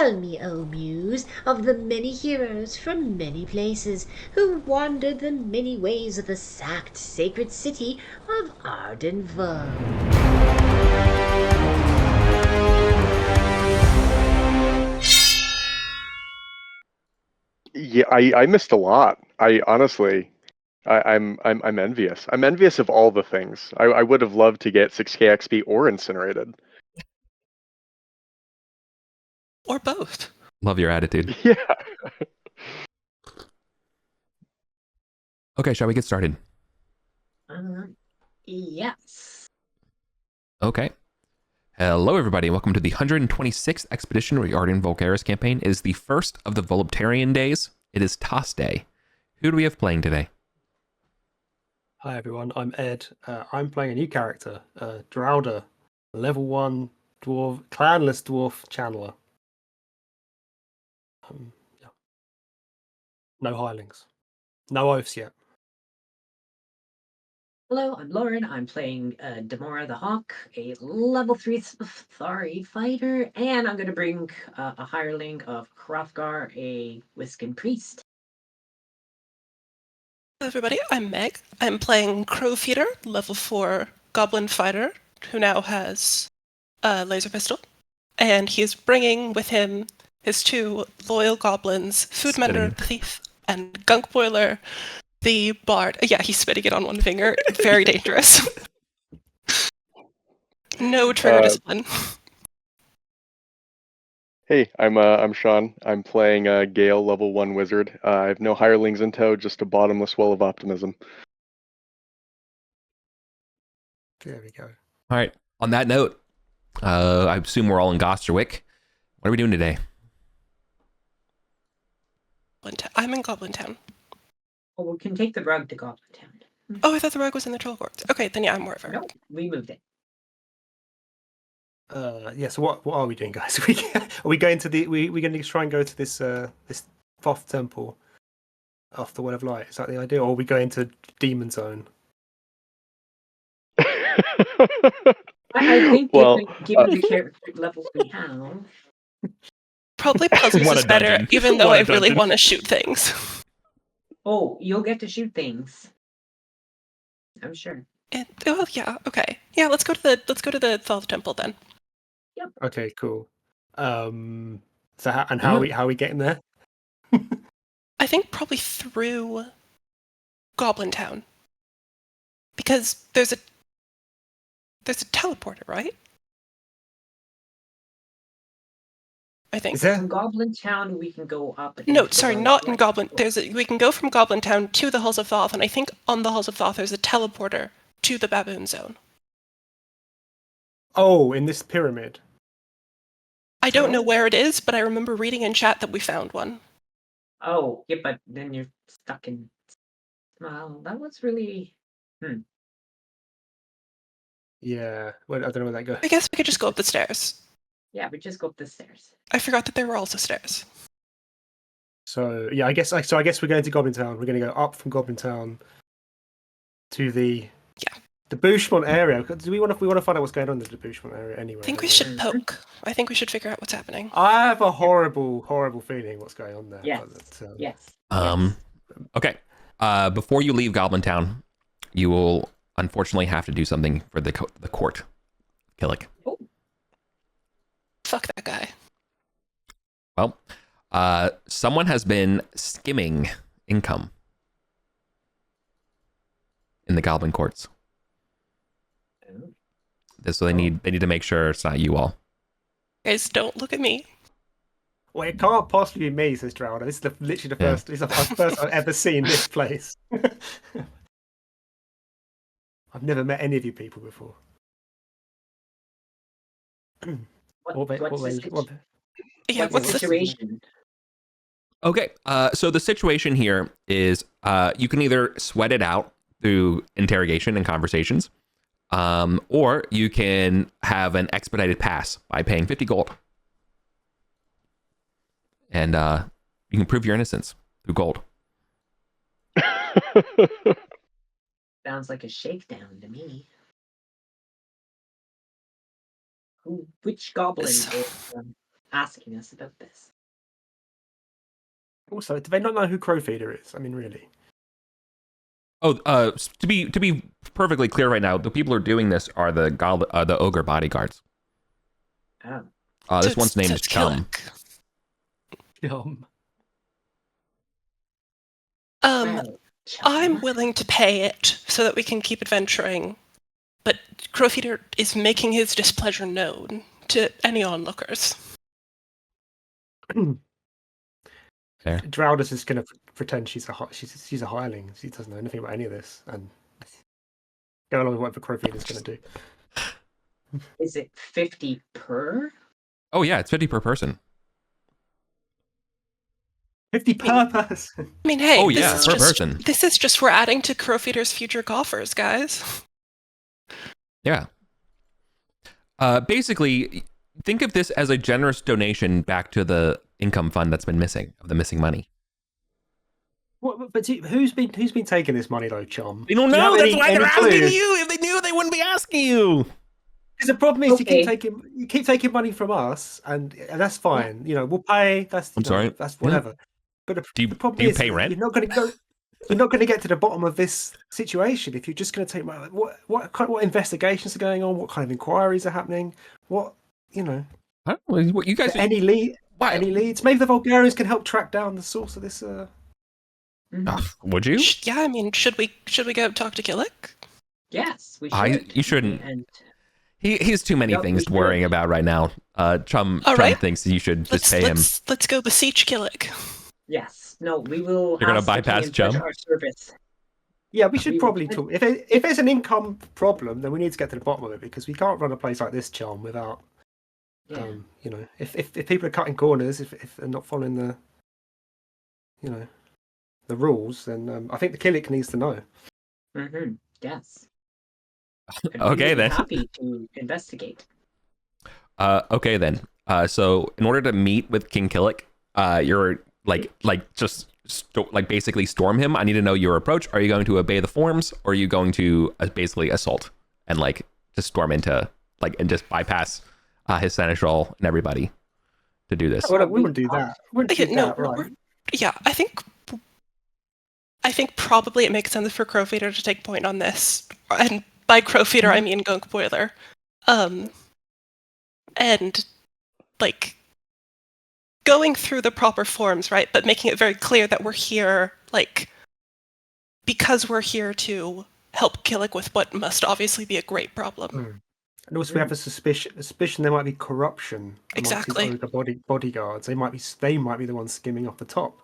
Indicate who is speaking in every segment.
Speaker 1: Tell me, O Muse, of the many heroes from many places who wandered the many ways of the sacked sacred city of Arden.
Speaker 2: Yeah, I missed a lot. I honestly, I'm envious. I'm envious of all the things. I would have loved to get 6K XP or incinerated.
Speaker 3: Or both.
Speaker 4: Love your attitude.
Speaker 2: Yeah.
Speaker 4: Okay, shall we get started?
Speaker 1: Yes.
Speaker 4: Okay. Hello, everybody. Welcome to the 126th expedition of the Arden Vulgaris campaign. It is the first of the Voluptarian days. It is Toss Day. Who do we have playing today?
Speaker 5: Hi everyone, I'm Ed. I'm playing a new character, Drowder, level 1 dwarf, clanless dwarf channeler. Yeah. No hirelings. No oaths yet.
Speaker 6: Hello, I'm Lauren. I'm playing Demora the Hawk, a level 3 Thari fighter, and I'm going to bring a hireling of Hrothgar, a Wiskin priest.
Speaker 3: Hello everybody, I'm Meg. I'm playing Crowfeeder, level 4 goblin fighter, who now has a laser pistol. And he's bringing with him his two loyal goblins, Foodmender the Thief and Gunk Boiler the Bard. Yeah, he's spitting it on one finger. Very dangerous. No trigger discipline.
Speaker 2: Hey, I'm Sean. I'm playing Gale, level 1 wizard. I have no hirelings in tow, just a bottomless well of optimism.
Speaker 5: There we go.
Speaker 4: All right. On that note, I assume we're all in Gosterwick. What are we doing today?
Speaker 3: I'm in Goblin Town.
Speaker 6: Oh, we can take the rug to Goblin Town.
Speaker 3: Oh, I thought the rug was in the Troll Courts. Okay, then yeah, I'm wherever.
Speaker 6: No, we moved it.
Speaker 5: Yeah. So what are we doing, guys? Are we going to the? We're going to try and go to this this Thoth temple off the Well of Light. Is that the idea, or are we going to Demon Zone?
Speaker 6: I think given the character levels we have,
Speaker 3: probably puzzles
Speaker 4: What a
Speaker 3: is better,
Speaker 4: dungeon.
Speaker 3: even though
Speaker 4: What
Speaker 3: I
Speaker 4: a
Speaker 3: really
Speaker 4: dungeon.
Speaker 3: want to shoot things.
Speaker 6: oh, you'll get to shoot things. I'm sure.
Speaker 3: Oh yeah, okay. Yeah, let's go to the Thoth temple then.
Speaker 6: Yep.
Speaker 5: Okay, cool. So how are we getting there?
Speaker 3: I think probably through Goblin Town. Because there's a teleporter, right? I think.
Speaker 5: Is there?
Speaker 6: From Goblin Town, we can go up.
Speaker 3: No, sorry, not in Goblin. We can go from Goblin Town to the Halls of Thoth, and I think on the Halls of Thoth there's a teleporter to the Baboon Zone.
Speaker 5: Oh, in this pyramid.
Speaker 3: I don't know where it is, but I remember reading in chat that we found one.
Speaker 6: Oh, yeah, but then you're stuck in. Well, that was really.
Speaker 5: Yeah. Well, I don't know where that goes.
Speaker 3: I guess we could just go up the stairs.
Speaker 6: Yeah, we just go up the stairs.
Speaker 3: I forgot that there were also stairs.
Speaker 5: So yeah, I guess we're going to Goblin Town. We're going to go up from Goblin Town to the Bushmont area. We want to find out what's going on in the Bushmont area anyway.
Speaker 3: I think we should poke. I think we should figure out what's happening.
Speaker 5: I have a horrible feeling what's going on there.
Speaker 6: Yes.
Speaker 5: But,
Speaker 6: Yes.
Speaker 4: Okay. Before you leave Goblin Town, you will unfortunately have to do something for the court. Killick.
Speaker 6: Oh.
Speaker 3: Fuck that guy.
Speaker 4: Well, someone has been skimming income in the Goblin Courts. So they need to make sure it's not you all.
Speaker 3: Guys, don't look at me.
Speaker 5: Well, it can't possibly be me, says Drowder. This is literally the first. This is the first I've ever seen this place. I've never met any of you people before.
Speaker 6: What's the situation?
Speaker 4: Okay, so the situation here is you can either sweat it out through interrogation and conversations, or you can have an expedited pass by paying 50 gold. And you can prove your innocence through gold.
Speaker 6: Sounds like a shakedown to me. Which goblin is asking us about this.
Speaker 5: Also, do they not know who Crowfeeder is? I mean, really.
Speaker 4: Oh, to be perfectly clear right now, the people who are doing this are the ogre bodyguards.
Speaker 6: Oh.
Speaker 4: This one's name is
Speaker 3: It's
Speaker 4: Chum.
Speaker 5: Yum.
Speaker 6: Well,
Speaker 3: I'm
Speaker 6: Chum.
Speaker 3: willing to pay it so that we can keep adventuring, but Crowfeeder is making his displeasure known to any onlookers.
Speaker 4: Fair.
Speaker 5: Drowdus is going to pretend she's a hireling. She doesn't know anything about any of this, and go along with whatever Crowfeeder's going to do.
Speaker 6: Is it 50 per?
Speaker 4: Oh yeah, it's 50 per person.
Speaker 5: 50 per person.
Speaker 3: I mean, hey,
Speaker 4: Oh,
Speaker 3: this
Speaker 4: yeah,
Speaker 3: is
Speaker 4: per
Speaker 3: just
Speaker 4: person.
Speaker 3: this is just we're adding to Crowfeeder's future coffers, guys.
Speaker 4: Yeah. Basically, think of this as a generous donation back to the income fund that's been missing, of the missing money.
Speaker 5: What, but who's been taking this money though, Chum?
Speaker 4: They don't
Speaker 5: Do you
Speaker 4: know.
Speaker 5: have
Speaker 4: That's
Speaker 5: any-
Speaker 4: why
Speaker 5: any
Speaker 4: they're asking
Speaker 5: clue?
Speaker 4: you. If they knew, they wouldn't be asking you.
Speaker 5: Because the problem is
Speaker 6: Okay.
Speaker 5: you keep taking money from us, and that's fine. You know, we'll pay. That's
Speaker 4: I'm sorry?
Speaker 5: That's whatever. But
Speaker 4: Do
Speaker 5: the problem
Speaker 4: you
Speaker 5: is
Speaker 4: pay rent?
Speaker 5: You're not going to go. You're not going to get to the bottom of this situation if you're just going to take money. What investigations are going on? What kind of inquiries are happening? What
Speaker 4: I don't know. What you guys?
Speaker 5: any lead?
Speaker 4: Why?
Speaker 5: Any leads? Maybe the Vulgarians can help track down the source of this.
Speaker 4: Would you?
Speaker 3: Yeah, I mean, should we go talk to Killick?
Speaker 6: Yes, we should.
Speaker 4: You shouldn't.
Speaker 6: And
Speaker 4: He has too many
Speaker 6: No,
Speaker 4: things
Speaker 6: we
Speaker 4: worrying
Speaker 6: should.
Speaker 4: about right now. Chum
Speaker 3: All right.
Speaker 4: thinks you should just pay him.
Speaker 3: Let's go beseech Killick.
Speaker 6: yes, no, we will.
Speaker 4: You're gonna
Speaker 6: ask the
Speaker 4: bypass
Speaker 6: king and pledge
Speaker 4: Chum?
Speaker 6: our service.
Speaker 5: Yeah, we
Speaker 6: We
Speaker 5: should
Speaker 6: will
Speaker 5: probably
Speaker 6: put-
Speaker 5: talk. If there's an income problem, then we need to get to the bottom of it because we can't run a place like this, Chum, without
Speaker 6: Yeah.
Speaker 5: if people are cutting corners, if they're not following the the rules, then I think the Killick needs to know.
Speaker 6: Yes. And we
Speaker 4: Okay,
Speaker 6: will be
Speaker 4: then.
Speaker 6: Happy to investigate.
Speaker 4: Okay then. So in order to meet with King Killick, you're basically storm him. I need to know your approach. Are you going to obey the forms, or are you going to basically assault and just storm into and just bypass his seneschal and everybody to do this?
Speaker 5: Well, we wouldn't do that. We wouldn't do
Speaker 3: No,
Speaker 5: that, right?
Speaker 3: yeah, I think probably it makes sense for Crowfeeder to take point on this, and by Crowfeeder I mean Gunk Boiler, and going through the proper forms, right? But making it very clear that we're here, because we're here to help Killick with what must obviously be a great problem.
Speaker 5: And also, we have a suspicion there might be corruption amongst
Speaker 3: Exactly.
Speaker 5: these ogre bodyguards. They might be the ones skimming off the top.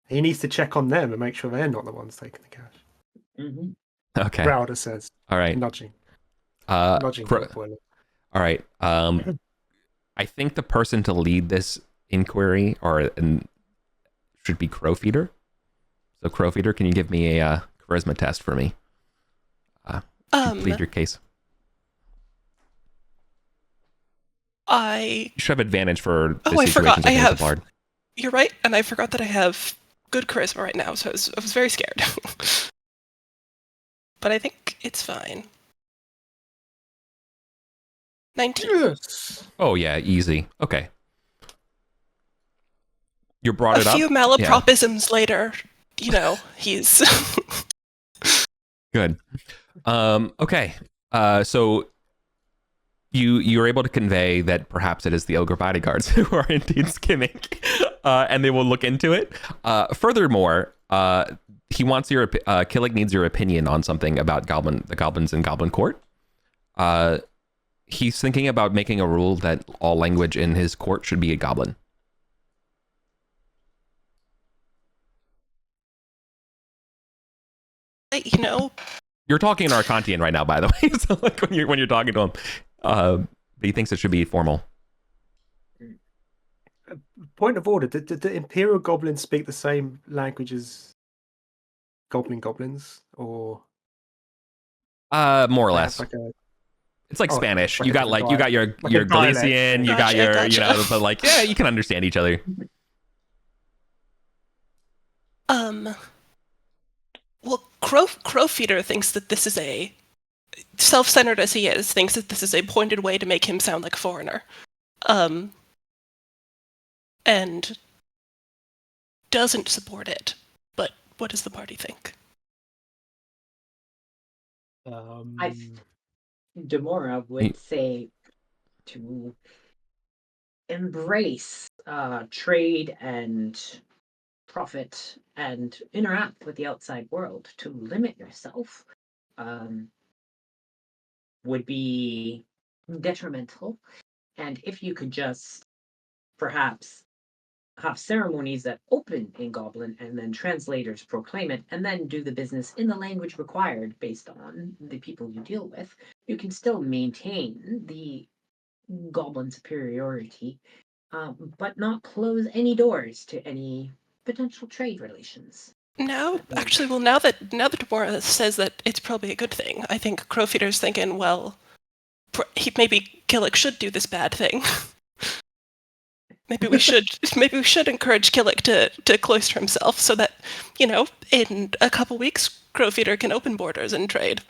Speaker 5: He needs to check on them and make sure they're not the ones taking the cash.
Speaker 4: Okay.
Speaker 5: Browder says,
Speaker 4: All right.
Speaker 5: nudging.
Speaker 4: All
Speaker 5: Boiler.
Speaker 4: right. I think the person to lead this inquiry should be Crowfeeder. So Crowfeeder, can you give me a charisma test for me? Plead your case.
Speaker 3: I
Speaker 4: You should have advantage for
Speaker 3: Oh,
Speaker 4: this
Speaker 3: I forgot.
Speaker 4: situation.
Speaker 3: I have-
Speaker 4: Bard.
Speaker 3: You're right, and I forgot that I have good charisma right now, so I was very scared. But I think it's fine. 19.
Speaker 5: Yes.
Speaker 4: Oh yeah, easy. Okay. You brought it
Speaker 3: A
Speaker 4: up.
Speaker 3: few malapropisms later, he's...
Speaker 4: Good. Okay. So you're able to convey that perhaps it is the ogre bodyguards who are indeed skimming, and they will look into it. Furthermore, he wants Killick needs your opinion on something about the goblins in Goblin Court. He's thinking about making a rule that all language in his court should be a goblin. You're talking to Arcantian right now, by the way. So when you're talking to him, but he thinks it should be formal.
Speaker 5: Point of order: did the Imperial Goblins speak the same language as goblins, or
Speaker 4: More or
Speaker 5: they
Speaker 4: less.
Speaker 5: have
Speaker 4: It's like Spanish.
Speaker 5: like
Speaker 4: You
Speaker 5: a
Speaker 4: got
Speaker 5: different
Speaker 4: you got your
Speaker 5: like
Speaker 4: your
Speaker 5: a dialect.
Speaker 4: Galician, you got
Speaker 3: Gotcha,
Speaker 4: your
Speaker 3: gotcha.
Speaker 4: but yeah, you can understand each other.
Speaker 3: Well, Crowfeeder thinks that this is a self-centered as he is, thinks that this is a pointed way to make him sound like a foreigner. And doesn't support it. But what does the party think?
Speaker 6: Demora would say to embrace trade and profit and interact with the outside world. To limit yourself would be detrimental. And if you could just perhaps have ceremonies that open in Goblin and then translators proclaim it and then do the business in the language required based on the people you deal with, you can still maintain the Goblin superiority, but not close any doors to any potential trade relations.
Speaker 3: No, actually, well, now that Demora says that, it's probably a good thing. I think Crowfeeder's thinking, well, maybe Killick should do this bad thing. Maybe we should encourage Killick to cloister himself so that, in a couple weeks, Crowfeeder can open borders and trade.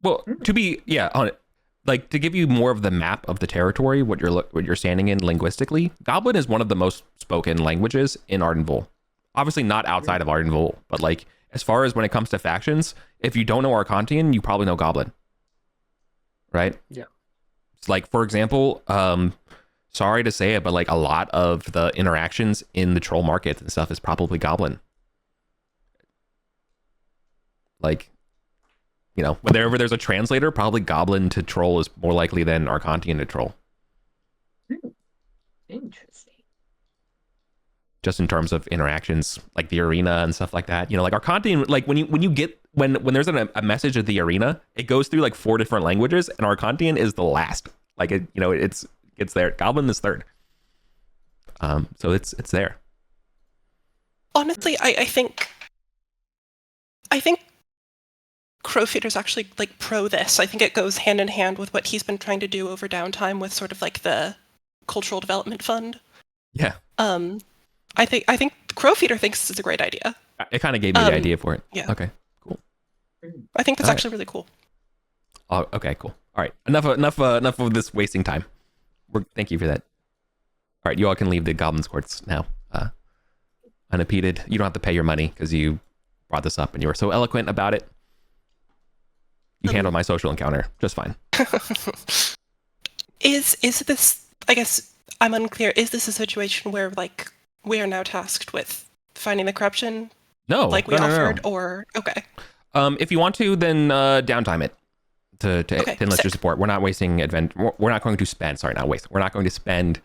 Speaker 4: Well, to give you more of the map of the territory, what you're standing in linguistically, Goblin is one of the most spoken languages in Ardenville. Obviously not outside of Ardenville, but like as far as when it comes to factions, if you don't know Arcantian, you probably know Goblin. Right?
Speaker 5: Yeah.
Speaker 4: It's like, for example, sorry to say it, but like a lot of the interactions in the troll markets and stuff is probably Goblin. Like, whenever there's a translator, probably Goblin to troll is more likely than Arcantian to troll.
Speaker 6: Interesting.
Speaker 4: Just in terms of interactions, like the arena and stuff like that. Like Arcantian, like when there's a message at the arena, it goes through like 4 different languages, and Arcantian is the last. Like it's there. Goblin is third. So it's there.
Speaker 3: Honestly, I think Crowfeeder's actually like pro this. I think it goes hand in hand with what he's been trying to do over downtime with sort of like the Cultural Development Fund.
Speaker 4: Yeah.
Speaker 3: I think Crowfeeder thinks this is a great idea.
Speaker 4: It kind of gave me the idea for it.
Speaker 3: Yeah.
Speaker 4: Okay. Cool.
Speaker 3: I think that's actually really cool.
Speaker 4: Oh, okay. Cool. All right. Enough of this wasting time. Thank you for that. All right. You all can leave the Goblins Courts now. Unimpeded. You don't have to pay your money because you brought this up and you were so eloquent about it. You handled my social encounter just fine.
Speaker 3: Is this, I guess I'm unclear, is this a situation where like we are now tasked with finding the corruption?
Speaker 4: No.
Speaker 3: Like we offered,
Speaker 4: no.
Speaker 3: or okay.
Speaker 4: If you want to, then downtime it to enlist your
Speaker 3: sick.
Speaker 4: support. We're not wasting we're not going to spend, sorry, not waste. We're not going to spend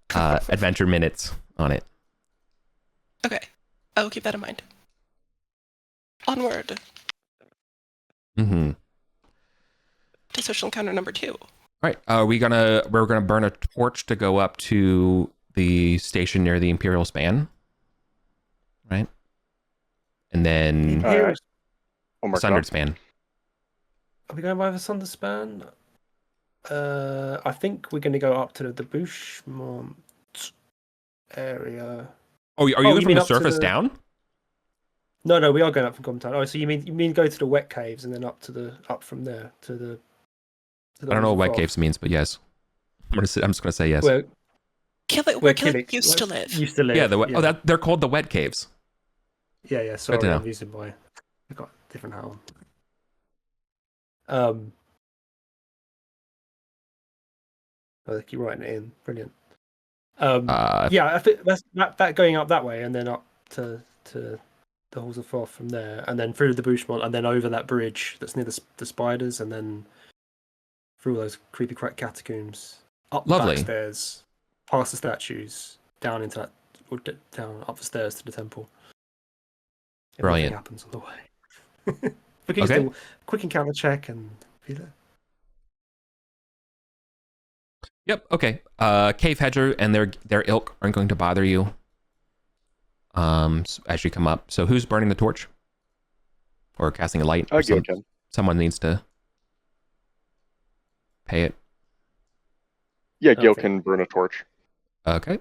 Speaker 4: adventure minutes on it.
Speaker 3: Okay. I will keep that in mind. Onward.
Speaker 4: Mm-hmm.
Speaker 3: To social encounter number 2.
Speaker 4: All right. We're gonna burn a torch to go up to the station near the Imperial Span. Right? And then Sundered Span.
Speaker 5: Are we going by the Sundered Span? I think we're going to go up to the Bushmont area.
Speaker 4: Oh, are you going from the surface down?
Speaker 5: No, we are going up from Goblin Town. Oh, so you mean go to the wet caves and then up from there to the.
Speaker 4: I don't know what wet caves means, but yes. I'm just going to say yes.
Speaker 5: Where
Speaker 3: Killick used to live.
Speaker 5: Yeah,
Speaker 4: they're called the wet caves.
Speaker 5: Yeah. Sorry, I'm using I got a different hat on. I keep writing it in. Brilliant. I think that's that going up that way and then up to the Halls of Thoth from there, and then through the Bushmont, and then over that bridge that's near the spiders, and then through all those creepy crack catacombs, up the back stairs, past the statues, down into that, or down up the stairs to the temple.
Speaker 4: Brilliant.
Speaker 5: Happens on the way. We can do a quick encounter check and be there.
Speaker 4: Yep. Okay. Cave Hedger and their ilk aren't going to bother you. As you come up. So who's burning the torch? Or casting a light? Someone needs to pay it.
Speaker 2: Yeah, Gil can burn a torch.
Speaker 4: Okay.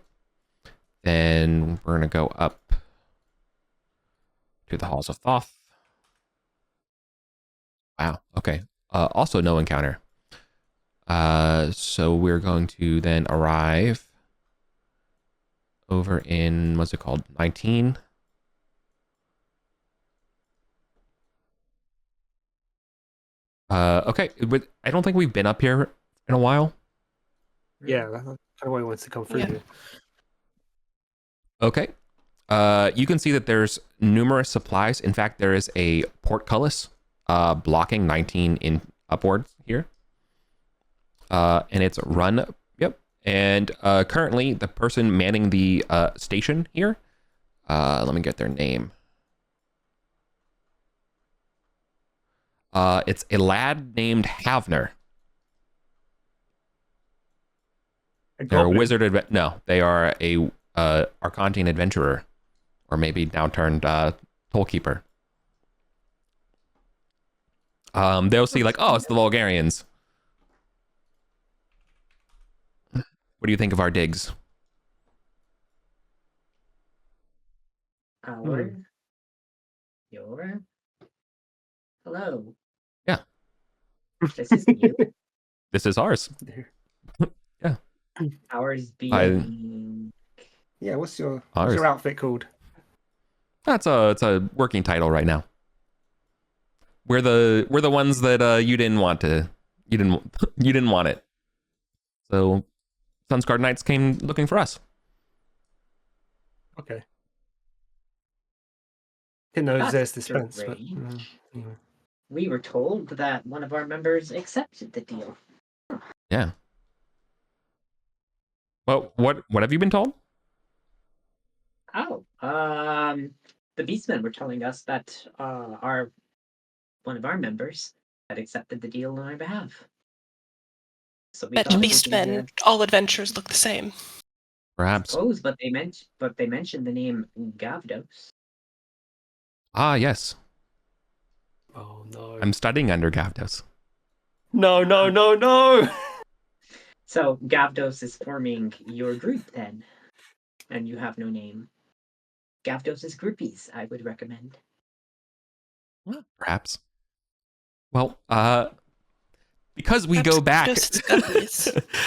Speaker 4: Then we're gonna go up to the Halls of Thoth. Wow. Okay. Also no encounter. So we're going to then arrive over in, what's it called? 19. Okay, but I don't think we've been up here in a while.
Speaker 5: Yeah, that's kind of why I wanted to come through
Speaker 3: Yeah.
Speaker 5: here.
Speaker 4: Okay. You can see that there's numerous supplies. In fact, there is a portcullis blocking 19 in upwards here. And it's run. Yep. And currently, the person manning the station here, let me get their name. It's a lad named Havner. They're a wizard. No, they are a Arcantian adventurer, or maybe now turned tollkeeper. They'll see like, oh, it's the Vulgarians. What do you think of our digs?
Speaker 6: Your. Hello.
Speaker 4: Yeah.
Speaker 6: This is new.
Speaker 4: This is ours. Yeah.
Speaker 6: Ours being.
Speaker 5: Yeah, what's your outfit called?
Speaker 4: It's a working title right now. We're the ones that you didn't want it. So Sunsguard Knights came looking for us.
Speaker 5: Okay. Didn't know there's dispense, but
Speaker 6: anyway. We were told that one of our members accepted the deal.
Speaker 4: Yeah. Well, what have you been told?
Speaker 6: Oh, the Beastmen were telling us that one of our members had accepted the deal on our behalf. So we
Speaker 3: But Beastmen, all adventures look the same.
Speaker 4: Perhaps.
Speaker 6: I suppose, but they mentioned the name Gavdos.
Speaker 4: Ah, yes.
Speaker 5: Oh no.
Speaker 4: I'm studying under Gavdos.
Speaker 5: No.
Speaker 6: So Gavdos is forming your group then, and you have no name. Gavdos is groupies, I would recommend.
Speaker 4: Perhaps. Well, because we go back,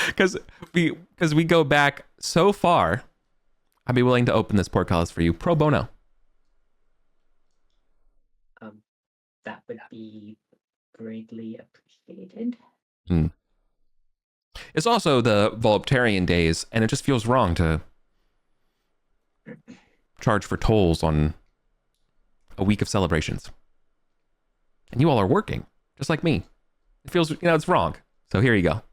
Speaker 4: because we go back so far, I'd be willing to open this portcullis for you pro bono.
Speaker 6: That would be greatly appreciated.
Speaker 4: It's also the Voluptarian days, and it just feels wrong to charge for tolls on a week of celebrations. And you all are working, just like me. It feels, it's wrong. So here you go.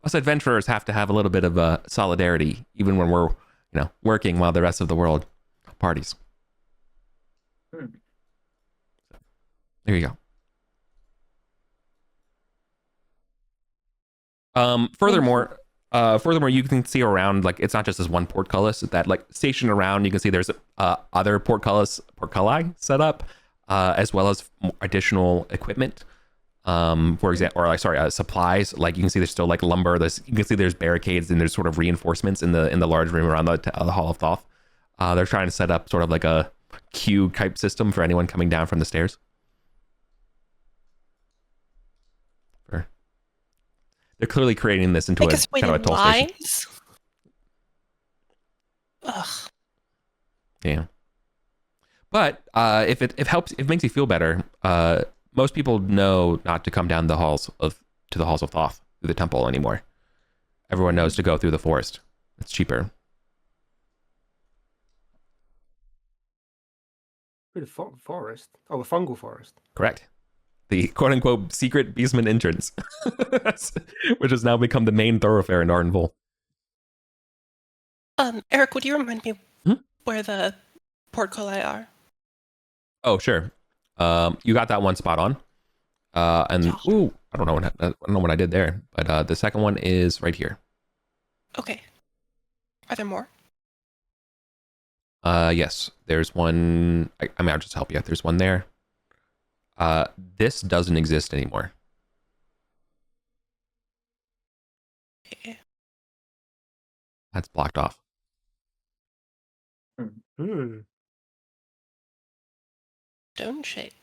Speaker 4: Us adventurers have to have a little bit of solidarity, even when we're, working while the rest of the world parties. There you go. Furthermore, you can see around, like, it's not just this one portcullis that, like, stationed around. You can see there's other portculli set up, as well as additional equipment. For example, or supplies. Like, you can see there's still like lumber. You can see there's barricades and there's sort of reinforcements in the large room around the Hall of Thoth. They're trying to set up sort of like a queue type system for anyone coming down from the stairs. They're clearly creating this into a kind of a toll station.
Speaker 3: Ugh.
Speaker 4: Yeah. But if it makes you feel better, most people know not to come down to the halls of Thoth through the temple anymore. Everyone knows to go through the forest. It's cheaper.
Speaker 5: Through the forest? Oh, a fungal forest.
Speaker 4: Correct. The quote-unquote secret Beastman entrance, which has now become the main thoroughfare in Arden.
Speaker 3: Eric, would you remind me where the portculli are?
Speaker 4: Oh, sure. You got that one spot on. And I don't know what I did there, but the second one is right here.
Speaker 3: Okay. Are there more?
Speaker 4: Yes. There's one. I'll just help you. There's one there. This doesn't exist anymore.
Speaker 3: Okay.
Speaker 4: That's blocked off.
Speaker 3: Stone shape.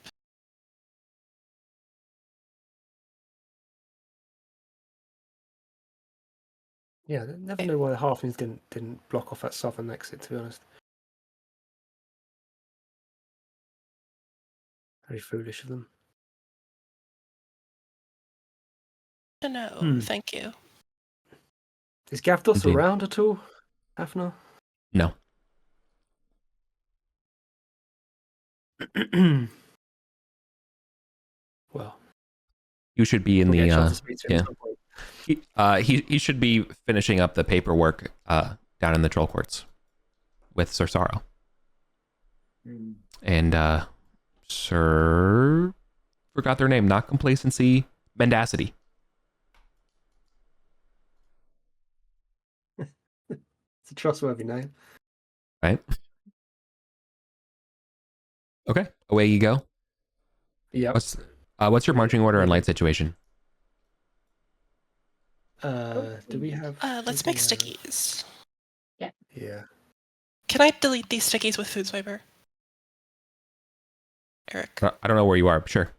Speaker 5: Yeah, I never know why the halflings didn't block off that southern exit, to be honest. Very foolish of them.
Speaker 3: No, thank you.
Speaker 5: Is Gavdos
Speaker 4: Indeed.
Speaker 5: around at all, Hafner?
Speaker 4: No.
Speaker 5: Well,
Speaker 4: You should be in
Speaker 5: we'll
Speaker 4: the
Speaker 5: get a chance to speak to him at some point.
Speaker 4: he should be finishing up the paperwork down in the troll courts with Sir Sorrow. And Sir forgot their name, not complacency, mendacity.
Speaker 5: It's a trustworthy name.
Speaker 4: Right? Okay, away you go.
Speaker 5: Yeah.
Speaker 4: What's your marching order and light situation?
Speaker 5: Do we have?
Speaker 3: Let's make stickies.
Speaker 5: Yeah.
Speaker 3: Can I delete these stickies with Food Swiper? Eric.
Speaker 4: I don't know where you are. Sure.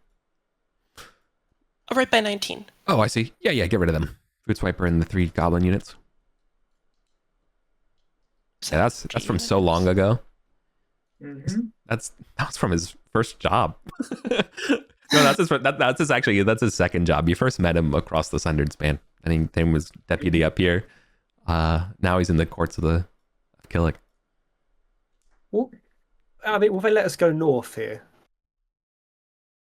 Speaker 3: Oh, right by 19.
Speaker 4: Oh, I see. Yeah, get rid of them. Food Swiper and the 3 goblin units. Yeah, that's from so long ago. That was from his first job. No, that's his second job. You first met him across the Sundered Span. I think he was deputy up here. Now he's in the courts of Killick.
Speaker 5: Well, I mean, will they let us go north here?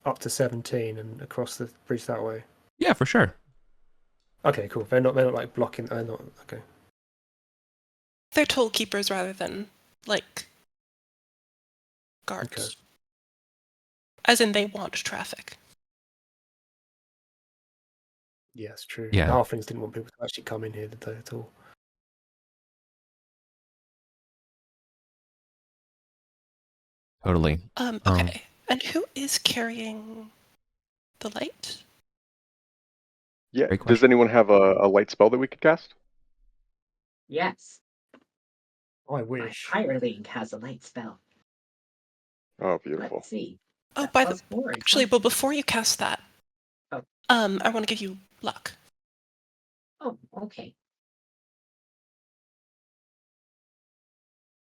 Speaker 5: Up to 17 and across the bridge that way?
Speaker 4: Yeah, for sure.
Speaker 5: Okay, cool. They're not like blocking. They're not. Okay.
Speaker 3: They're toll keepers rather than, like, guards.
Speaker 5: Okay.
Speaker 3: As in, they want traffic.
Speaker 5: Yeah, it's true.
Speaker 4: Yeah.
Speaker 5: The halflings didn't want people to actually come in here, did they, at all?
Speaker 4: Totally.
Speaker 3: Okay. And who is carrying the light?
Speaker 2: Yeah. Does anyone have a light spell that we could cast?
Speaker 6: Yes.
Speaker 5: I wish.
Speaker 6: My hireling has a light spell.
Speaker 2: Oh, beautiful.
Speaker 6: Let's see.
Speaker 3: Oh,
Speaker 6: That
Speaker 3: by
Speaker 6: plus
Speaker 3: the
Speaker 6: 4 is
Speaker 3: actually,
Speaker 6: fine.
Speaker 3: well, before you cast that,
Speaker 6: Oh.
Speaker 3: I want to give you luck.
Speaker 6: Oh, okay.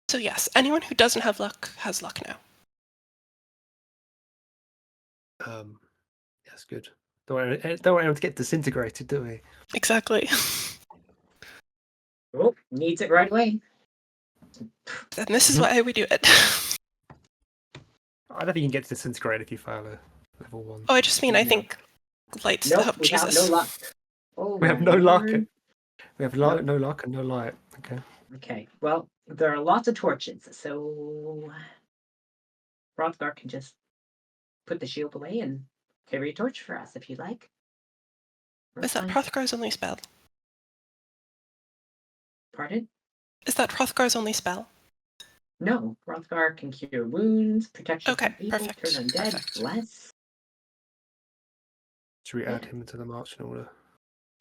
Speaker 3: So yes, anyone who doesn't have luck has luck now.
Speaker 5: That's good. Don't want anyone to get disintegrated, do we?
Speaker 3: Exactly.
Speaker 6: Oh, needs it right away.
Speaker 3: And this is why we do it.
Speaker 5: I don't think you can get disintegrated if you fail a level 1.
Speaker 3: Oh, I just mean, I think lights.
Speaker 6: Nope,
Speaker 3: Oh,
Speaker 6: we have
Speaker 3: Jesus.
Speaker 6: no luck. Oh,
Speaker 5: We have
Speaker 6: my
Speaker 5: no luck.
Speaker 6: word.
Speaker 5: We have no luck and no light. Okay.
Speaker 6: Okay, well, there are lots of torches, so Hrothgar can just put the shield away and carry a torch for us if you like.
Speaker 3: Is that Hrothgar's only spell?
Speaker 6: Pardon?
Speaker 3: Is that Hrothgar's only spell?
Speaker 6: No, Hrothgar can cure wounds, protection
Speaker 3: Okay,
Speaker 6: from evil,
Speaker 3: perfect,
Speaker 6: turn undead,
Speaker 3: perfect.
Speaker 6: bless.
Speaker 5: Should we add him into the marching order?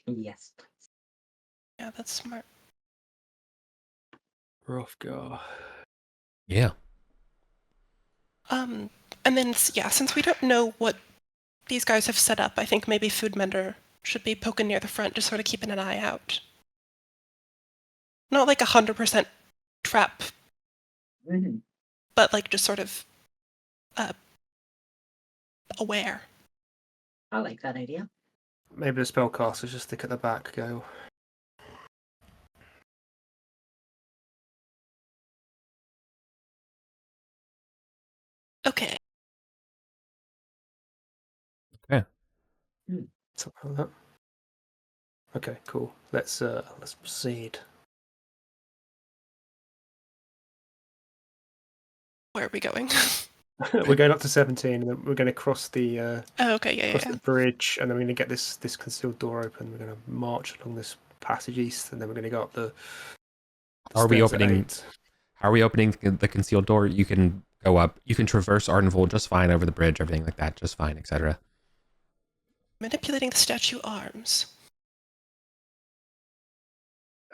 Speaker 6: Yes.
Speaker 3: Yeah, that's smart.
Speaker 5: Hrothgar.
Speaker 4: Yeah.
Speaker 3: And then, yeah, since we don't know what these guys have set up, I think maybe Foodmender should be poking near the front, just sort of keeping an eye out. Not like 100% trap, but like just sort of aware.
Speaker 6: I like that idea.
Speaker 5: Maybe the spellcasters just stick at the back, Gale.
Speaker 3: Okay.
Speaker 4: Okay.
Speaker 5: Something like that. Okay, cool. Let's proceed.
Speaker 3: Where are we going?
Speaker 5: We're going up to 17, and then we're going to cross the
Speaker 3: Oh, okay, yeah,
Speaker 5: cross
Speaker 3: yeah.
Speaker 5: the bridge, and then we're going to get this concealed door open. We're going to march along this passage east, and then we're going to go up the
Speaker 4: Are we
Speaker 5: stairs at
Speaker 4: opening?
Speaker 5: 8.
Speaker 4: Are we opening the concealed door? You can go up. You can traverse Arden just fine over the bridge, everything like that, just fine, etc.
Speaker 3: Manipulating the statue arms.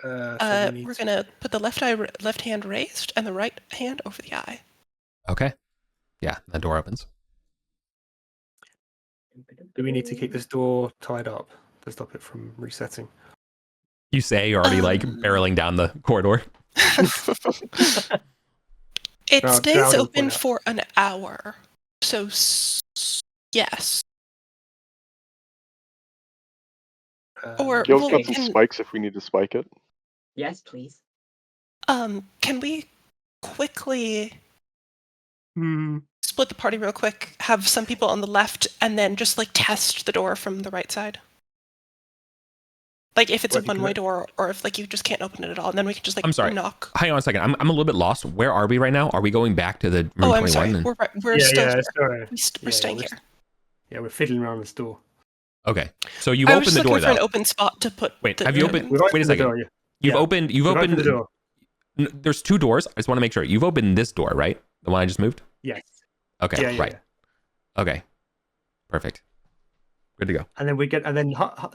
Speaker 5: So
Speaker 3: We're gonna put the left hand raised and the right hand over the eye.
Speaker 4: Okay. Yeah, the door opens.
Speaker 5: Do we need to keep this door tied up to stop it from resetting?
Speaker 4: You say you're already like barreling down the corridor.
Speaker 3: It
Speaker 5: No,
Speaker 3: stays
Speaker 5: Shroud will
Speaker 3: open
Speaker 5: point out.
Speaker 3: for an hour. So, yes. Or
Speaker 2: Gil's
Speaker 3: well,
Speaker 2: got some spikes if we need to spike it.
Speaker 6: Yes, please.
Speaker 3: Can we quickly
Speaker 5: Hmm.
Speaker 3: split the party real quick? Have some people on the left, and then just like test the door from the right side. Like if it's
Speaker 5: What
Speaker 3: a
Speaker 5: if you
Speaker 3: one-way
Speaker 5: could-
Speaker 3: door, or if like you just can't open it at all, and then we can just like
Speaker 4: I'm sorry.
Speaker 3: knock.
Speaker 4: Hang on a second. I'm a little bit lost. Where are we right now? Are we going back to the room
Speaker 3: Oh, I'm
Speaker 4: 21?
Speaker 3: sorry.
Speaker 4: And-
Speaker 3: We're
Speaker 5: Yeah,
Speaker 3: still
Speaker 5: yeah,
Speaker 3: here.
Speaker 5: sorry.
Speaker 3: We're
Speaker 5: Yeah,
Speaker 3: staying
Speaker 5: we're
Speaker 3: here.
Speaker 5: Yeah, we're fiddling around this door.
Speaker 4: Okay. So you've
Speaker 3: I was
Speaker 4: opened
Speaker 3: just
Speaker 4: the
Speaker 3: looking
Speaker 4: door
Speaker 3: for an
Speaker 4: though.
Speaker 3: open spot to put.
Speaker 4: Wait,
Speaker 3: the
Speaker 4: have you
Speaker 3: token.
Speaker 4: opened?
Speaker 5: We've
Speaker 4: Wait a
Speaker 5: opened the
Speaker 4: second.
Speaker 5: door.
Speaker 4: You've
Speaker 5: Yeah.
Speaker 4: opened. You've
Speaker 5: We've
Speaker 4: opened.
Speaker 5: opened the door.
Speaker 4: There's two doors. I just want to make sure. You've opened this door, right? The one I just moved.
Speaker 5: Yes.
Speaker 4: Okay.
Speaker 5: Yeah, yeah,
Speaker 4: right.
Speaker 5: yeah.
Speaker 4: Okay. Perfect. Good to go.
Speaker 5: And then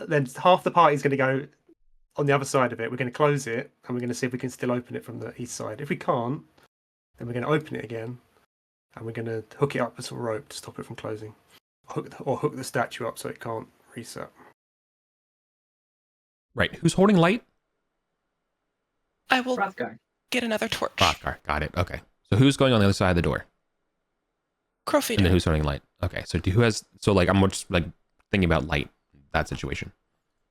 Speaker 5: then half the party's going to go on the other side of it. We're going to close it, and we're going to see if we can still open it from the east side. If we can't, then we're going to open it again, and we're going to hook it up with some rope to stop it from closing, hook the statue up so it can't reset.
Speaker 4: Right. Who's holding light?
Speaker 3: I will
Speaker 6: Hrothgar.
Speaker 3: get another torch.
Speaker 4: Hrothgar. Got it. Okay. So who's going on the other side of the door?
Speaker 3: Crowfeeder.
Speaker 4: And then who's holding light? Okay. So who has? So like I'm just like thinking about light. That situation.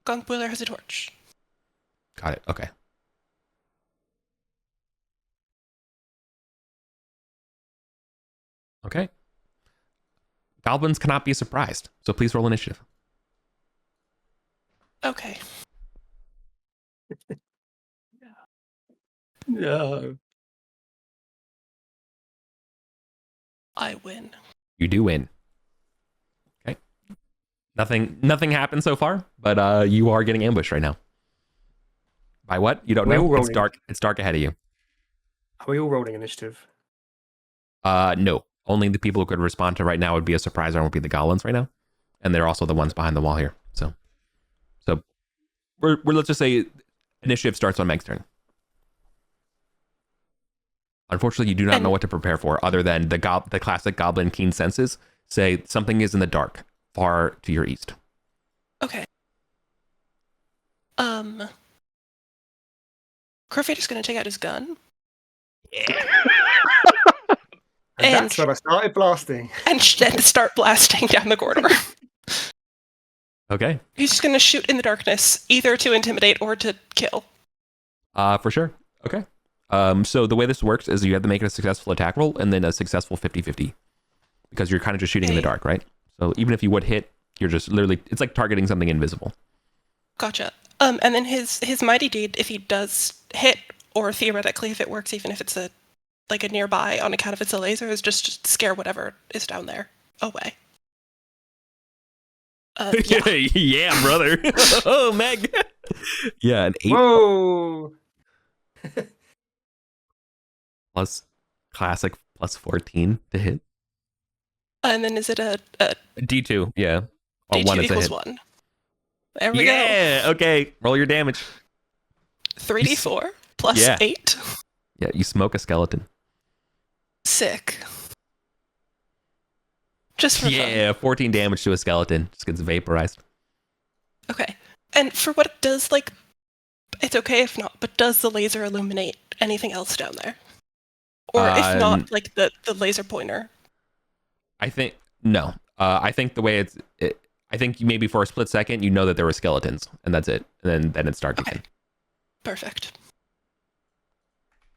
Speaker 3: Gunk Boiler has a torch.
Speaker 4: Got it. Okay. Okay. Goblins cannot be surprised, so please roll initiative.
Speaker 3: Okay.
Speaker 5: No.
Speaker 3: I win.
Speaker 4: You do win. Okay. Nothing happened so far, but you are getting ambushed right now. By what? You don't
Speaker 5: We're
Speaker 4: know?
Speaker 5: all
Speaker 4: It's
Speaker 5: rolling.
Speaker 4: dark. It's dark ahead of you.
Speaker 5: Are we all rolling initiative?
Speaker 4: No. Only the people who could respond to right now would be a surprise. Or won't be the goblins right now, and they're also the ones behind the wall here. So we're let's just say initiative starts on Meg's turn. Unfortunately, you do not know what to prepare for, other than the classic goblin keen senses say something is in the dark, far to your east.
Speaker 3: Okay. Crowfeeder's gonna take out his gun
Speaker 5: And
Speaker 3: And-
Speaker 5: that's when I started blasting.
Speaker 3: and then start blasting down the corridor.
Speaker 4: Okay.
Speaker 3: He's just gonna shoot in the darkness, either to intimidate or to kill.
Speaker 4: For sure. Okay. So the way this works is you have to make a successful attack roll and then a successful 50-50. Because you're kind of just shooting in the
Speaker 3: Okay.
Speaker 4: dark, right? So even if you would hit, you're just literally, it's like targeting something invisible.
Speaker 3: Gotcha. And then his mighty deed, if he does hit, or theoretically if it works, even if it's a nearby on account of it's a laser, is just scare whatever is down there away. Yeah.
Speaker 4: Yeah, brother. Oh, Meg. Yeah, an 8
Speaker 5: Whoa!
Speaker 4: plus classic plus 14 to hit.
Speaker 3: And then is it a
Speaker 4: D2, yeah. Oh,
Speaker 3: D2
Speaker 4: one is a
Speaker 3: equals
Speaker 4: hit.
Speaker 3: 1? There we
Speaker 4: Yeah, okay. Roll your damage.
Speaker 3: go. 3d4 plus
Speaker 4: Yeah.
Speaker 3: 8.
Speaker 4: Yeah, you smoke a skeleton.
Speaker 3: Sick. Just for fun.
Speaker 4: Yeah, 14 damage to a skeleton. Just gets vaporized.
Speaker 3: Okay. And for what it does, it's okay if not, but does the laser illuminate anything else down there? Or if not, the laser pointer.
Speaker 4: I think, no. I think the way I think maybe for a split second, you know that there were skeletons, and that's it. And then it's dark again.
Speaker 3: Perfect.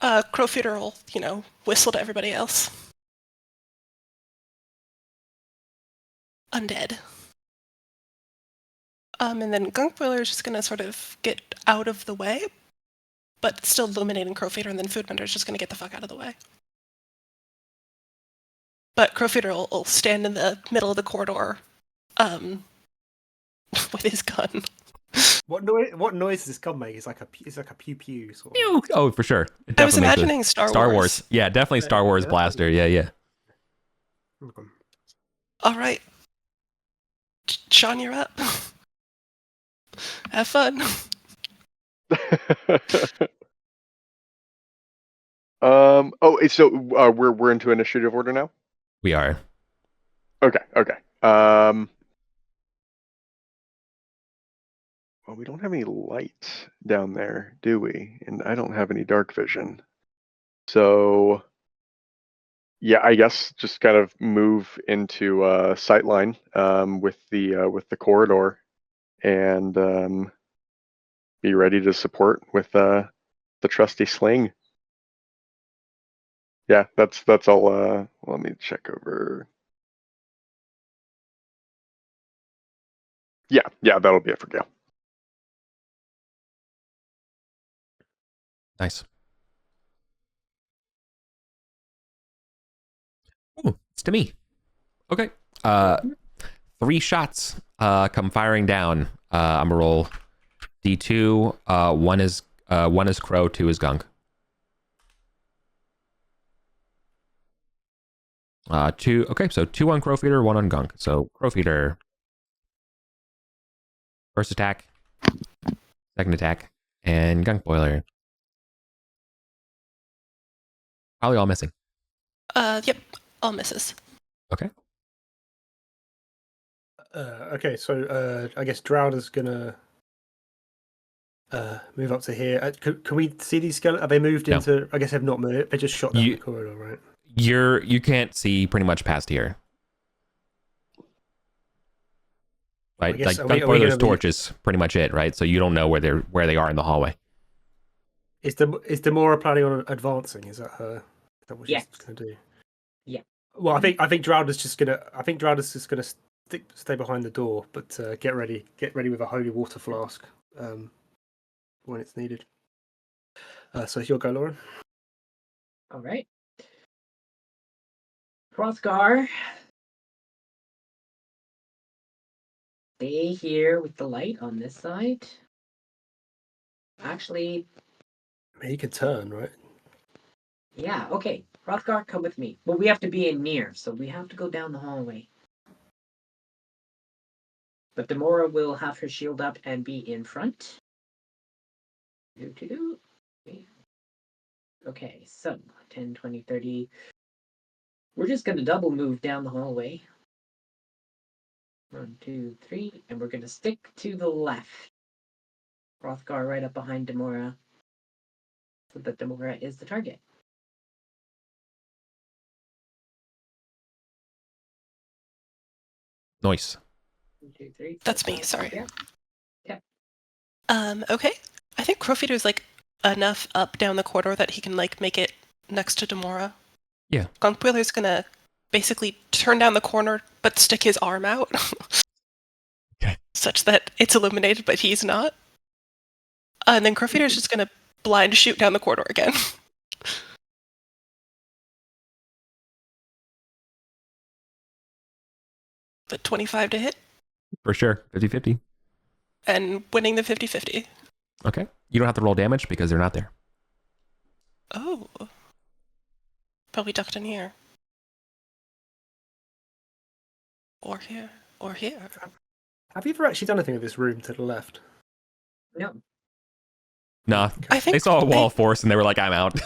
Speaker 3: Crowfeeder will, whistle to everybody else. Undead. And then Gunk Boiler is just gonna sort of get out of the way, but still illuminating Crowfeeder, and then Foodbender is just gonna get the fuck out of the way. But Crowfeeder will stand in the middle of the corridor, with his gun.
Speaker 5: What noise does this gun make? It's like a pew pew sort of.
Speaker 4: Pew! Oh, for sure. It
Speaker 3: I was
Speaker 4: definitely makes
Speaker 3: imagining Star Wars.
Speaker 4: Yeah, definitely Star Wars
Speaker 5: Yeah.
Speaker 4: blaster. Yeah.
Speaker 3: All right. Sean, you're up. Have fun.
Speaker 2: So we're into initiative order now?
Speaker 4: We are.
Speaker 2: Okay. Well, we don't have any light down there, do we? And I don't have any dark vision. So, yeah, I guess just kind of move into sightline with the corridor, and be ready to support with the trusty sling. Yeah, that's all. Let me check over. Yeah, that'll be it for Gale.
Speaker 4: Nice. Oh, it's to me. Okay. 3 shots come firing down. I'm gonna roll D2. One is Crow, 2 is Gunk. 2. Okay, so 2 on Crowfeeder, 1 on Gunk. So Crowfeeder, first attack, second attack, and Gunk Boiler. Probably all missing.
Speaker 3: Yep, all misses.
Speaker 4: Okay.
Speaker 5: Okay, so I guess Drowder's gonna move up to here. Can we see these skeletons? Have they moved
Speaker 4: No.
Speaker 5: into? I guess they've not moved. They just shot down the corridor, right?
Speaker 4: You can't see pretty much past here. Right, like Gunk Boiler's torch is pretty much it, right? So you don't know where they are in the hallway.
Speaker 5: Is Demora planning on advancing? Is that her? Is that what she's gonna do?
Speaker 6: Yeah.
Speaker 5: Well, I think Drowder's just gonna. I think Drowder's just gonna stay behind the door, but get ready with a holy water flask when it's needed. So you'll go, Lauren.
Speaker 6: All right. Hrothgar, stay here with the light on this side. Actually,
Speaker 5: He can turn, right?
Speaker 6: yeah, okay. Hrothgar, come with me. Well, we have to be in near, so we have to go down the hallway. But Demora will have her shield up and be in front. Okay, so 10, 20, 30. We're just going to double move down the hallway. 1, 2, 3, and we're going to stick to the left. Hrothgar right up behind Demora, so that Demora is the target.
Speaker 4: Nice.
Speaker 6: 1, 2, 3, 4,
Speaker 3: That's me,
Speaker 6: 5,
Speaker 3: sorry.
Speaker 6: Yeah.
Speaker 3: Okay. I think Crowfeeder's like enough up down the corridor that he can like make it next to Demora.
Speaker 4: Yeah.
Speaker 3: Gunk Boiler's gonna basically turn down the corner but stick his arm out.
Speaker 4: Okay.
Speaker 3: Such that it's illuminated but he's not. And then Crowfeeder's just gonna blind shoot down the corridor again. But 25 to hit.
Speaker 4: For sure. 50-50.
Speaker 3: And winning the 50-50.
Speaker 4: Okay. You don't have to roll damage because they're not there.
Speaker 3: Oh. Probably ducked in here. Or here. Or here.
Speaker 5: Have you ever actually done anything with this room to the left?
Speaker 6: No.
Speaker 4: Nah.
Speaker 3: I think
Speaker 4: They saw a wall of force and they were like, I'm out.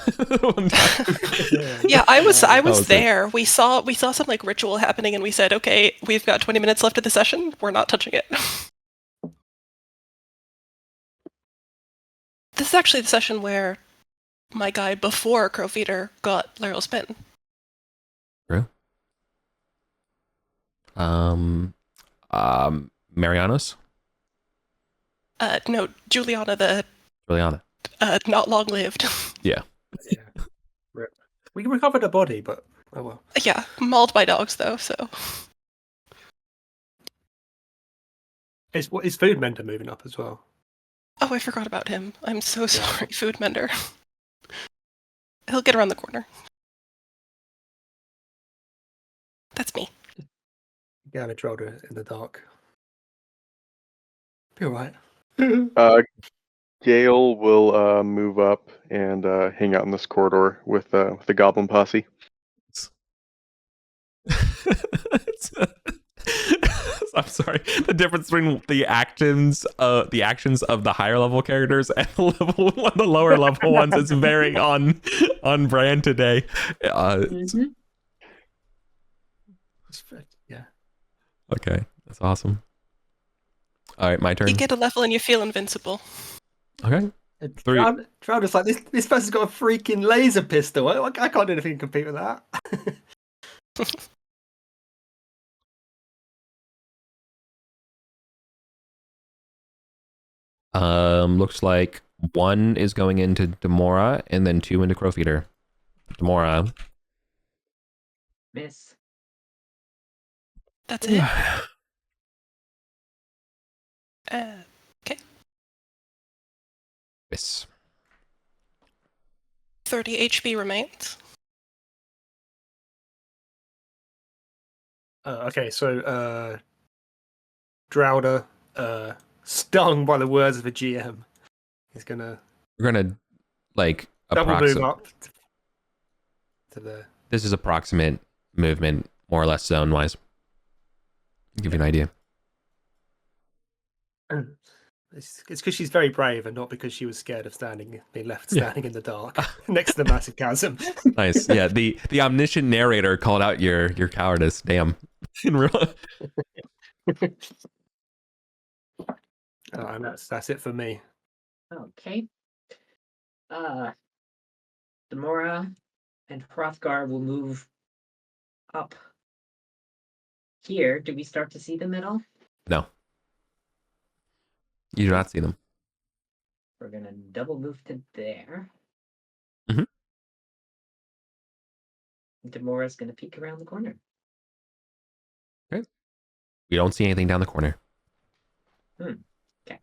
Speaker 3: Yeah, I was
Speaker 4: was
Speaker 3: there. We saw some like ritual happening and we said, okay, we've got 20 minutes left of the session. We're not touching it. This is actually the session where my guy before Crowfeeder got Laryl Spin.
Speaker 4: True. Marianos?
Speaker 3: No, Juliana
Speaker 4: Juliana.
Speaker 3: not long lived.
Speaker 4: Yeah.
Speaker 5: Yeah. We recovered a body, but oh well.
Speaker 3: Yeah, mauled by dogs though, so.
Speaker 5: Is Food Mender moving up as well?
Speaker 3: Oh, I forgot about him. I'm so sorry, Food Mender. He'll get around the corner. That's me.
Speaker 5: Yeah, I drilled her in the dark. Be alright.
Speaker 2: Gale will move up and hang out in this corridor with the goblin posse.
Speaker 4: I'm sorry. The difference between the actions of the higher level characters and the lower level ones is very on brand today.
Speaker 5: Yeah.
Speaker 4: Okay, that's awesome. All right, my turn.
Speaker 3: You get a level and you feel invincible.
Speaker 4: Okay.
Speaker 5: Travis like this person's got a freaking laser pistol. I can't do anything to compete with that.
Speaker 4: Looks like 1 is going into Demora and then 2 into Crowfeeder. Demora.
Speaker 6: Miss.
Speaker 3: That's it. Okay.
Speaker 4: Miss.
Speaker 3: 30 HP remains.
Speaker 5: Okay, so Drowder, stung by the words of a GM, is gonna.
Speaker 4: We're gonna like
Speaker 5: double move up to the.
Speaker 4: This is approximate movement, more or less zone wise. Give you an idea.
Speaker 5: It's because she's very brave and not because she was scared of being left standing in the dark next to the massive chasm.
Speaker 4: Nice. Yeah, the omniscient narrator called out your cowardice. Damn. In real.
Speaker 5: And that's it for me.
Speaker 6: Okay. Demora and Hrothgar will move up here. Do we start to see them at all?
Speaker 4: No. You do not see them.
Speaker 6: We're gonna double move to there.
Speaker 4: Mm-hmm.
Speaker 6: Demora's gonna peek around the corner.
Speaker 4: Okay. We don't see anything down the corner.
Speaker 6: Okay.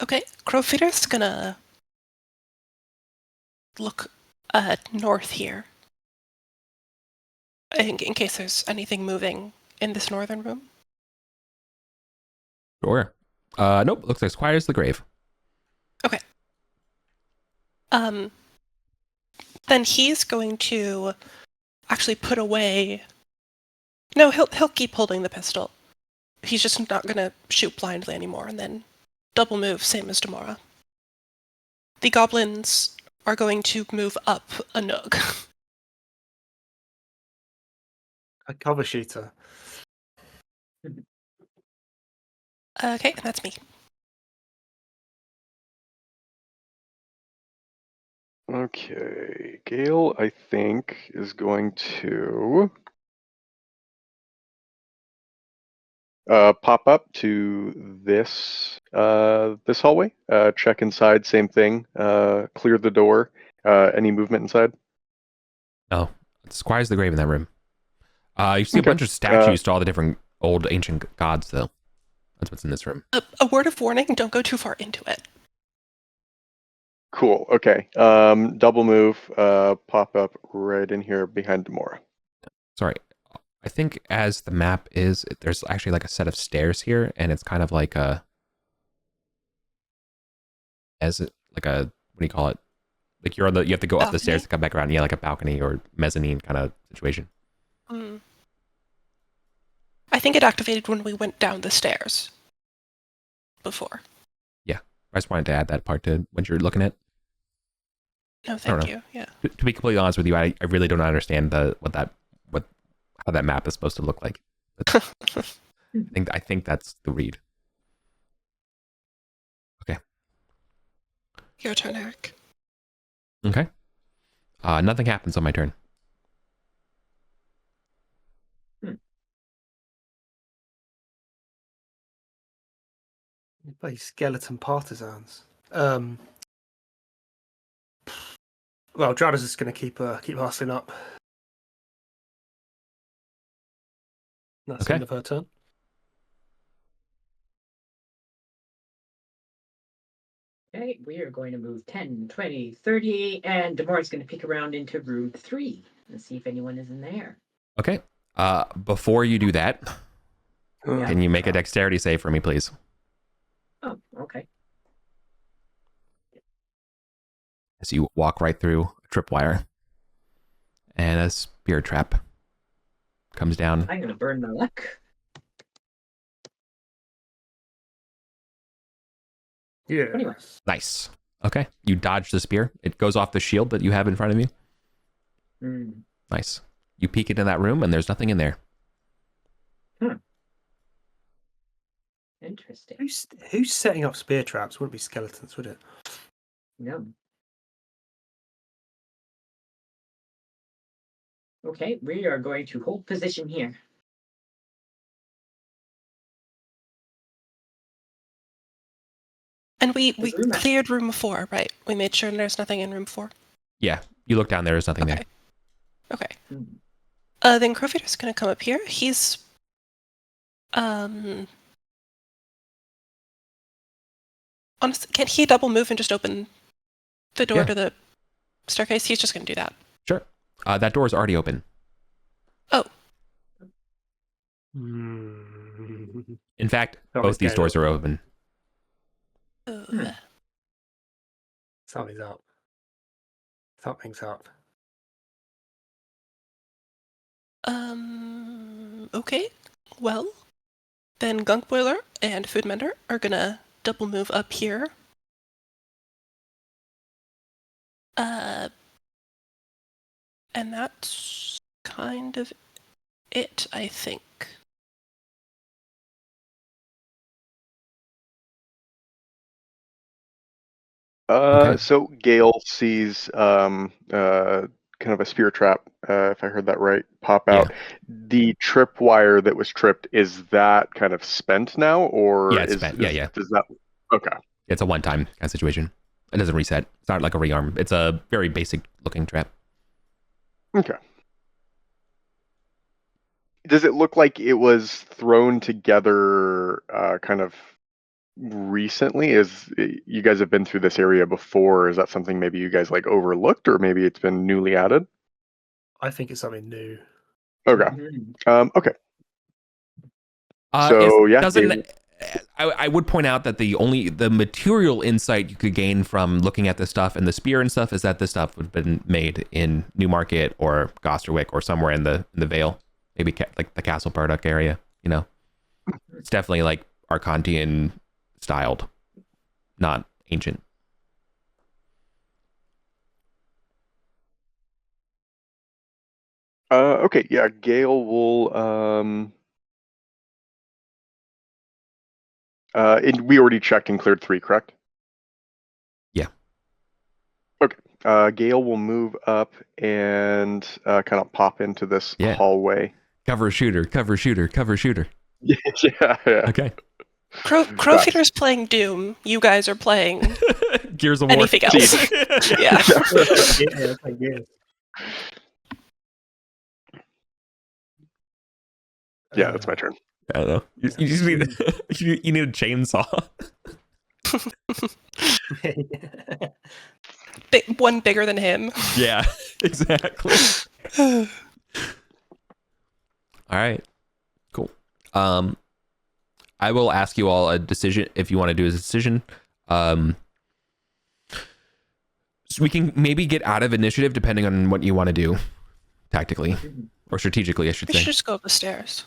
Speaker 3: Okay, Crowfeeder's gonna look north here. In case there's anything moving in this northern room.
Speaker 4: Sure. Nope. Looks like quiet as the grave.
Speaker 3: Okay. Then he's going to actually put away. No, he'll keep holding the pistol. He's just not gonna shoot blindly anymore, and then double move, same as Demora. The goblins are going to move up a nook.
Speaker 5: A cover shooter.
Speaker 3: Okay, and that's me.
Speaker 2: Okay, Gale, I think, is going to pop up to this this hallway. Check inside, same thing. Clear the door. Any movement inside?
Speaker 4: No. It's quiet as the grave in that room. You see a
Speaker 2: Okay.
Speaker 4: bunch of statues to all the different old ancient gods, though. That's what's in this room.
Speaker 3: A word of warning, don't go too far into it.
Speaker 2: Cool. Okay. Double move. Pop up right in here behind Demora.
Speaker 4: Sorry. I think as the map is, there's actually like a set of stairs here, and it's kind of like what do you call it? Like you have to go up the stairs to come back around. Yeah, like a balcony or mezzanine kind of situation.
Speaker 3: I think it activated when we went down the stairs before.
Speaker 4: Yeah, I just wanted to add that part to what you're looking at.
Speaker 3: No, thank you. Yeah.
Speaker 4: To be completely honest with you, I really don't understand how that map is supposed to look like. I think that's the read. Okay.
Speaker 3: Your turn, Eric.
Speaker 4: Okay. Nothing happens on my turn.
Speaker 5: You play skeleton partisans. Well, Drowder's just going to keep hustling up. That's the end of her turn.
Speaker 6: Okay, we are going to move 10, 20, 30, and Demora's going to peek around into room 3 and see if anyone is in there.
Speaker 4: Okay. Before you do that, can you make a dexterity save for me, please?
Speaker 6: Oh, okay.
Speaker 4: As you walk right through a tripwire, and a spear trap comes down.
Speaker 6: I'm going to burn my luck.
Speaker 5: Yeah.
Speaker 6: Anyway.
Speaker 4: Nice. Okay. You dodge the spear. It goes off the shield that you have in front of you. Nice. You peek into that room, and there's nothing in there.
Speaker 6: Interesting.
Speaker 5: Who's setting up spear traps? Wouldn't be skeletons, would it?
Speaker 6: No. Okay, we are going to hold position here.
Speaker 3: And we
Speaker 6: room
Speaker 3: cleared room 4, right? We made sure there's nothing in room 4.
Speaker 4: Yeah, you look down there. There's nothing there.
Speaker 3: Okay. Then Crowfeeder's gonna come up here. He's honestly, can he double move and just open the door to the staircase? He's just gonna do that.
Speaker 4: Sure. That door is already open.
Speaker 3: Oh.
Speaker 4: In fact, both these doors are open.
Speaker 5: Something's up. Something's up.
Speaker 3: Okay. Well, then Gunk Boiler and Food Mender are gonna double move up here. And that's kind of it, I think.
Speaker 2: Okay. So Gale sees kind of a spear trap, if I heard that right, pop out. Yeah. The tripwire that was tripped, is that kind of spent now, or
Speaker 4: yeah, it's spent. Yeah.
Speaker 2: Does that? Okay.
Speaker 4: It's a one-time kind of situation. It doesn't reset. It's not like a rearm. It's a very basic-looking trap.
Speaker 2: Okay. Does it look like it was thrown together, kind of recently? You guys have been through this area before? Is that something maybe you guys like overlooked, or maybe it's been newly added?
Speaker 5: I think it's something new.
Speaker 2: Okay. Okay. So yeah,
Speaker 4: I would point out that the material insight you could gain from looking at this stuff and the spear and stuff is that this stuff would have been made in Newmarket or Gosterwick or somewhere in the Vale, maybe like the Castle Burdock area. You know, it's definitely like Arcantian styled, not ancient.
Speaker 2: Okay, yeah, Gale will and we already checked and cleared 3, correct?
Speaker 4: Yeah.
Speaker 2: Okay. Gale will move up and kind of pop into this hallway.
Speaker 4: Cover shooter.
Speaker 2: Yeah.
Speaker 4: Okay.
Speaker 3: Crowfeeder's playing Doom. You guys are playing
Speaker 4: Gears of War.
Speaker 3: Anything else? Yeah.
Speaker 2: Yeah, that's my turn.
Speaker 4: I don't know. You just need you need a chainsaw.
Speaker 3: One bigger than him.
Speaker 4: Yeah, exactly. All right, cool. I will ask you all a decision if you want to do a decision. So we can maybe get out of initiative depending on what you want to do, tactically or strategically, I should say.
Speaker 3: We should just go up the stairs.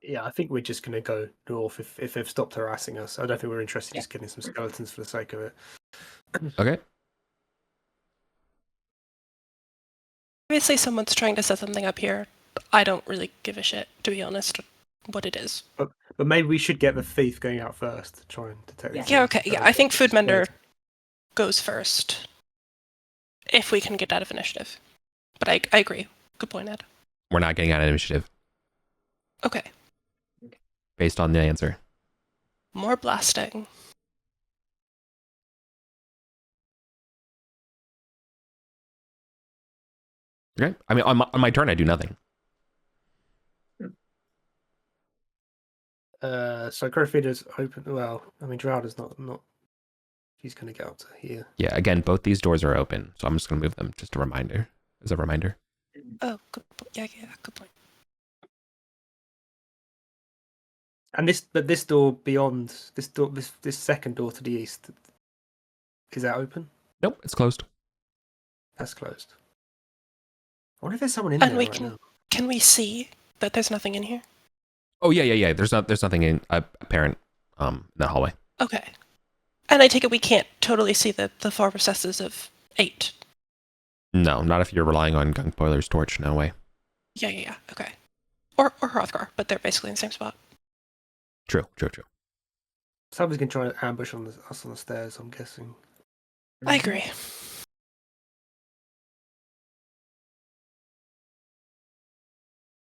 Speaker 5: Yeah, I think we're just going to go north if they've stopped harassing us. I don't think we're interested in just getting some skeletons for the sake of it.
Speaker 4: Okay.
Speaker 3: Obviously, someone's trying to set something up here. I don't really give a shit, to be honest, what it is.
Speaker 5: But maybe we should get the thief going out first to try and detect it.
Speaker 3: Yeah, okay. Yeah, I think Food Mender goes first. If we can get out of initiative. But I agree. Good point, Ed.
Speaker 4: We're not getting out of initiative.
Speaker 3: Okay.
Speaker 4: Based on the answer.
Speaker 3: More blasting.
Speaker 4: Okay. I mean, on my turn, I do nothing.
Speaker 5: So Crowfeeder's open. Well, I mean, Drowder's not. He's going to get up to here.
Speaker 4: Yeah. Again, both these doors are open, so I'm just going to move them. Just a reminder. As a reminder.
Speaker 3: Oh, good. Yeah. Good point.
Speaker 5: And this door beyond this second door to the east, is that open?
Speaker 4: Nope, it's closed.
Speaker 5: That's closed. I wonder if there's someone in there right now.
Speaker 3: Can we see that there's nothing in here?
Speaker 4: Oh yeah. There's nothing in apparent in that hallway.
Speaker 3: Okay. And I take it we can't totally see the far recesses of 8.
Speaker 4: No, not if you're relying on Gunk Boiler's torch. No way.
Speaker 3: Yeah. Okay. Or Hrothgar, but they're basically in the same spot.
Speaker 4: True.
Speaker 5: Somebody's going to try to ambush us on the stairs, I'm guessing.
Speaker 3: I agree.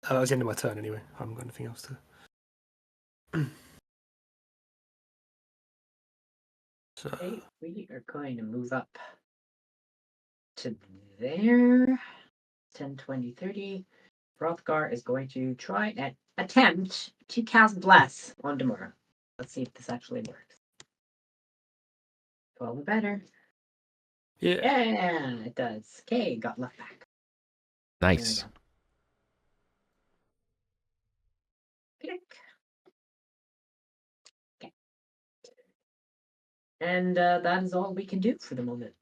Speaker 5: That was the end of my turn anyway. I haven't got anything else to... So...
Speaker 6: Okay, we are going to move up to there. 10, 20, 30. Hrothgar is going to try and attempt to cast Bless on Demora. Let's see if this actually works. 12 or better. Yeah, it does. Okay, got luck back.
Speaker 4: Nice.
Speaker 6: Click. Okay. And that is all we can do for the moment.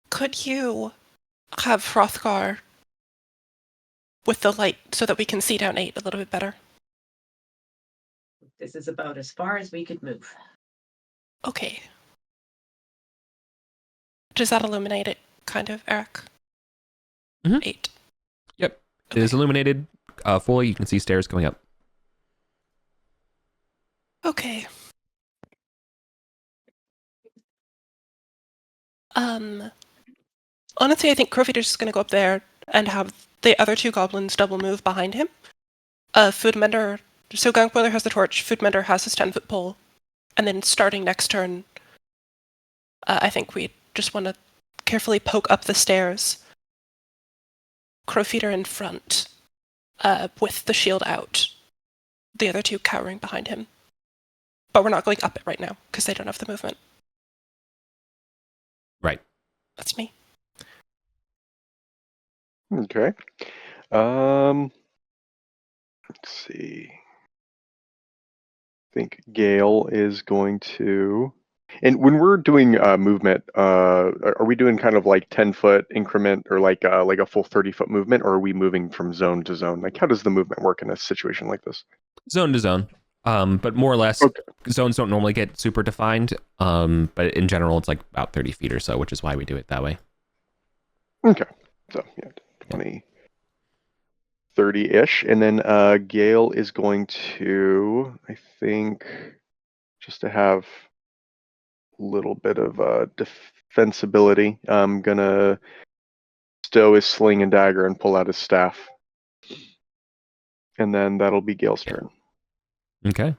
Speaker 3: Could you have Hrothgar with the light so that we can see down 8 a little bit better?
Speaker 6: This is about as far as we could move.
Speaker 3: Okay. Does that illuminate it, kind of, Eric?
Speaker 4: Mm-hmm.
Speaker 3: 8.
Speaker 4: Yep. Okay. It is illuminated fully. You can see stairs going up.
Speaker 3: Okay. Honestly, I think Crowfeeder's just going to go up there and have the other 2 goblins double move behind him. Foodmender, so Gangboiler has the torch, Foodmender has his 10-foot pole, and then starting next turn, I think we just want to carefully poke up the stairs. Crowfeeder in front, with the shield out, the other 2 cowering behind him. But we're not going up it right now, because they don't have the movement.
Speaker 4: Right.
Speaker 3: That's me.
Speaker 2: Okay. Let's see. I think Gale is going to. And when we're doing movement, are we doing kind of like 10-foot increment or like a full 30-foot movement, or are we moving from zone to zone? Like, how does the movement work in a situation like this?
Speaker 4: Zone to zone. But more or less, okay. Zones don't normally get super defined. But in general, it's like about 30 feet or so, which is why we do it that way.
Speaker 2: Okay. So, yeah, 20, 30-ish. And then Gale is going to, I think, just to have a little bit of defensibility, I'm going to stow his sling and dagger and pull out his staff. And then that'll be Gale's turn.
Speaker 4: Okay.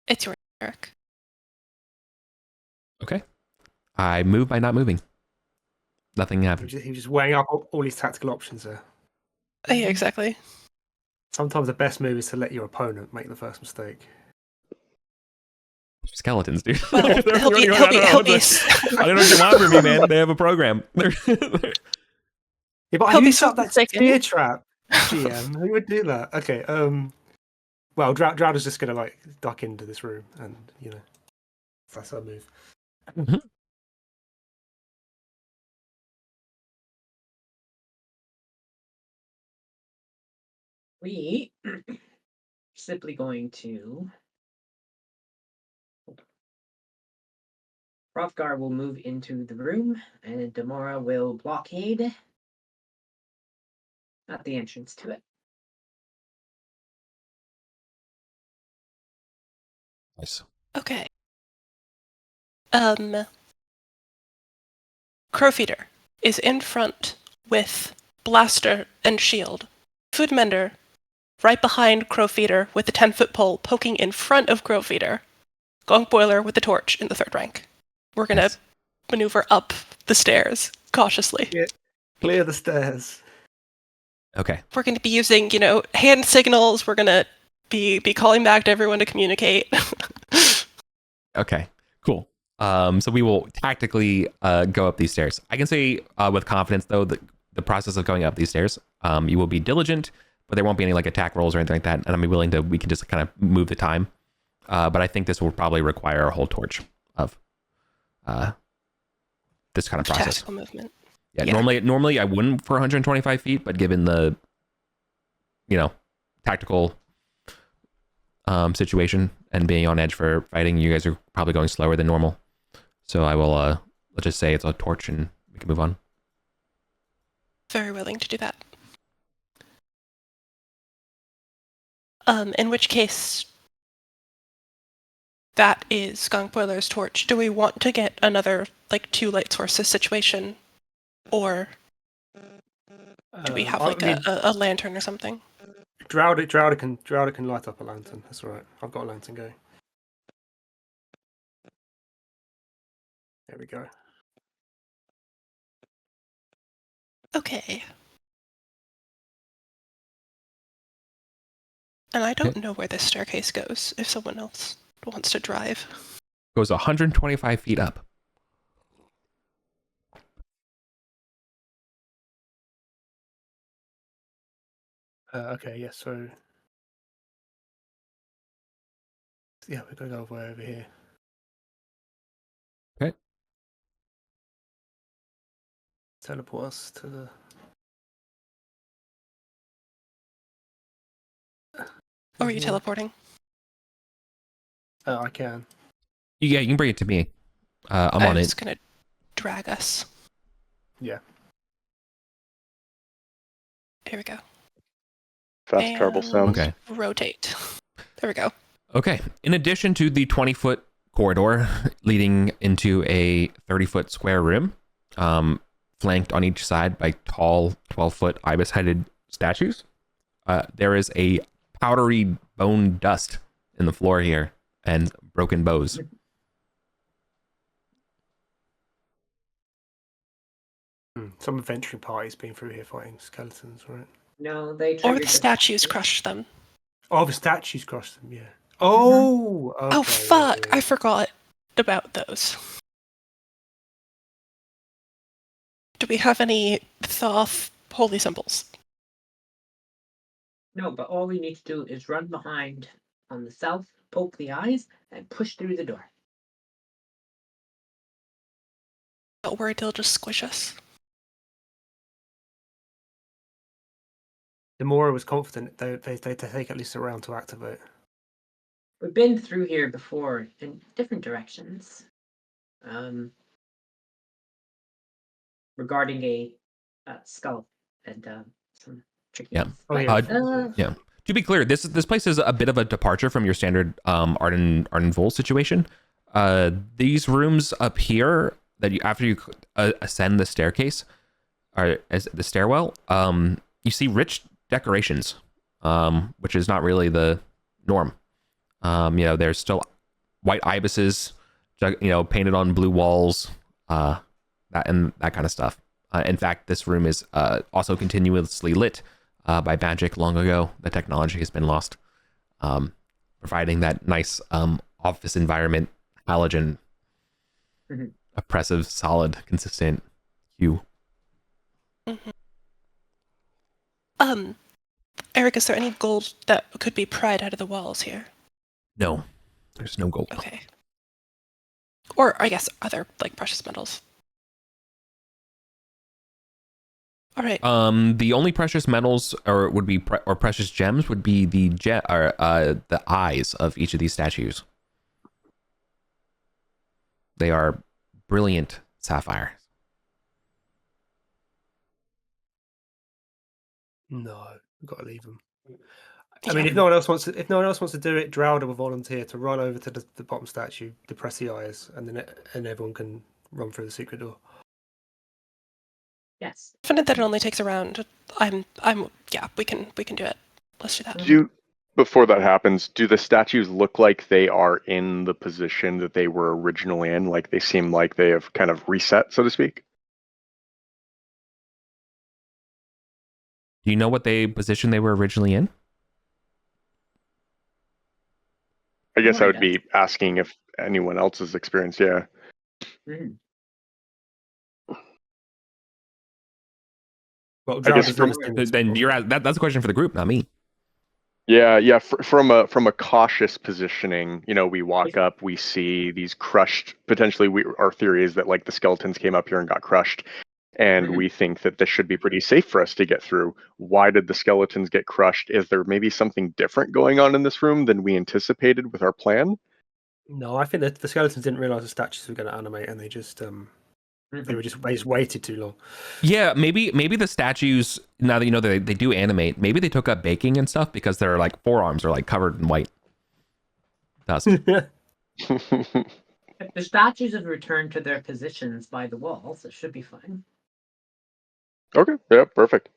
Speaker 3: It's your Eric.
Speaker 4: Okay. I move by not moving. Nothing happened.
Speaker 5: He was just weighing up all his tactical options there.
Speaker 3: Yeah, exactly.
Speaker 5: Sometimes the best move is to let your opponent make the first mistake.
Speaker 4: Skeletons, dude.
Speaker 3: Well, he'll be.
Speaker 4: I don't know what you want from me, man. They have a program.
Speaker 5: Yeah, but who set up that spear trap? GM, who would do that? Okay. Well, Droud is just gonna like duck into this room, and that's our move.
Speaker 4: Mm-hmm.
Speaker 6: We are simply going to. Hrothgar will move into the room, and Demora will blockade at the entrance to it.
Speaker 4: Nice.
Speaker 3: Okay. Crowfeeder is in front with blaster and shield. Foodmender right behind Crowfeeder with the 10-foot pole poking in front of Crowfeeder. Gongboiler with the torch in the 3rd rank. We're going to maneuver up the stairs cautiously.
Speaker 5: Clear the stairs.
Speaker 4: Okay.
Speaker 3: We're going to be using, hand signals. We're going to be calling back to everyone to communicate.
Speaker 4: Okay, cool. So we will tactically go up these stairs. I can say with confidence, though, that the process of going up these stairs, you will be diligent, but there won't be any like attack rolls or anything like that. And we can just kind of move the time. But I think this will probably require a whole torch of this kind of process.
Speaker 3: Tactical movement.
Speaker 4: Yeah. Normally I wouldn't for 125 feet, but given the, tactical situation and being on edge for fighting, you guys are probably going slower than normal. So I will, let's just say it's a torch and we can move on.
Speaker 3: Very willing to do that. In which case, that is Skunk Boiler's torch. Do we want to get another, 2 light sources situation? Or do we have, a lantern or something?
Speaker 5: Drowder can light up a lantern. That's all right. I've got a lantern going. There we go.
Speaker 3: Okay. And I don't know where this staircase goes, if someone else wants to drive.
Speaker 4: Goes 125 feet up.
Speaker 5: Okay, yeah, so... Yeah, we're going to go way over here.
Speaker 4: Okay.
Speaker 5: Teleport us to the...
Speaker 3: Or are you teleporting?
Speaker 5: I can.
Speaker 4: Yeah, you can bring it to me. I'm on it.
Speaker 3: It's going to drag us.
Speaker 5: Yeah.
Speaker 3: Here we go.
Speaker 2: Fast travel sounds.
Speaker 4: Okay.
Speaker 3: Rotate. There we go.
Speaker 4: Okay. In addition to the 20-foot corridor leading into a 30-foot square room, flanked on each side by tall 12-foot ibis-headed statues, there is a powdery bone dust in the floor here and broken bows.
Speaker 5: Some adventuring party's been through here fighting skeletons, right?
Speaker 6: No, they
Speaker 3: Or
Speaker 6: triggered
Speaker 3: the statues crushed them.
Speaker 5: Oh, the statues crushed them, yeah. Oh! Okay,
Speaker 3: Oh, fuck!
Speaker 5: yeah.
Speaker 3: I forgot about those. Do we have any Thoth holy symbols?
Speaker 6: No, but all we need to do is run behind on the south, poke the eyes, and push through the door.
Speaker 3: Not worried they'll just squish us.
Speaker 5: Demora was confident they take at least a round to activate.
Speaker 6: We've been through here before in different directions. Regarding a skull and some tricky.
Speaker 4: Yeah.
Speaker 5: Oh, yeah.
Speaker 4: Yeah. To be clear, this place is a bit of a departure from your standard Arden Vol situation. These rooms up here that after you ascend the staircase or as the stairwell, you see rich decorations, which is not really the norm. There's still white ibises, painted on blue walls, that kind of stuff. In fact, this room is also continuously lit by magic long ago. The technology has been lost, providing that nice office environment, halogen, oppressive, solid, consistent hue.
Speaker 3: Mm-hmm. Eric, is there any gold that could be pried out of the walls here?
Speaker 4: No, there's no gold.
Speaker 3: Okay. Or, I guess, other, precious metals. All right.
Speaker 4: The only precious metals or precious gems would be the eyes of each of these statues. They are brilliant sapphires.
Speaker 5: No, we've got to leave them. I mean, if no one else wants to do it, Drowder will volunteer to run over to the bottom statue, depress the eyes, and then everyone can run through the secret door.
Speaker 6: Yes.
Speaker 3: Confident that it only takes a round. We can do it. Let's do that.
Speaker 2: Before that happens, do the statues look like they are in the position that they were originally in? Like they seem like they have kind of reset, so to speak?
Speaker 4: Do you know what position they were originally in?
Speaker 2: I guess I would be asking if anyone else's experience, yeah.
Speaker 5: Well,
Speaker 2: I guess
Speaker 4: then that's a question for the group, not me.
Speaker 2: Yeah. From a cautious positioning, we walk up, we see these crushed. Potentially, our theory is that the skeletons came up here and got crushed. and we think that this should be pretty safe for us to get through. Why did the skeletons get crushed? Is there maybe something different going on in this room than we anticipated with our plan?
Speaker 5: No, I think that the skeletons didn't realize the statues were going to animate, and they just they just waited too long.
Speaker 4: Yeah, maybe the statues, now that you know they do animate, maybe they took up baking and stuff because their like forearms are like covered in white dust.
Speaker 6: If the statues have returned to their positions by the walls, it should be fine.
Speaker 2: Okay, yeah, perfect.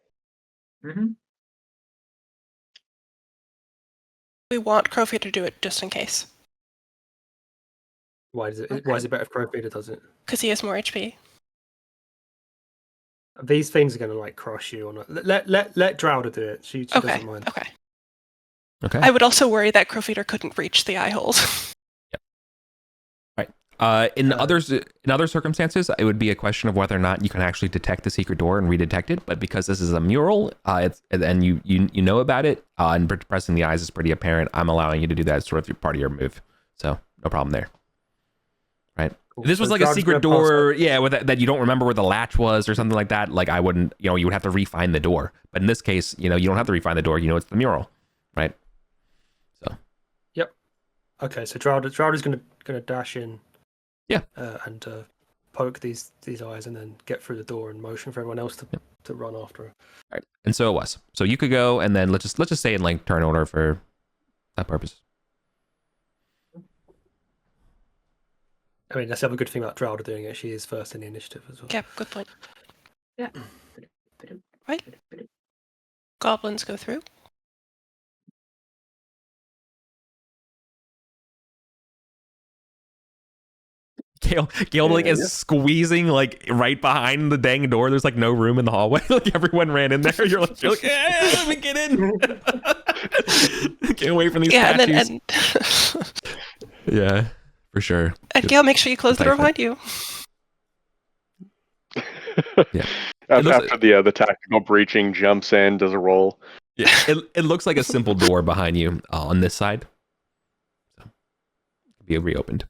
Speaker 3: We want Crowfeeder to do it just in case.
Speaker 5: Why is it better if Crowfeeder does it?
Speaker 3: Because he has more HP.
Speaker 5: These things are going to like crush you or not. Let Drowder do it. She doesn't mind.
Speaker 4: Okay.
Speaker 3: I would also worry that Crowfeeder couldn't reach the eye holes.
Speaker 4: In other circumstances, it would be a question of whether or not you can actually detect the secret door and redetect it. But because this is a mural, and you know about it, and pressing the eyes is pretty apparent, I'm allowing you to do that as sort of part of your move. So no problem there. Right.
Speaker 5: Cool.
Speaker 4: If this was
Speaker 5: So
Speaker 4: like a
Speaker 5: Drowder's
Speaker 4: secret
Speaker 5: gonna pass
Speaker 4: door, with that you don't remember where the latch was or something like that. Like I wouldn't, you would have to refine the door. But in this case, you don't have to refine the door. It's the mural, right? So.
Speaker 5: Yep. Okay, so Drowder's gonna dash in.
Speaker 4: Yeah.
Speaker 5: And poke these eyes and then get through the door and motion for everyone else to run after her.
Speaker 4: All right. And so it was. So you could go, and then let's just say in like turn order for that purpose.
Speaker 5: I mean, that's the other good thing about Drowder doing it. She is first in the initiative as well.
Speaker 3: Yeah, good point.
Speaker 6: Yeah.
Speaker 3: Right. Goblins go through.
Speaker 4: Gail like is squeezing like right behind the dang door. There's like no room in the hallway. Like everyone ran in there. You're like let me get in. Can't wait for these statues. Yeah, for sure.
Speaker 3: And Gail, make sure you close the door behind you.
Speaker 2: Yeah. After the tactical breaching jumps in, does a roll.
Speaker 4: Yeah, it looks like a simple door behind you on this side. So, be reopened.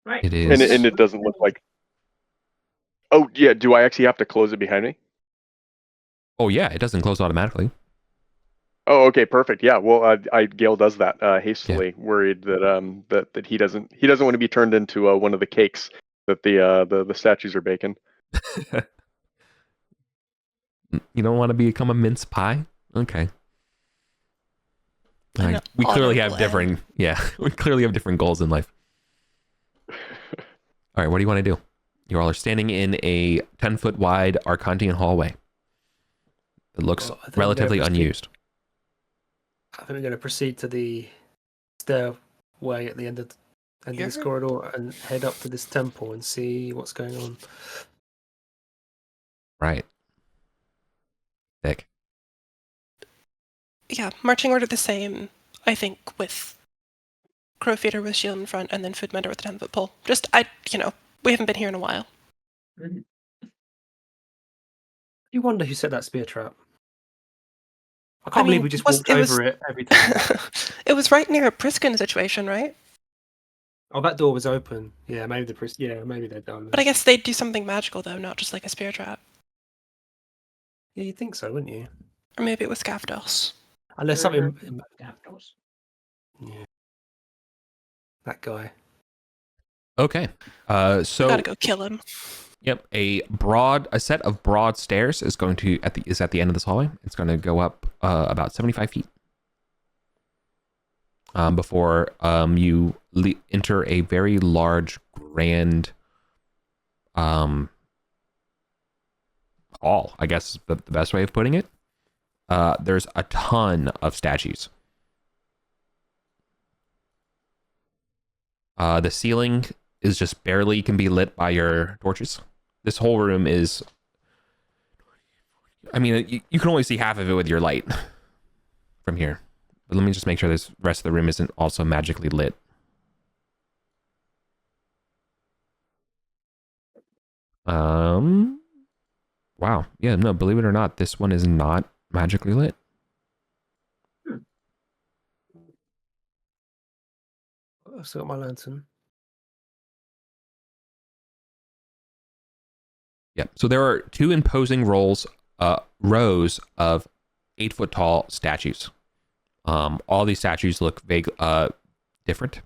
Speaker 6: Right.
Speaker 4: It is.
Speaker 2: And it doesn't look like... Oh, yeah, do I actually have to close it behind me?
Speaker 4: Oh, yeah, it doesn't close automatically.
Speaker 2: Oh, okay, perfect. Yeah, well, Gale does that hastily, worried that that he doesn't want to be turned into one of the cakes that the statues are baking.
Speaker 4: You don't want to become a mince pie? Okay. We clearly have different... Yeah, we clearly have different goals in life. All right, what do you want to do? You all are standing in a 10-foot wide Arcantian hallway. It looks relatively unused.
Speaker 5: I think we're going to proceed to the stairway at the end of this corridor and head up to this temple and see what's going on.
Speaker 4: Right. Thick.
Speaker 3: Yeah, marching order the same, I think, with Crowfeeder with shield in front and then Foodmender with the 10-foot pole. Just, we haven't been here in a while.
Speaker 5: You wonder who set that spear trap? I can't believe we just walked over it every time.
Speaker 3: It was right near a Priskin situation, right?
Speaker 5: Oh, that door was open. Yeah, maybe maybe they're done.
Speaker 3: But I guess they'd do something magical, though, not just like a spear trap.
Speaker 5: Yeah, you'd think so, wouldn't you?
Speaker 3: Or maybe it was Skaftos.
Speaker 5: Unless something...
Speaker 6: Skaftos.
Speaker 5: Yeah. That guy.
Speaker 4: Okay. So...
Speaker 3: We gotta go kill him.
Speaker 4: Yep, a set of broad stairs is at the end of this hallway. It's going to go up about 75 feet before you enter a very large, grand hall. I guess the best way of putting it. There's a ton of statues. The ceiling is just barely can be lit by your torches. This whole room is... I mean, you can only see half of it with your light from here. But let me just make sure this rest of the room isn't also magically lit. Wow. Yeah, no, believe it or not, this one is not magically lit.
Speaker 5: I've still got my lantern.
Speaker 4: Yep. So there are 2 imposing rows of 8-foot tall statues. All these statues look vague, different.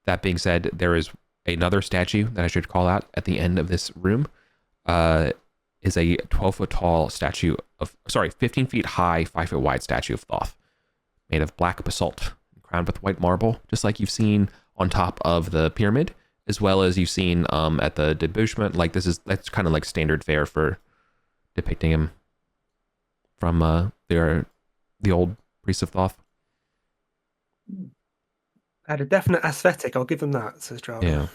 Speaker 4: That being said, there is another statue that I should call out at the end of this room. Is a 12-foot tall statue of, 15 feet high, 5 foot wide statue of Thoth, made of black basalt, crowned with white marble, just like you've seen on top of the pyramid, as well as you've seen at the debouchement. Like that's kind of like standard fare for depicting him from the old priests of Thoth.
Speaker 5: Had a definite aesthetic. I'll give them that, says Java.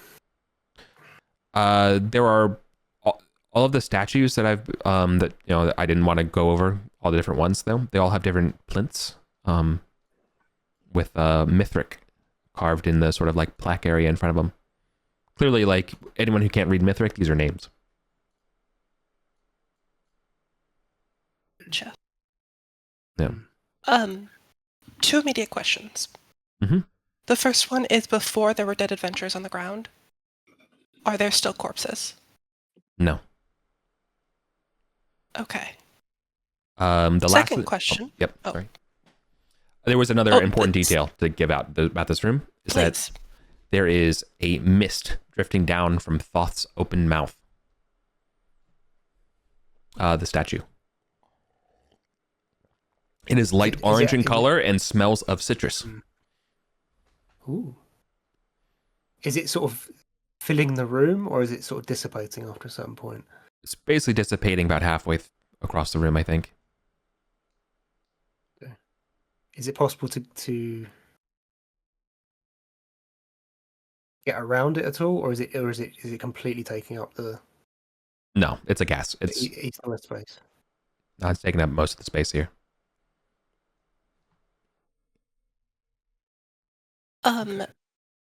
Speaker 4: Yeah. There are all of the statues that I've that I didn't want to go over all the different ones though. They all have different plinths with Mithric carved in the sort of like plaque area in front of them. Clearly, like anyone who can't read Mithric, these are names.
Speaker 3: Gotcha.
Speaker 4: Yeah.
Speaker 3: 2 immediate questions.
Speaker 4: Mm-hmm.
Speaker 3: The first one is, before there were dead adventurers on the ground, are there still corpses?
Speaker 4: No.
Speaker 3: Okay.
Speaker 4: The
Speaker 3: second question.
Speaker 4: Sorry. There was another important detail to give out about this room. Is
Speaker 3: Please.
Speaker 4: that there is a mist drifting down from Thoth's open mouth. The statue. It is light orange in color and smells of citrus.
Speaker 5: Ooh. Is it sort of filling the room, or is it sort of dissipating after a certain point?
Speaker 4: It's basically dissipating about halfway across the room, I think.
Speaker 5: Okay. Is it possible to get around it at all, or is it completely taking up the?
Speaker 4: No, it's a gas. It's
Speaker 5: space.
Speaker 4: No, it's taking up most of the space here.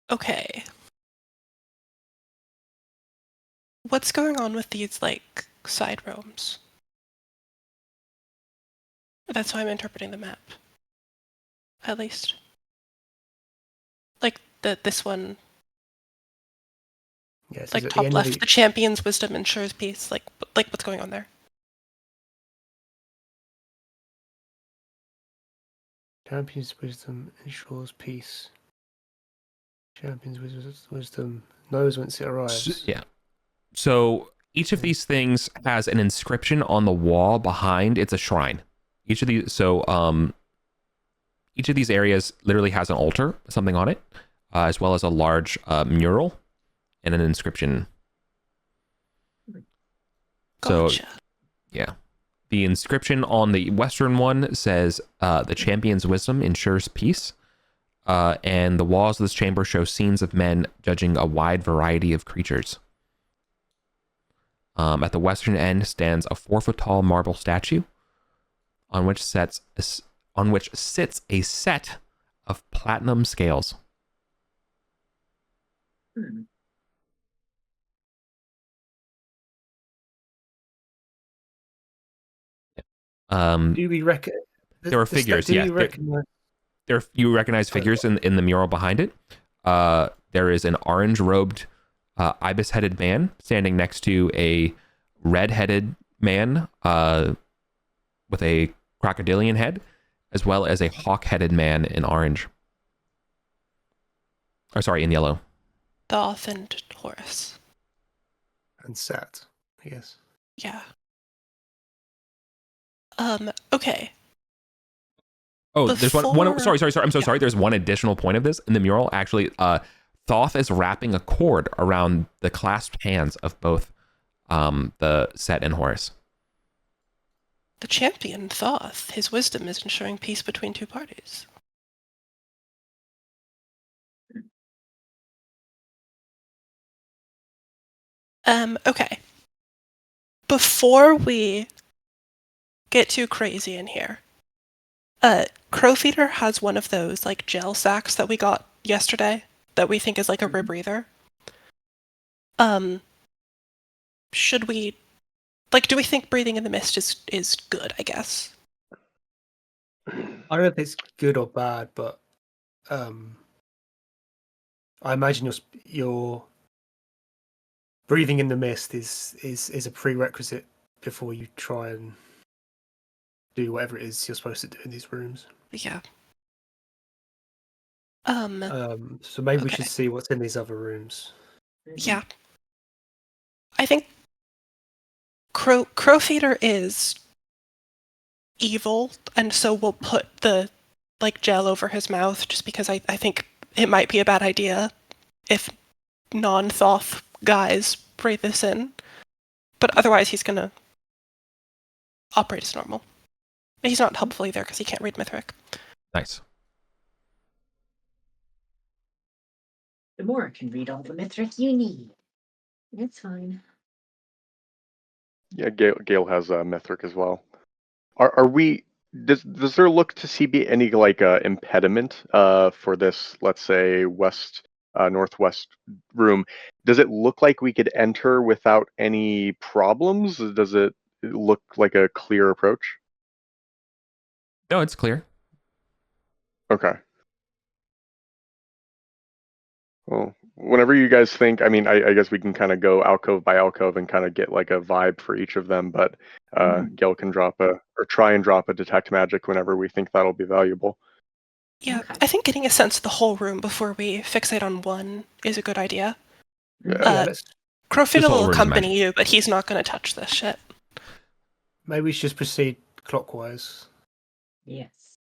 Speaker 3: Okay. What's going on with these, like, side rooms? That's how I'm interpreting the map. At least. Like, this one.
Speaker 5: Yes.
Speaker 3: Like, top left, the champion's wisdom ensures peace. Like, what's going on there?
Speaker 5: Champion's wisdom ensures peace. Champion's wisdom knows whence it arrives.
Speaker 4: Yeah. So each of these things has an inscription on the wall behind. It's a shrine. Each of these areas literally has an altar, something on it, as well as a large mural and an inscription.
Speaker 3: Gotcha.
Speaker 4: So, yeah. The inscription on the western one says, the champion's wisdom ensures peace. And the walls of this chamber show scenes of men judging a wide variety of creatures. At the western end stands a 4-foot tall marble statue, on which sits a set of platinum scales.
Speaker 5: Do we reckon
Speaker 4: there are figures? Yeah, you recognize figures in the mural behind it. There is an orange-robed, ibis-headed man standing next to a red-headed man with a crocodilian head, as well as a hawk-headed man in orange. Or sorry, in yellow.
Speaker 3: Thoth and Horus.
Speaker 5: And Set, I guess.
Speaker 3: Yeah. Okay.
Speaker 4: Oh, there's one. Sorry. I'm so sorry. There's one additional point of this in the mural. Actually, Thoth is wrapping a cord around the clasped hands of both the Set and Horus.
Speaker 3: The champion, Thoth, his wisdom is ensuring peace between two parties. Okay. Before we get too crazy in here, Crowfeeder has one of those like gel sacks that we got yesterday that we think is like a rebreather. Should we, like, do we think breathing in the mist is good, I guess?
Speaker 5: I don't know if it's good or bad, but I imagine your breathing in the mist is a prerequisite before you try and do whatever it is you're supposed to do in these rooms.
Speaker 3: Yeah.
Speaker 5: So maybe we
Speaker 3: Okay.
Speaker 5: should see what's in these other rooms.
Speaker 3: Yeah. I think Crowfeeder is evil, and so we'll put the gel over his mouth just because I think it might be a bad idea if non-Thoth guys breathe this in. But otherwise he's gonna operate as normal. He's not helpful either because he can't read Mithric.
Speaker 4: Nice.
Speaker 1: Gamora can read all the Mithric you need. That's fine.
Speaker 2: Yeah, Gale has Mithric as well. Are we? Does there look to be any impediment for this? Let's say northwest room. Does it look like we could enter without any problems? Does it look like a clear approach?
Speaker 4: No, it's clear.
Speaker 2: Okay. Well, whenever you guys think, I mean, I guess we can kind of go alcove by alcove and kind of get like a vibe for each of them, but Gil can try and drop a detect magic whenever we think that'll be valuable.
Speaker 3: Yeah,
Speaker 1: Okay.
Speaker 3: I think getting a sense of the whole room before we fixate on one is a good idea.
Speaker 2: Yeah.
Speaker 3: Crowfiddle will
Speaker 4: room's
Speaker 3: accompany you, but he's not going to touch this shit.
Speaker 5: Maybe we should just proceed clockwise.
Speaker 6: Yes.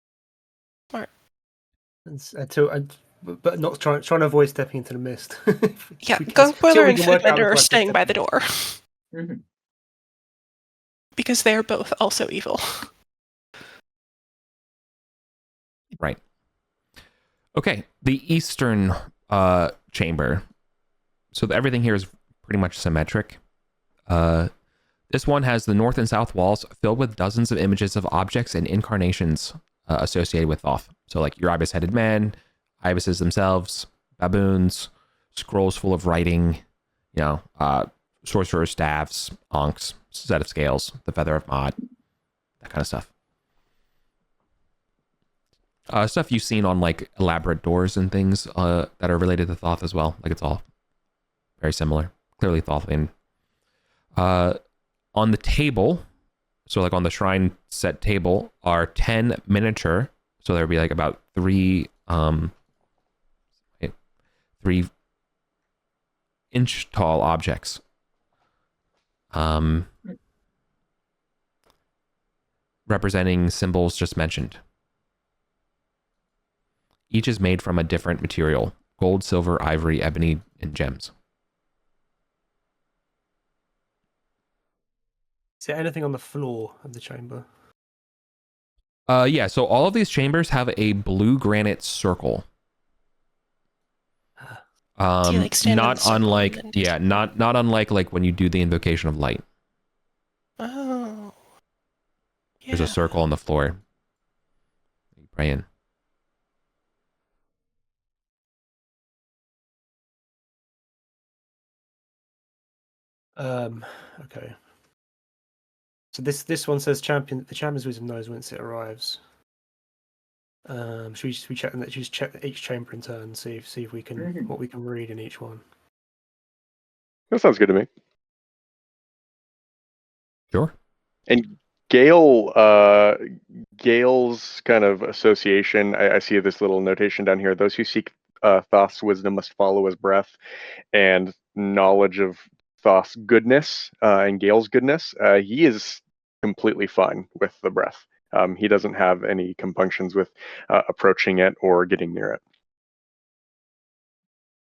Speaker 5: But not trying to avoid stepping into the mist.
Speaker 3: Yeah, Gunk Boiler and Foodmender are staying
Speaker 5: step.
Speaker 3: by the door
Speaker 6: Mm-hmm.
Speaker 3: because they're both also evil.
Speaker 4: Right. Okay, the eastern chamber. So everything here is pretty much symmetric. This one has the north and south walls filled with dozens of images of objects and incarnations associated with Thoth. So like your ibis-headed man, ibises themselves, baboons, scrolls full of writing, sorcerer's staffs, ankhs, set of scales, the feather of Mod, that kind of stuff. Stuff you've seen on like elaborate doors and things that are related to Thoth as well. Like it's all very similar, clearly Thothian. On the table, so like on the shrine set table, are 10 miniature. So there would be like about 3 inch tall objects. Representing symbols just mentioned. Each is made from a different material: gold, silver, ivory, ebony, and gems.
Speaker 5: Is there anything on the floor of the chamber?
Speaker 4: Yeah, so all of these chambers have a blue granite circle.
Speaker 3: Do you, stand
Speaker 4: not unlike not unlike like when you do the invocation of light.
Speaker 3: Oh. Yeah.
Speaker 4: There's a circle on the floor. You pray in.
Speaker 5: Okay. So this one says the champion's wisdom knows whence it arrives. Should we check that? Just check each chamber in turn, see if we can what we can read in each one.
Speaker 2: That sounds good to me.
Speaker 4: Sure.
Speaker 2: And Gale's kind of association, I see this little notation down here. Those who seek Thoth's wisdom must follow his breath, and knowledge of Thoth's goodness and Gale's goodness. He is completely fine with the breath. He doesn't have any compunctions with approaching it or getting near it.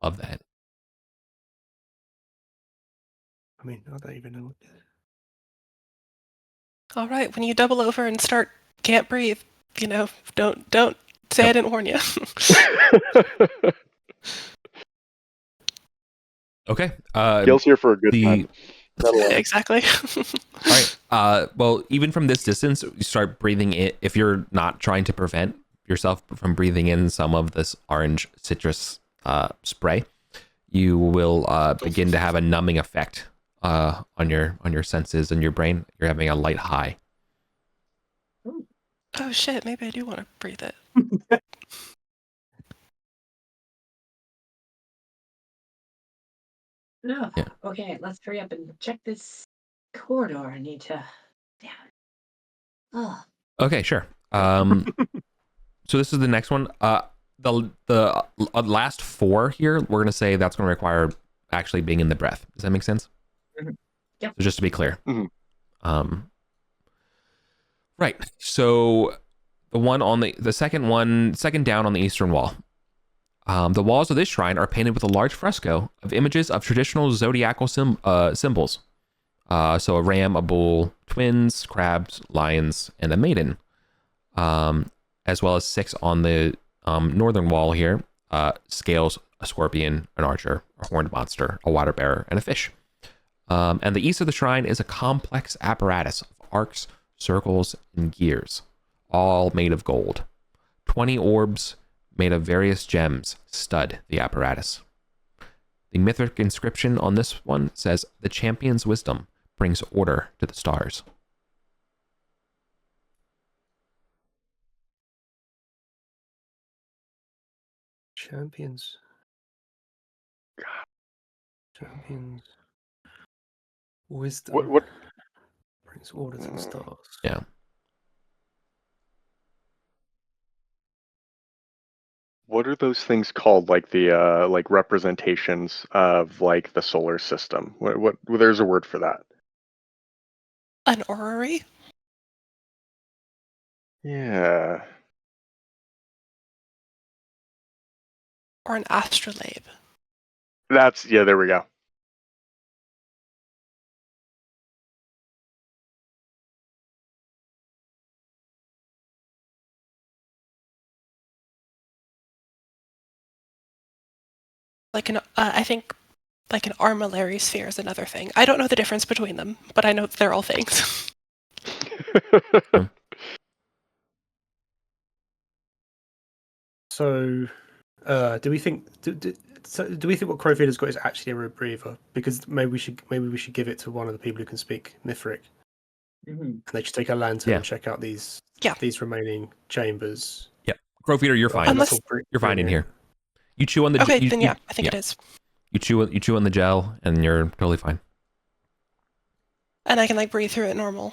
Speaker 4: Love that.
Speaker 5: I mean, I don't even know.
Speaker 3: All right, when you double over and start can't breathe, don't say I didn't warn you.
Speaker 4: Okay.
Speaker 2: Gale's here for a good time.
Speaker 3: Exactly.
Speaker 4: All right. Well, even from this distance, you start breathing in. If you're not trying to prevent yourself from breathing in some of this orange citrus spray, you will begin to have a numbing effect on your senses and your brain. You're having a light high.
Speaker 3: Oh shit! Maybe I do want to breathe it.
Speaker 6: No.
Speaker 4: Yeah.
Speaker 6: Okay, let's hurry up and check this corridor. I need to. Damn it. Oh.
Speaker 4: Okay, sure. So this is the next one. The last 4 here, we're gonna say that's gonna require actually being in the breath. Does that make sense?
Speaker 6: Mhm. Yep.
Speaker 4: So just to be clear.
Speaker 2: Mhm.
Speaker 4: Right. So the one on the second down on the eastern wall. The walls of this shrine are painted with a large fresco of images of traditional zodiacal symbols. So a ram, a bull, twins, crabs, lions, and a maiden. As well as 6 on the northern wall here. Scales, a scorpion, an archer, a horned monster, a water bearer, and a fish. And the east of the shrine is a complex apparatus of arcs, circles, and gears, all made of gold. 20 orbs made of various gems stud the apparatus. The mythic inscription on this one says, "The champion's wisdom brings order to the stars."
Speaker 5: Champions. Wisdom
Speaker 2: What
Speaker 5: brings order to the stars.
Speaker 4: Yeah.
Speaker 2: What are those things called? Like the like representations of like the solar system. What there's a word for that.
Speaker 3: An orrery?
Speaker 2: Yeah.
Speaker 3: Or an astrolabe?
Speaker 2: Yeah, there we go.
Speaker 3: I think like an armillary sphere is another thing. I don't know the difference between them, but I know they're all things.
Speaker 5: So, do we think do we think what Crowfeeder's got is actually a rebreather? Because maybe we should give it to one of the people who can speak Mithric, and they should take a lantern and check out these remaining chambers.
Speaker 4: Yeah, Crowfeeder, you're fine. You're fine in here. You chew on the
Speaker 3: okay, then yeah, I think it is.
Speaker 4: You chew on the gel, and you're totally fine.
Speaker 3: And I can like breathe through it normal.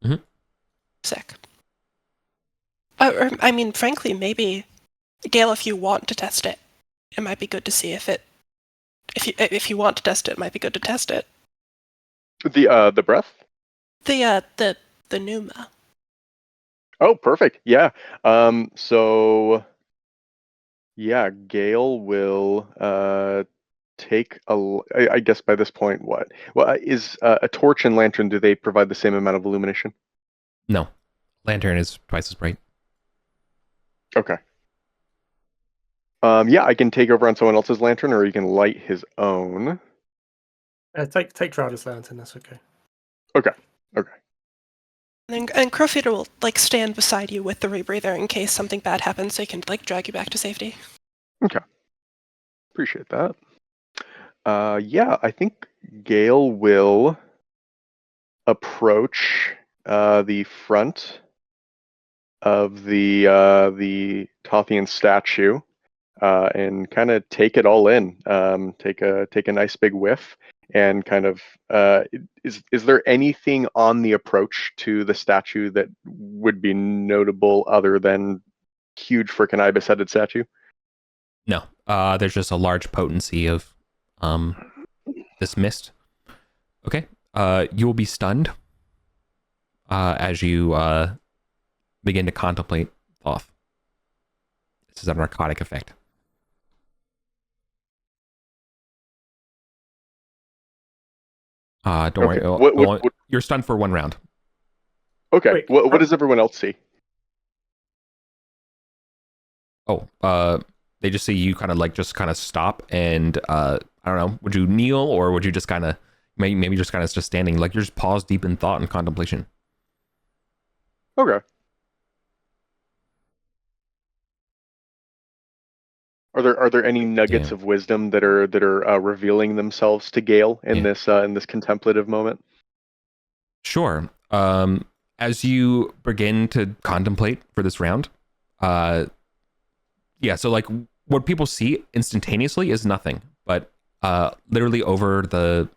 Speaker 4: Mm-hmm.
Speaker 3: Sick. I mean, frankly, maybe Gale, if you want to test it, it might be good to see if you want to test it, it might be good to test it.
Speaker 2: The breath?
Speaker 3: The pneuma.
Speaker 2: Oh, perfect. Yeah. So yeah, Gale will take I guess by this point what? Well, is a torch and lantern, do they provide the same amount of illumination?
Speaker 4: No. Lantern is twice as bright.
Speaker 2: Okay. Yeah, I can take over on someone else's lantern, or you can light his own.
Speaker 5: Take Travis' lantern. That's okay.
Speaker 2: Okay.
Speaker 3: And Crowfeeder will like stand beside you with the rebreather in case something bad happens, so he can like drag you back to safety.
Speaker 2: Okay. Appreciate that. Yeah, I think Gale will approach the front of the Tothian statue and kind of take it all in. Take a nice big whiff, and kind of is there anything on the approach to the statue that would be notable other than huge freaking ibis-headed statue?
Speaker 4: No. There's just a large potency of this mist. Okay. You will be stunned as you begin to contemplate Thoth. This is a narcotic effect. Don't worry. You're stunned for 1 round.
Speaker 2: Okay. Wait, what does everyone else see?
Speaker 4: Oh, they just see you kind of stop and I don't know. Would you kneel, or would you just kind of maybe just kind of just standing, like you're just paused deep in thought and contemplation?
Speaker 2: Okay. Are there any nuggets of wisdom that are revealing themselves to Gale in this contemplative moment?
Speaker 4: Sure. As you begin to contemplate for this round, so like what people see instantaneously is nothing, but literally over the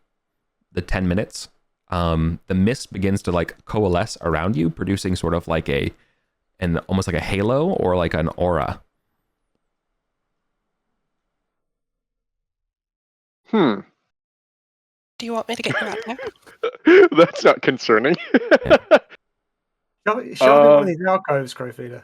Speaker 4: 10 minutes, the mist begins to like coalesce around you, producing sort of like almost like a halo or like an aura.
Speaker 3: Do you want me to get you out there?
Speaker 2: That's not concerning.
Speaker 5: Shove it in one of these alcoves, Crowfeeder.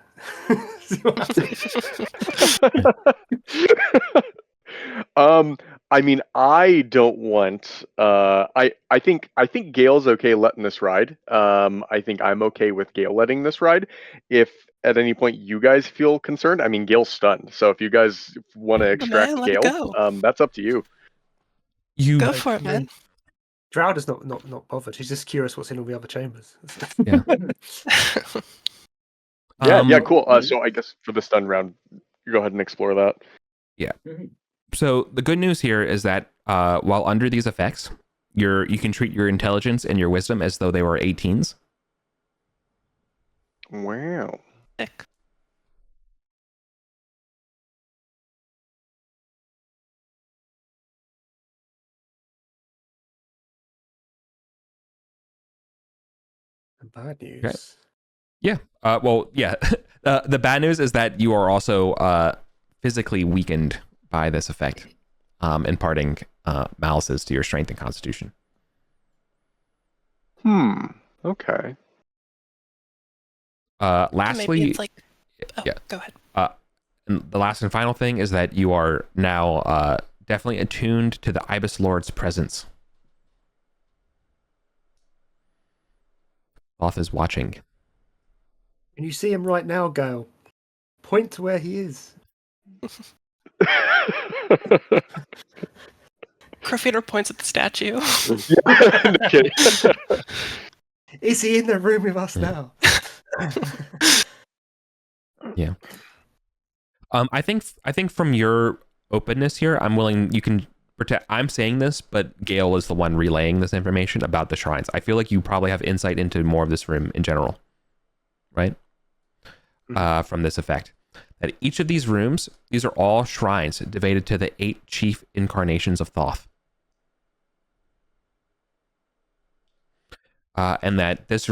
Speaker 2: I mean, I don't want. I think Gail's okay letting this ride. I think I'm okay with Gail letting this ride. If at any point you guys feel concerned, I mean, Gail's stunned. So if you guys want to extract
Speaker 3: let it
Speaker 2: Gail,
Speaker 3: go.
Speaker 2: that's up to you.
Speaker 4: You
Speaker 3: Go for it, man.
Speaker 5: Droud is not bothered. He's just curious what's in all the other chambers.
Speaker 4: Yeah.
Speaker 2: Yeah, cool. So I guess for the stun round, you go ahead and explore that.
Speaker 4: Yeah. So the good news here is that while under these effects, you can treat your intelligence and your wisdom as though they were 18s.
Speaker 2: Wow.
Speaker 3: Sick.
Speaker 5: Bad news.
Speaker 4: Okay. Yeah. Well, yeah. The bad news is that you are also physically weakened by this effect, imparting malices to your strength and constitution.
Speaker 2: Okay.
Speaker 4: Lastly,
Speaker 3: maybe it's like. Oh,
Speaker 4: yeah.
Speaker 3: Go ahead.
Speaker 4: And the last and final thing is that you are now definitely attuned to the Ibis Lord's presence. Thoth is watching.
Speaker 5: Can you see him right now, Gale? Point to where he is.
Speaker 3: Crowfeeder points at the statue.
Speaker 2: No kidding.
Speaker 5: Is he in the room with us now?
Speaker 4: Yeah. I think from your openness here, you can pretend I'm saying this, but Gale is the one relaying this information about the shrines. I feel like you probably have insight into more of this room in general, right? From this effect. That each of these rooms, these are all shrines devoted to the 8 chief incarnations of Thoth. And that this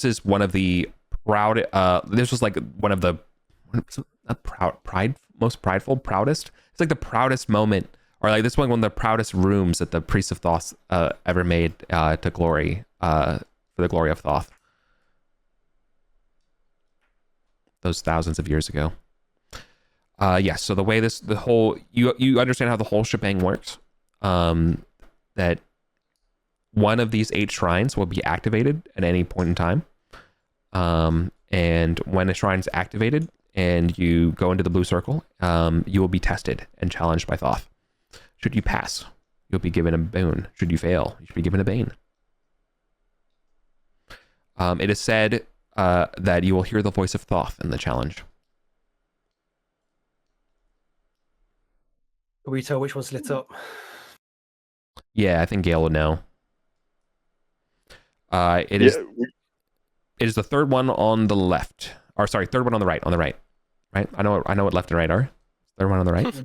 Speaker 4: is one of the this was like one of the most prideful, proudest. It's like the proudest moment, or like this one of the proudest rooms that the priests of Thoth ever made to glory, for the glory of Thoth. Those thousands of years ago. Yes. So the way you understand how the whole shebang works. That one of these 8 shrines will be activated at any point in time. And when a shrine is activated and you go into the blue circle, you will be tested and challenged by Thoth. Should you pass, you'll be given a boon. Should you fail, you should be given a bane. It is said that you will hear the voice of Thoth in the challenge.
Speaker 5: Can we tell which one's lit up?
Speaker 4: Yeah, I think Gale would know. It is the third one on the left. Or sorry, third one on the right. Right? I know what left and right are. Third one on the right.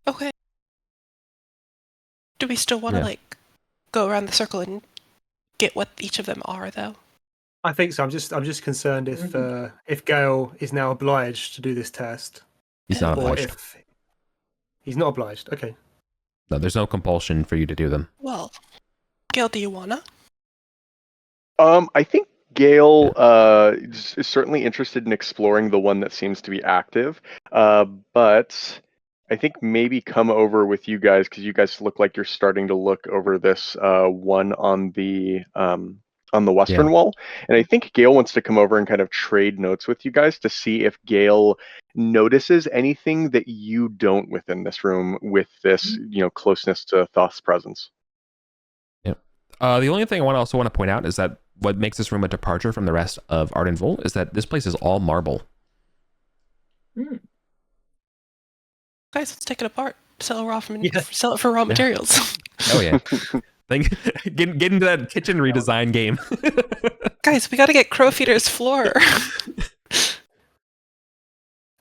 Speaker 3: Okay. Do we still want to go around the circle and get what each of them are, though?
Speaker 5: I think so. I'm just concerned if Gale is now obliged to do this test.
Speaker 4: He's not obliged.
Speaker 5: He's not obliged. Okay.
Speaker 4: No, there's no compulsion for you to do them.
Speaker 3: Well, Gale, do you wanna?
Speaker 2: I think Gale is certainly interested in exploring the one that seems to be active, but I think maybe come over with you guys because you guys look like you're starting to look over this one on the western wall, and I think Gale wants to come over and kind of trade notes with you guys to see if Gale notices anything that you don't within this room with this, closeness to Thoth's presence.
Speaker 4: Yeah. The only thing I also want to point out is that what makes this room a departure from the rest of Arden Vol is that this place is all marble.
Speaker 3: Guys, let's take it apart. Sell it for raw materials.
Speaker 4: Oh yeah. Get into that kitchen redesign game.
Speaker 3: Guys, we got to get Crowfeeder's floor.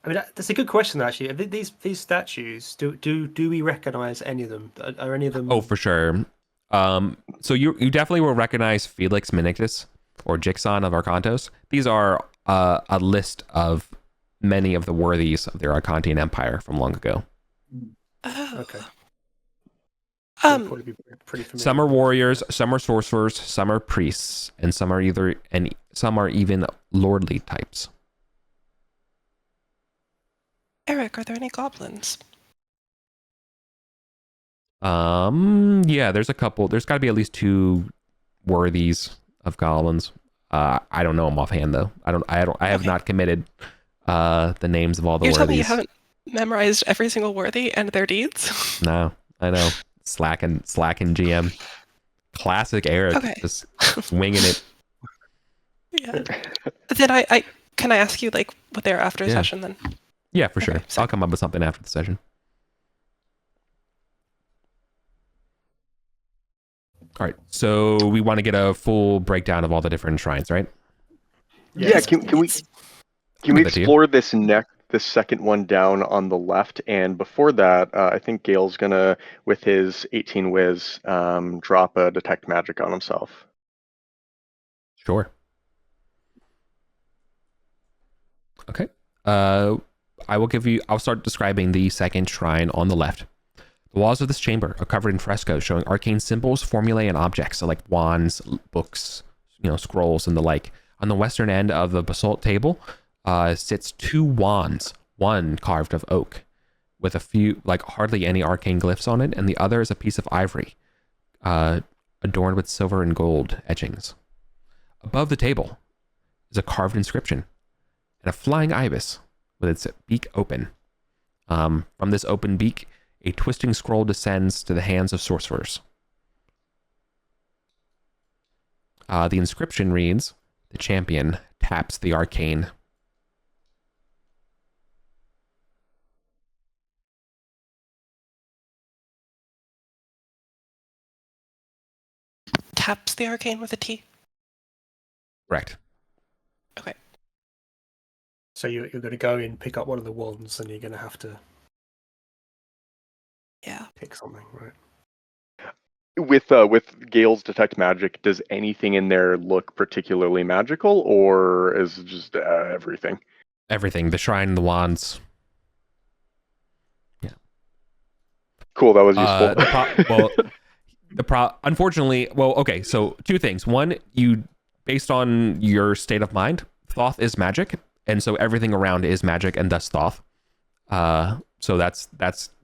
Speaker 5: I mean, that's a good question, actually. These statues, do we recognize any of them? Are any of them?
Speaker 4: Oh, for sure. So you definitely will recognize Felix Menictus or Jixon of Arcantos. These are a list of many of the worthies of the Arcantian Empire from long ago.
Speaker 3: Oh.
Speaker 5: Okay. Probably be pretty familiar.
Speaker 4: Some are warriors, some are sorcerers, some are priests, and some are even lordly types.
Speaker 3: Eric, are there any goblins?
Speaker 4: Yeah, there's a couple. There's got to be at least 2 worthies of goblins. I don't know them offhand though. I have not committed the names of all the
Speaker 3: You're
Speaker 4: worthies.
Speaker 3: telling me you haven't memorized every single worthy and their deeds?
Speaker 4: No, I know. Slacking GM. Classic Eric,
Speaker 3: Okay.
Speaker 4: just winging it.
Speaker 3: Yeah. Then I can I ask you like what they're after
Speaker 4: Yeah.
Speaker 3: session then?
Speaker 4: Yeah, for sure.
Speaker 3: Okay, so-
Speaker 4: I'll come up with something after the session. All right, so we want to get a full breakdown of all the different shrines, right?
Speaker 2: Yeah, can we explore this second one down on the left? And before that, I think Gale's gonna, with his 18 whiz, drop a detect magic on himself.
Speaker 4: Sure. Okay. I'll start describing the second shrine on the left. The walls of this chamber are covered in frescoes showing arcane symbols, formulae, and objects, so like wands, books, scrolls, and the like. On the western end of the basalt table sits 2 wands, one carved of oak, with a few, like hardly any arcane glyphs on it, and the other is a piece of ivory, adorned with silver and gold etchings. Above the table is a carved inscription and a flying ibis with its beak open. From this open beak, a twisting scroll descends to the hands of sorcerers. The inscription reads, "The champion taps the arcane."
Speaker 3: Taps the arcane with a T.
Speaker 4: Correct.
Speaker 3: Okay.
Speaker 5: So you're going to go in, pick up one of the wands, and you're going to have to pick something, right?
Speaker 2: With Gale's detect magic, does anything in there look particularly magical, or is it just everything?
Speaker 4: Everything. The shrine, the wands. Yeah.
Speaker 2: Cool. That was useful.
Speaker 4: Unfortunately, okay. So 2 things. One, based on your state of mind, Thoth is magic, and so everything around is magic, and thus Thoth. So that's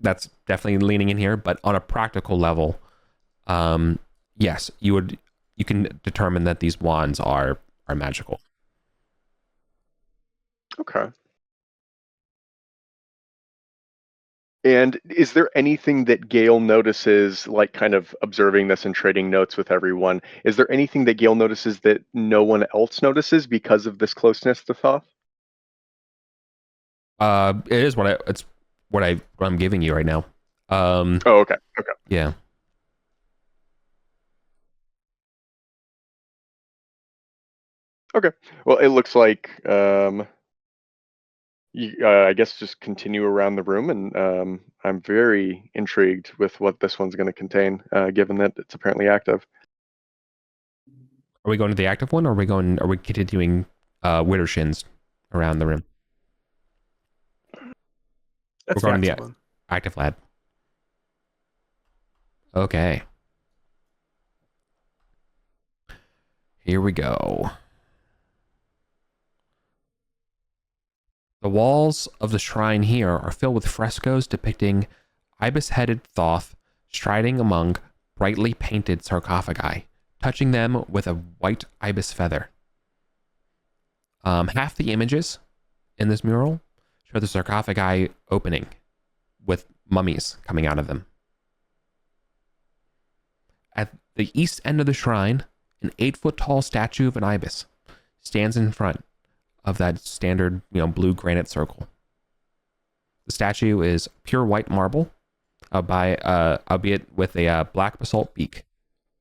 Speaker 4: definitely leaning in here. But on a practical level, yes, you can determine that these wands are magical.
Speaker 2: Okay. And is there anything that Gale notices, like kind of observing this and trading notes with everyone? Is there anything that Gale notices that no one else notices because of this closeness to Thoth?
Speaker 4: It is what I'm giving you right now.
Speaker 2: Oh, okay.
Speaker 4: Yeah.
Speaker 2: Okay. Well, it looks like I guess just continue around the room, and I'm very intrigued with what this one's going to contain, given that it's apparently active.
Speaker 4: Are we going to the active one, or are we continuing Widdershins around the room?
Speaker 5: That's
Speaker 4: We're going
Speaker 5: the
Speaker 4: to
Speaker 5: active
Speaker 4: the
Speaker 5: one.
Speaker 4: active lab. Okay. Here we go. The walls of the shrine here are filled with frescoes depicting ibis-headed Thoth striding among brightly painted sarcophagi, touching them with a white ibis feather. Half the images in this mural show the sarcophagi opening with mummies coming out of them. At the east end of the shrine, an 8-foot-tall statue of an ibis stands in front of that standard, blue granite circle. The statue is pure white marble, albeit with a black basalt beak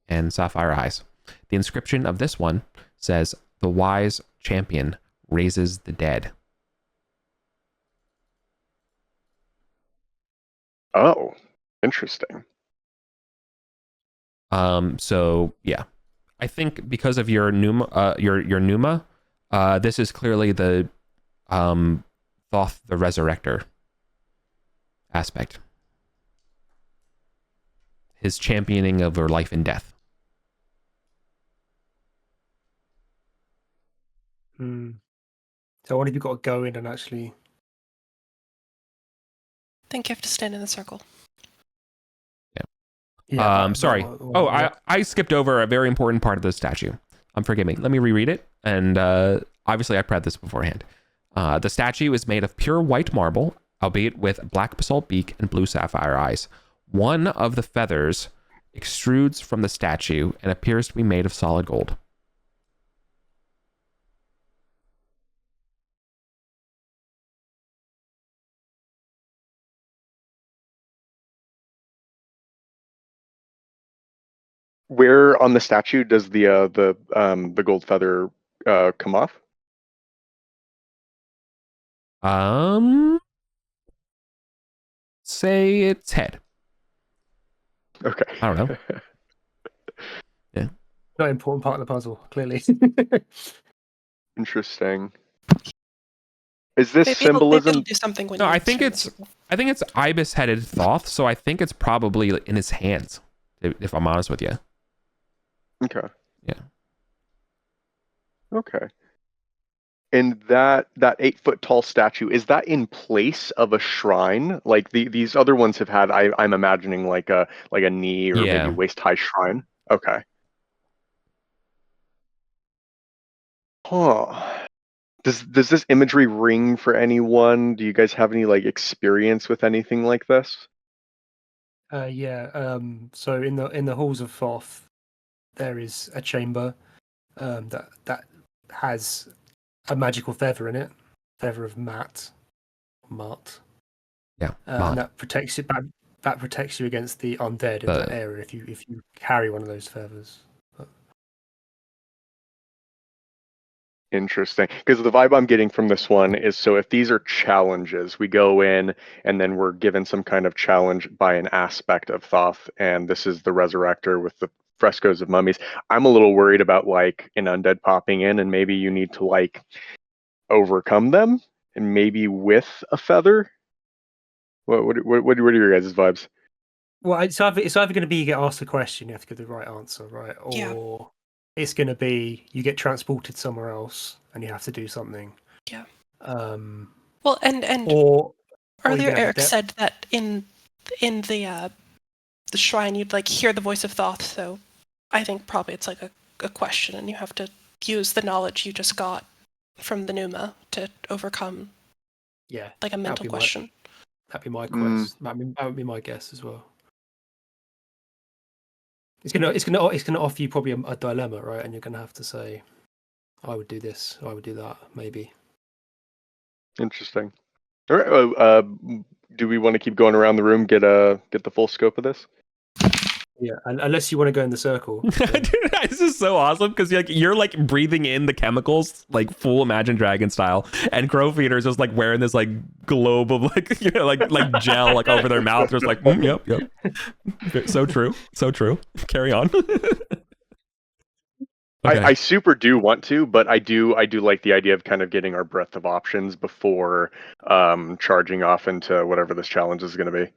Speaker 4: and sapphire eyes. The inscription of this one says, "The wise champion raises the dead."
Speaker 2: Oh, interesting.
Speaker 4: So yeah, I think because of your pneuma, your pneuma, this is clearly the Thoth the Resurrector aspect. His championing over life and death.
Speaker 5: So what have you got to go in and actually?
Speaker 3: I think you have to stand in the circle.
Speaker 4: Yeah. Sorry. I skipped over a very important part of the statue. Forgive me. Let me reread it. And obviously I prepped this beforehand. The statue is made of pure white marble, albeit with black basalt beak and blue sapphire eyes. One of the feathers extrudes from the statue and appears to be made of solid gold.
Speaker 2: Where on the statue does the gold feather come off?
Speaker 4: Say its head.
Speaker 2: Okay.
Speaker 4: I don't know. Yeah.
Speaker 5: Not an important part of the puzzle, clearly.
Speaker 2: Interesting. Is this
Speaker 3: Maybe
Speaker 2: symbolism?
Speaker 3: it'll do something when
Speaker 4: No,
Speaker 3: you
Speaker 4: I think
Speaker 3: stand in the
Speaker 4: it's
Speaker 3: circle.
Speaker 4: ibis-headed Thoth, so I think it's probably in his hands, if I'm honest with you.
Speaker 2: Okay.
Speaker 4: Yeah.
Speaker 2: Okay. And that 8-foot tall statue, is that in place of a shrine? Like these other ones have had, I'm imagining like a knee or
Speaker 4: Yeah.
Speaker 2: maybe waist high shrine. Okay. Huh. Does this imagery ring for anyone? Do you guys have any like experience with anything like this?
Speaker 5: Yeah. So in the halls of Thoth, there is a chamber that has a magical feather in it, feather of Mart.
Speaker 4: Yeah.
Speaker 5: And that protects it. That protects you against the undead in that area if you carry one of those feathers.
Speaker 2: Interesting. Because the vibe I'm getting from this one is, so if these are challenges, we go in and then we're given some kind of challenge by an aspect of Thoth, and this is the Resurrector with the frescoes of mummies. I'm a little worried about like an undead popping in and maybe you need to like overcome them, and maybe with a feather. What are your guys' vibes?
Speaker 5: Well, it's either going to be you get asked a question, you have to give the right answer, right? Or it's going to be you get transported somewhere else and you have to do something.
Speaker 3: Yeah.
Speaker 5: Well,
Speaker 3: or earlier Eric said that in the shrine you'd like hear the voice of Thoth. So I think probably it's like a question, and you have to use the knowledge you just got from the pneuma to overcome.
Speaker 5: Yeah.
Speaker 3: Like a mental question.
Speaker 5: That'd be my quest. That would be my guess as well. It's gonna offer you probably a dilemma, right? And you're gonna have to say, I would do this, I would do that, maybe.
Speaker 2: Interesting. All right. Do we want to keep going around the room, get the full scope of this?
Speaker 5: Yeah, unless you want to go in the circle.
Speaker 4: Dude, this is so awesome because you're like breathing in the chemicals like full Imagine Dragon style, and Crowfeeder's just like wearing this like globe of like like gel like over their mouth, just like yep. So true. Carry on. Okay.
Speaker 2: I super do want to, but I do like the idea of kind of getting our breadth of options before charging off into whatever this challenge is going to be.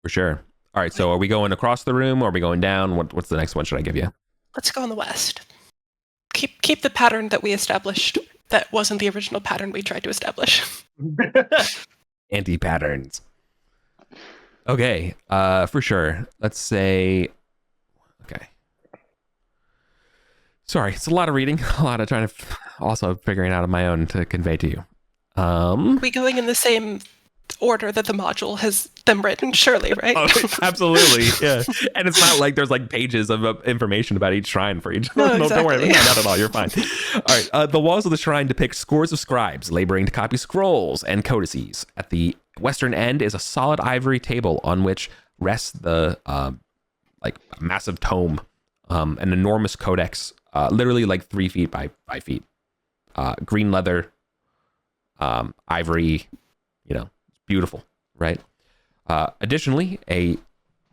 Speaker 4: For sure. All right, so are we going across the room or are we going down? What's the next one should I give you?
Speaker 3: Let's go on the west. Keep the pattern that we established. That wasn't the original pattern we tried to establish.
Speaker 4: Anti-patterns. Okay, for sure. Let's say... Okay. Sorry, it's a lot of reading. A lot of trying to... Also figuring out on my own to convey to you.
Speaker 3: Are we going in the same order that the module has them written? Surely, right?
Speaker 4: Oh, absolutely, yeah. And it's not like there's like pages of information about each shrine for each.
Speaker 3: No, exactly.
Speaker 4: Don't worry, not at all. You're fine. All right. The walls of the shrine depict scores of scribes laboring to copy scrolls and codices. At the western end is a solid ivory table on which rests the like massive tome, an enormous codex, literally like 3 feet by 5 feet, green leather, ivory, beautiful, right? Additionally, a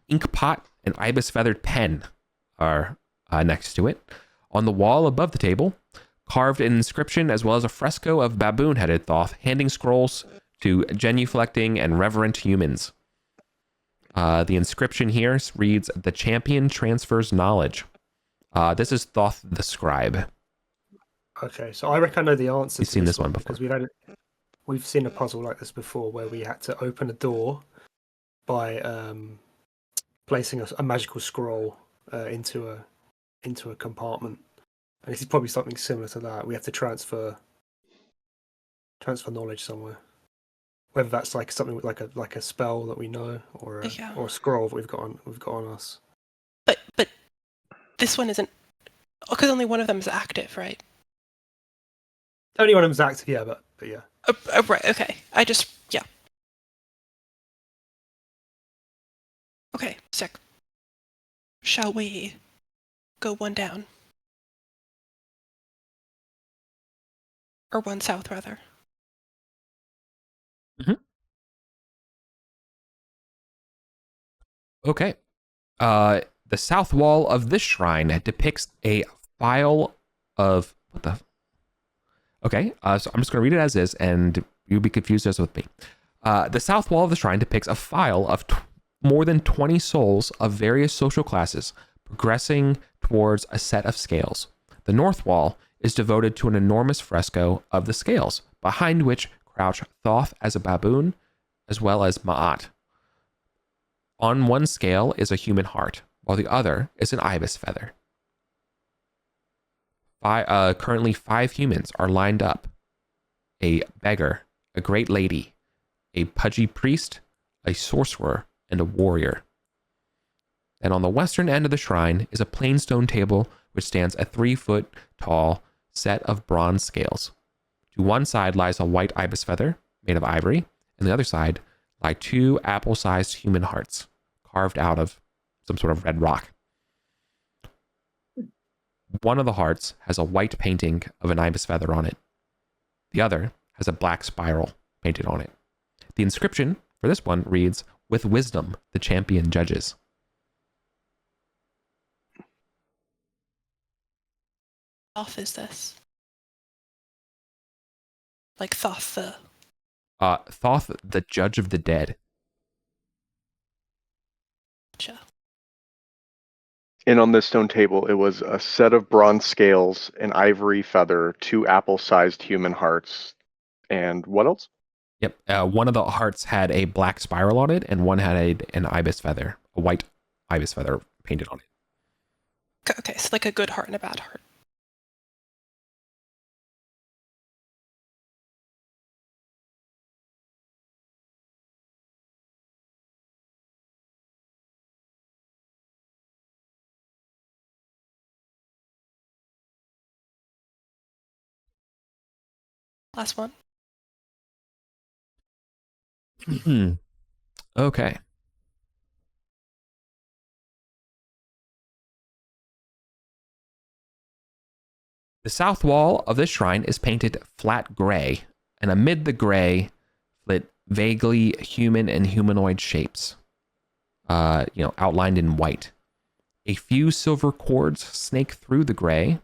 Speaker 4: ink pot and ibis feathered pen are next to it. On the wall above the table, carved an inscription as well as a fresco of baboon-headed Thoth handing scrolls to genuflecting and reverent humans. The inscription here reads, "The champion transfers knowledge." This is Thoth the scribe.
Speaker 5: Okay, so I reckon I know the answer.
Speaker 4: You've seen this one before.
Speaker 5: Because we've seen a puzzle like this before where we had to open a door by placing a magical scroll into a compartment, and this is probably something similar to that. We have to transfer knowledge somewhere, whether that's like something like a spell that we know, or a scroll that we've got on us.
Speaker 3: But this one isn't, because only one of them is active, right?
Speaker 5: Only one of them's active, yeah, but yeah.
Speaker 3: Right. Okay. Yeah. Okay. Sick. Shall we go one down? Or one south, rather.
Speaker 4: Mm-hmm. Okay. The south wall of this shrine depicts a file of... What the... Okay, so I'm just going to read it as is, and you'll be confused as with me. The south wall of the shrine depicts a file of more than 20 souls of various social classes progressing towards a set of scales. The north wall is devoted to an enormous fresco of the scales, behind which crouch Thoth as a baboon, as well as Ma'at. On one scale is a human heart, while the other is an ibis feather. Currently 5 humans are lined up. A beggar, a great lady, a pudgy priest, a sorcerer, and a warrior. And on the western end of the shrine is a plain stone table which stands a 3-foot tall set of bronze scales. To one side lies a white ibis feather made of ivory, and the other side lie 2 apple-sized human hearts carved out of some sort of red rock. One of the hearts has a white painting of an ibis feather on it. The other has a black spiral painted on it. The inscription for this one reads, "With wisdom, the champion judges."
Speaker 3: Thoth is this? Like Thoth the...
Speaker 4: Thoth, the judge of the dead.
Speaker 3: Gotcha.
Speaker 2: And on this stone table, it was a set of bronze scales, an ivory feather, 2 apple-sized human hearts, and what else?
Speaker 4: Yep. One of the hearts had a black spiral on it, and one had an ibis feather, a white ibis feather painted on it.
Speaker 3: Okay, so like a good heart and a bad heart. Last one.
Speaker 4: Okay. The south wall of this shrine is painted flat gray, and amid the gray flit vaguely human and humanoid shapes, outlined in white. A few silver cords snake through the gray.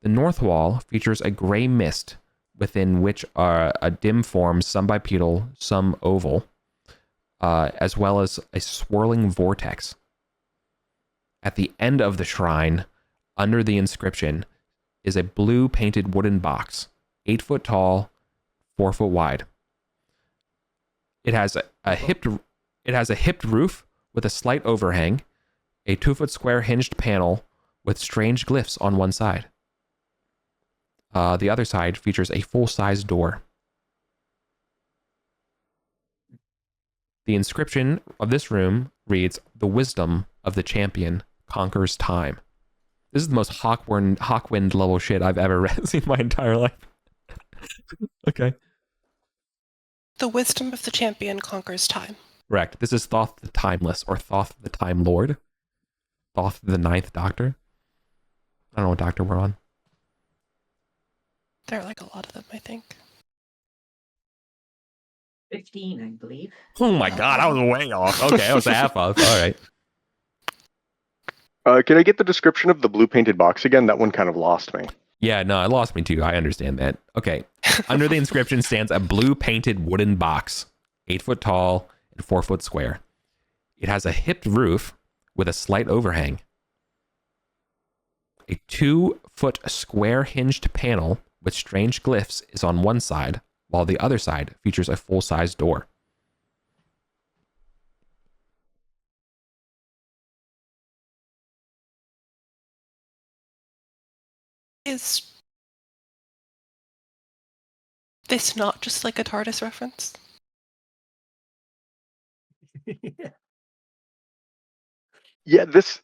Speaker 4: The north wall features a gray mist within which are a dim form, some bipedal, some oval, as well as a swirling vortex. At the end of the shrine, under the inscription, is a blue painted wooden box, 8 foot tall, 4 foot wide. It has a hipped roof with a slight overhang, a 2 foot square hinged panel with strange glyphs on one side. The other side features a full-size door. The inscription of this room reads, "The wisdom of the champion conquers time." This is the most Hawkwind level shit I've ever seen in my entire life. Okay.
Speaker 3: The wisdom of the champion conquers time.
Speaker 4: Correct. This is Thoth the Timeless, or Thoth the Time Lord. Thoth the Ninth Doctor. I don't know what doctor we're on.
Speaker 3: There are like a lot of them, I think.
Speaker 6: 15, I believe.
Speaker 4: Oh my god, I was way off. Okay, I was half off. All right.
Speaker 2: Can I get the description of the blue painted box again? That one kind of lost me.
Speaker 4: Yeah, no, it lost me too. I understand that. Okay. Under the inscription stands a blue painted wooden box, 8 foot tall and 4 foot square. It has a hipped roof with a slight overhang. A 2 foot square hinged panel with strange glyphs is on one side, while the other side features a full size door.
Speaker 3: Is this not just like a TARDIS reference?
Speaker 2: Yeah, this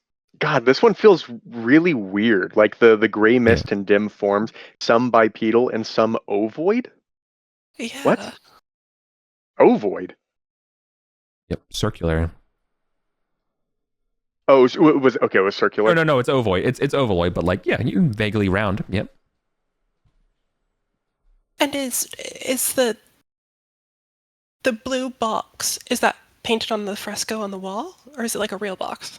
Speaker 2: one feels really weird. Like the gray mist and dim forms, some bipedal and some ovoid.
Speaker 3: Yeah.
Speaker 2: What? Ovoid?
Speaker 4: Yep, circular.
Speaker 2: Oh, it was circular.
Speaker 4: Oh, no, it's ovoid. It's ovaloid, but like, yeah, you vaguely round. Yep.
Speaker 3: And is the blue box, is that painted on the fresco on the wall, or is it like a real box?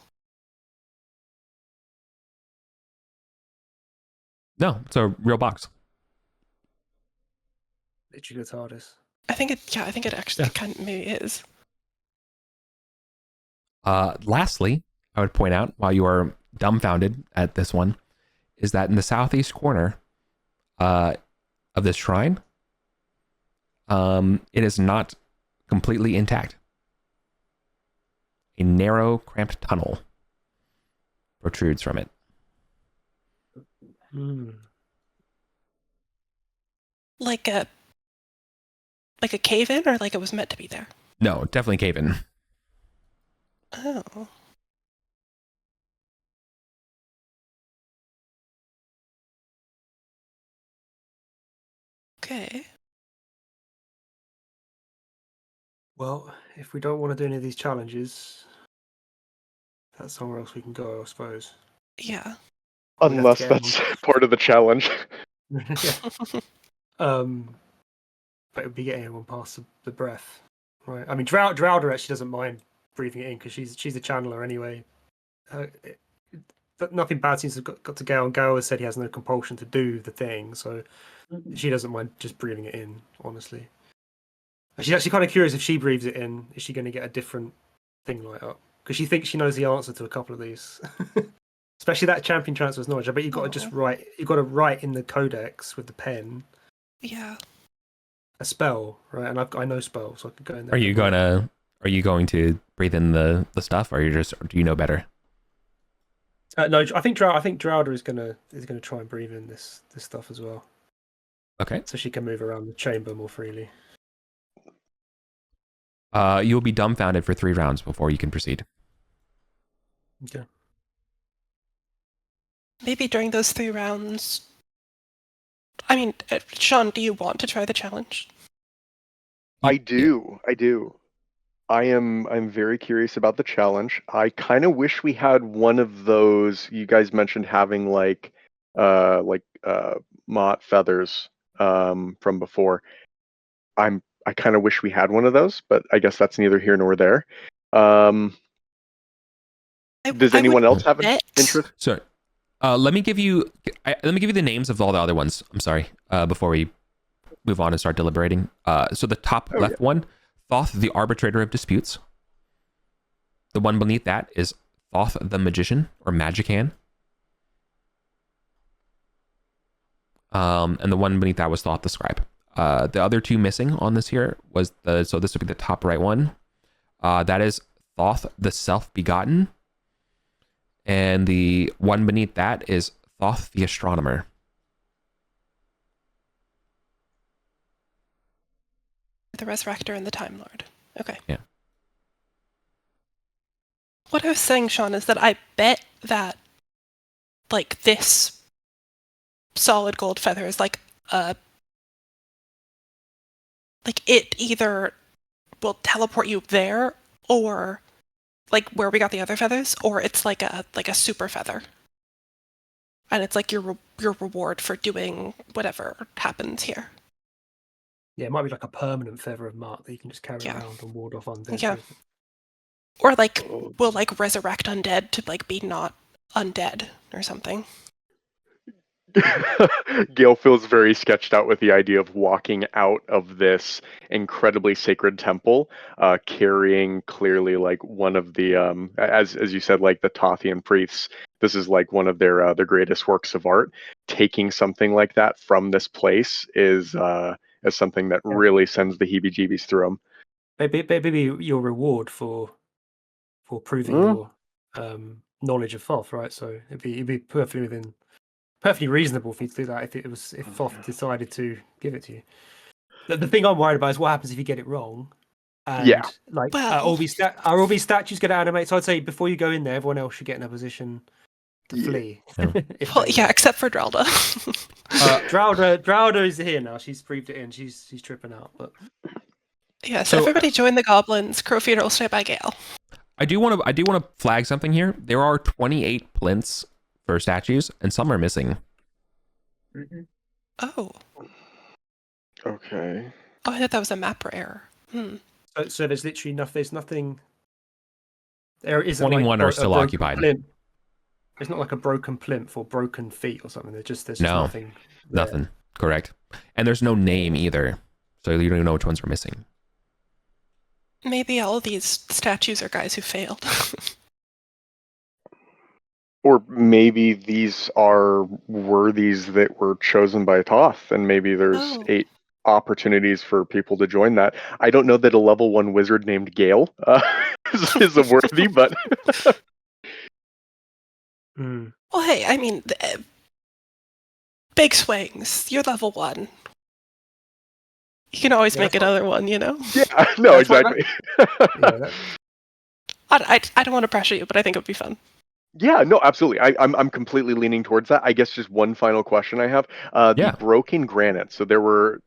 Speaker 4: No, it's a real box.
Speaker 5: Literally the TARDIS.
Speaker 3: I think it actually kind of maybe is.
Speaker 4: Lastly, I would point out, while you are dumbfounded at this one, is that in the southeast corner of this shrine, it is not completely intact. A narrow, cramped tunnel protrudes from it.
Speaker 3: Like a cave-in, or like it was meant to be there?
Speaker 4: No, definitely cave-in.
Speaker 3: Oh. Okay.
Speaker 5: Well, if we don't want to do any of these challenges, that's somewhere else we can go, I suppose.
Speaker 3: Yeah.
Speaker 2: Unless that's part of the challenge.
Speaker 5: But it would be getting everyone past the breath, right? I mean, Drowder actually doesn't mind breathing it in because she's a channeler anyway. But nothing bad seems to have got to Gale, and Gale has said he has no compulsion to do the thing, so she doesn't mind just breathing it in, honestly. She's actually kind of curious, if she breathes it in, is she going to get a different thing light up? Because she thinks she knows the answer to a couple of these. Especially that champion transfers knowledge. I bet you've got to write in the codex with the pen.
Speaker 3: Yeah.
Speaker 5: A spell, right? And I know spells, so I could go in there.
Speaker 4: Are you going to breathe in the stuff, or do you know better?
Speaker 5: No, I think Drowder is gonna try and breathe in this stuff as well.
Speaker 4: Okay.
Speaker 5: So she can move around the chamber more freely.
Speaker 4: You'll be dumbfounded for 3 rounds before you can proceed.
Speaker 5: Okay.
Speaker 3: Maybe during those 3 rounds. I mean, Sean, do you want to try the challenge?
Speaker 2: I do. I'm very curious about the challenge. I kind of wish we had one of those. You guys mentioned having like mott feathers from before. I kind of wish we had one of those, but I guess that's neither here nor there. Does anyone else have an interest?
Speaker 4: Sorry. Let me give you the names of all the other ones. I'm sorry. Before we move on and start deliberating. So the top left one, Thoth, the Arbitrator of Disputes. The one beneath that is Thoth, the Magician, or Magican. And the one beneath that was Thoth, the Scribe. The other 2 missing on this here was so this would be the top right one. That is Thoth, the Self-Begotten. And the one beneath that is Thoth, the Astronomer.
Speaker 3: The Resurrector and the Time Lord. Okay.
Speaker 4: Yeah.
Speaker 3: What I was saying, Sean, is that I bet that, like, this solid gold feather is like it either will teleport you there, or like where we got the other feathers, or it's like a super feather, and it's like your reward for doing whatever happens here.
Speaker 5: Yeah, it might be like a permanent feather of mark that you can just carry
Speaker 3: Yeah.
Speaker 5: around and ward off undead.
Speaker 3: Yeah.
Speaker 5: with.
Speaker 3: Or like will like resurrect undead to like be not undead or something.
Speaker 2: Gale feels very sketched out with the idea of walking out of this incredibly sacred temple, carrying clearly like one of the, as you said, like the Tathian priests. This is like one of their greatest works of art. Taking something like that from this place is something that really sends the heebie-jeebies through them.
Speaker 5: Maybe your reward for proving your knowledge of Thoth, right? So it'd be perfectly reasonable for you to do that if Thoth decided to give it to you. The thing I'm worried about is what happens if you get it wrong. And
Speaker 2: Yeah.
Speaker 5: like
Speaker 3: Well-
Speaker 5: are all these statues going to animate? So I'd say before you go in there, everyone else should get in a position to flee.
Speaker 4: Yeah.
Speaker 3: Well, yeah, except for Drelda.
Speaker 5: Drowda is here now. She's breathed it in. She's tripping out. But
Speaker 3: Yeah, so everybody join the goblins. Crowfeeder will stay by Gale.
Speaker 4: I do want to flag something here. There are 28 plinths for statues, and some are missing.
Speaker 6: Mm-hmm.
Speaker 3: Oh.
Speaker 2: Okay.
Speaker 3: Oh, I thought that was a mapper error.
Speaker 5: so there's literally nothing. There's nothing. There isn't
Speaker 4: 21
Speaker 5: like
Speaker 4: are still
Speaker 5: broken
Speaker 4: occupied.
Speaker 5: Plinth. It's not like a broken plinth or broken feet or something. There's just
Speaker 4: No,
Speaker 5: nothing. there.
Speaker 4: Nothing. Correct. And there's no name either, so you don't even know which ones are missing.
Speaker 3: Maybe all of these statues are guys who failed.
Speaker 2: Or maybe these are worthies that were chosen by Toth, and maybe there's 8 opportunities for people to join that. I don't know that a level 1 wizard named Gale is a worthy, but...
Speaker 3: Well, hey, I mean, big swings. You're level 1. You can always make another one, you know?
Speaker 2: Yeah, no, exactly.
Speaker 3: I don't want to pressure you, but I think it would be fun.
Speaker 2: Yeah, no, absolutely. I'm completely leaning towards that. I guess just one final question I have. The broken granite. So there were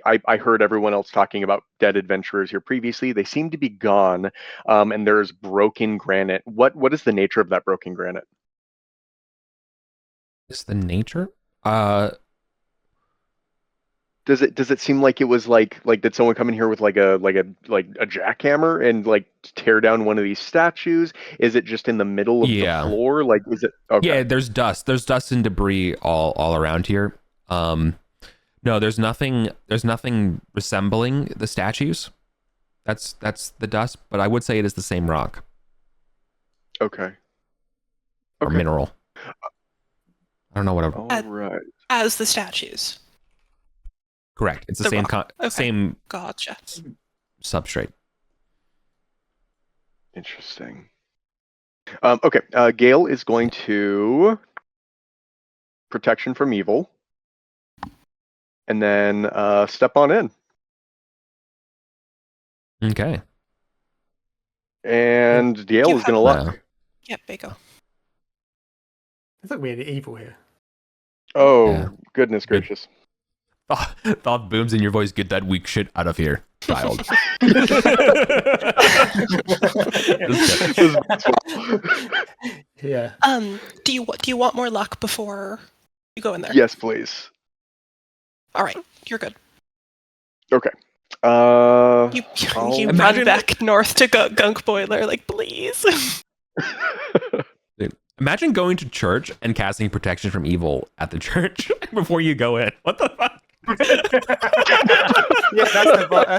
Speaker 2: I heard everyone else talking about dead adventurers here previously. They seem to be gone, and there's broken granite. What is the nature of that broken granite?
Speaker 4: Is the nature?
Speaker 2: Does it seem like it was like did someone come in here with like a jackhammer and like tear down one of these statues? Is it just in the middle of the floor? Like, is it? Okay.
Speaker 4: Yeah, there's dust. There's dust and debris all around here. No, there's nothing resembling the statues. That's the dust, but I would say it is the same rock.
Speaker 2: Okay.
Speaker 4: Or mineral. I don't know what.
Speaker 2: All right.
Speaker 3: As the statues.
Speaker 4: Correct. It's the same same
Speaker 3: gotcha.
Speaker 4: substrate.
Speaker 2: Interesting. Okay. Gale is going to protection from evil, and then step on in.
Speaker 4: Okay.
Speaker 2: And Gale is going to look.
Speaker 3: Yep, there you go.
Speaker 5: I think we're evil here.
Speaker 2: Oh, goodness gracious.
Speaker 4: Thought booms in your voice. Get that weak shit out of here, child.
Speaker 5: Yeah.
Speaker 3: Do you want more luck before you go in there?
Speaker 2: Yes, please.
Speaker 3: All right, you're good.
Speaker 2: Okay.
Speaker 3: You run back north to Gunk Boiler, like, please.
Speaker 4: Dude, imagine going to church and casting protection from evil at the church before you go in. What the fuck?
Speaker 5: Yeah, that's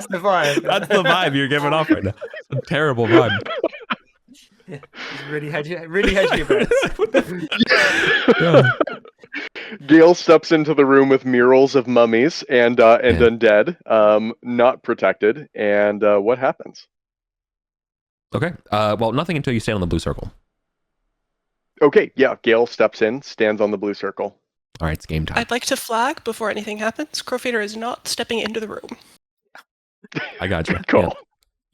Speaker 5: the vibe.
Speaker 4: That's the vibe you're giving off right now. It's a terrible vibe.
Speaker 5: Yeah, really hedge your bets.
Speaker 2: Gale steps into the room with murals of mummies and undead, not protected. And what happens?
Speaker 4: Okay. Well, nothing until you stand on the blue circle.
Speaker 2: Okay. Yeah. Gale steps in, stands on the blue circle.
Speaker 4: All right, it's game time.
Speaker 3: I'd like to flag before anything happens. Crowfeeder is not stepping into the room.
Speaker 4: I got you.
Speaker 2: Cool.
Speaker 4: Yeah.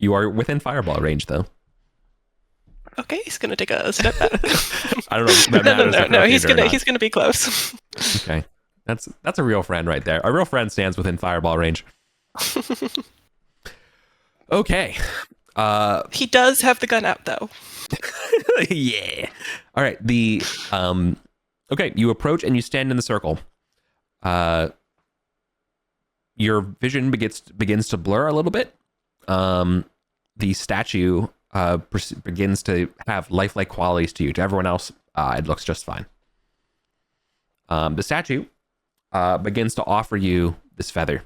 Speaker 4: You are within fireball range, though.
Speaker 3: Okay, he's gonna take a step back.
Speaker 4: I don't know. If that matters
Speaker 3: No. He's gonna be close.
Speaker 4: Okay, that's a real friend right there. A real friend stands within fireball range. Okay.
Speaker 3: He does have the gun out though.
Speaker 4: Yeah. All right. Okay, you approach and you stand in the circle. your vision begins to blur a little bit. The statue begins to have lifelike qualities to you. To everyone else, it looks just fine. The statue begins to offer you this feather.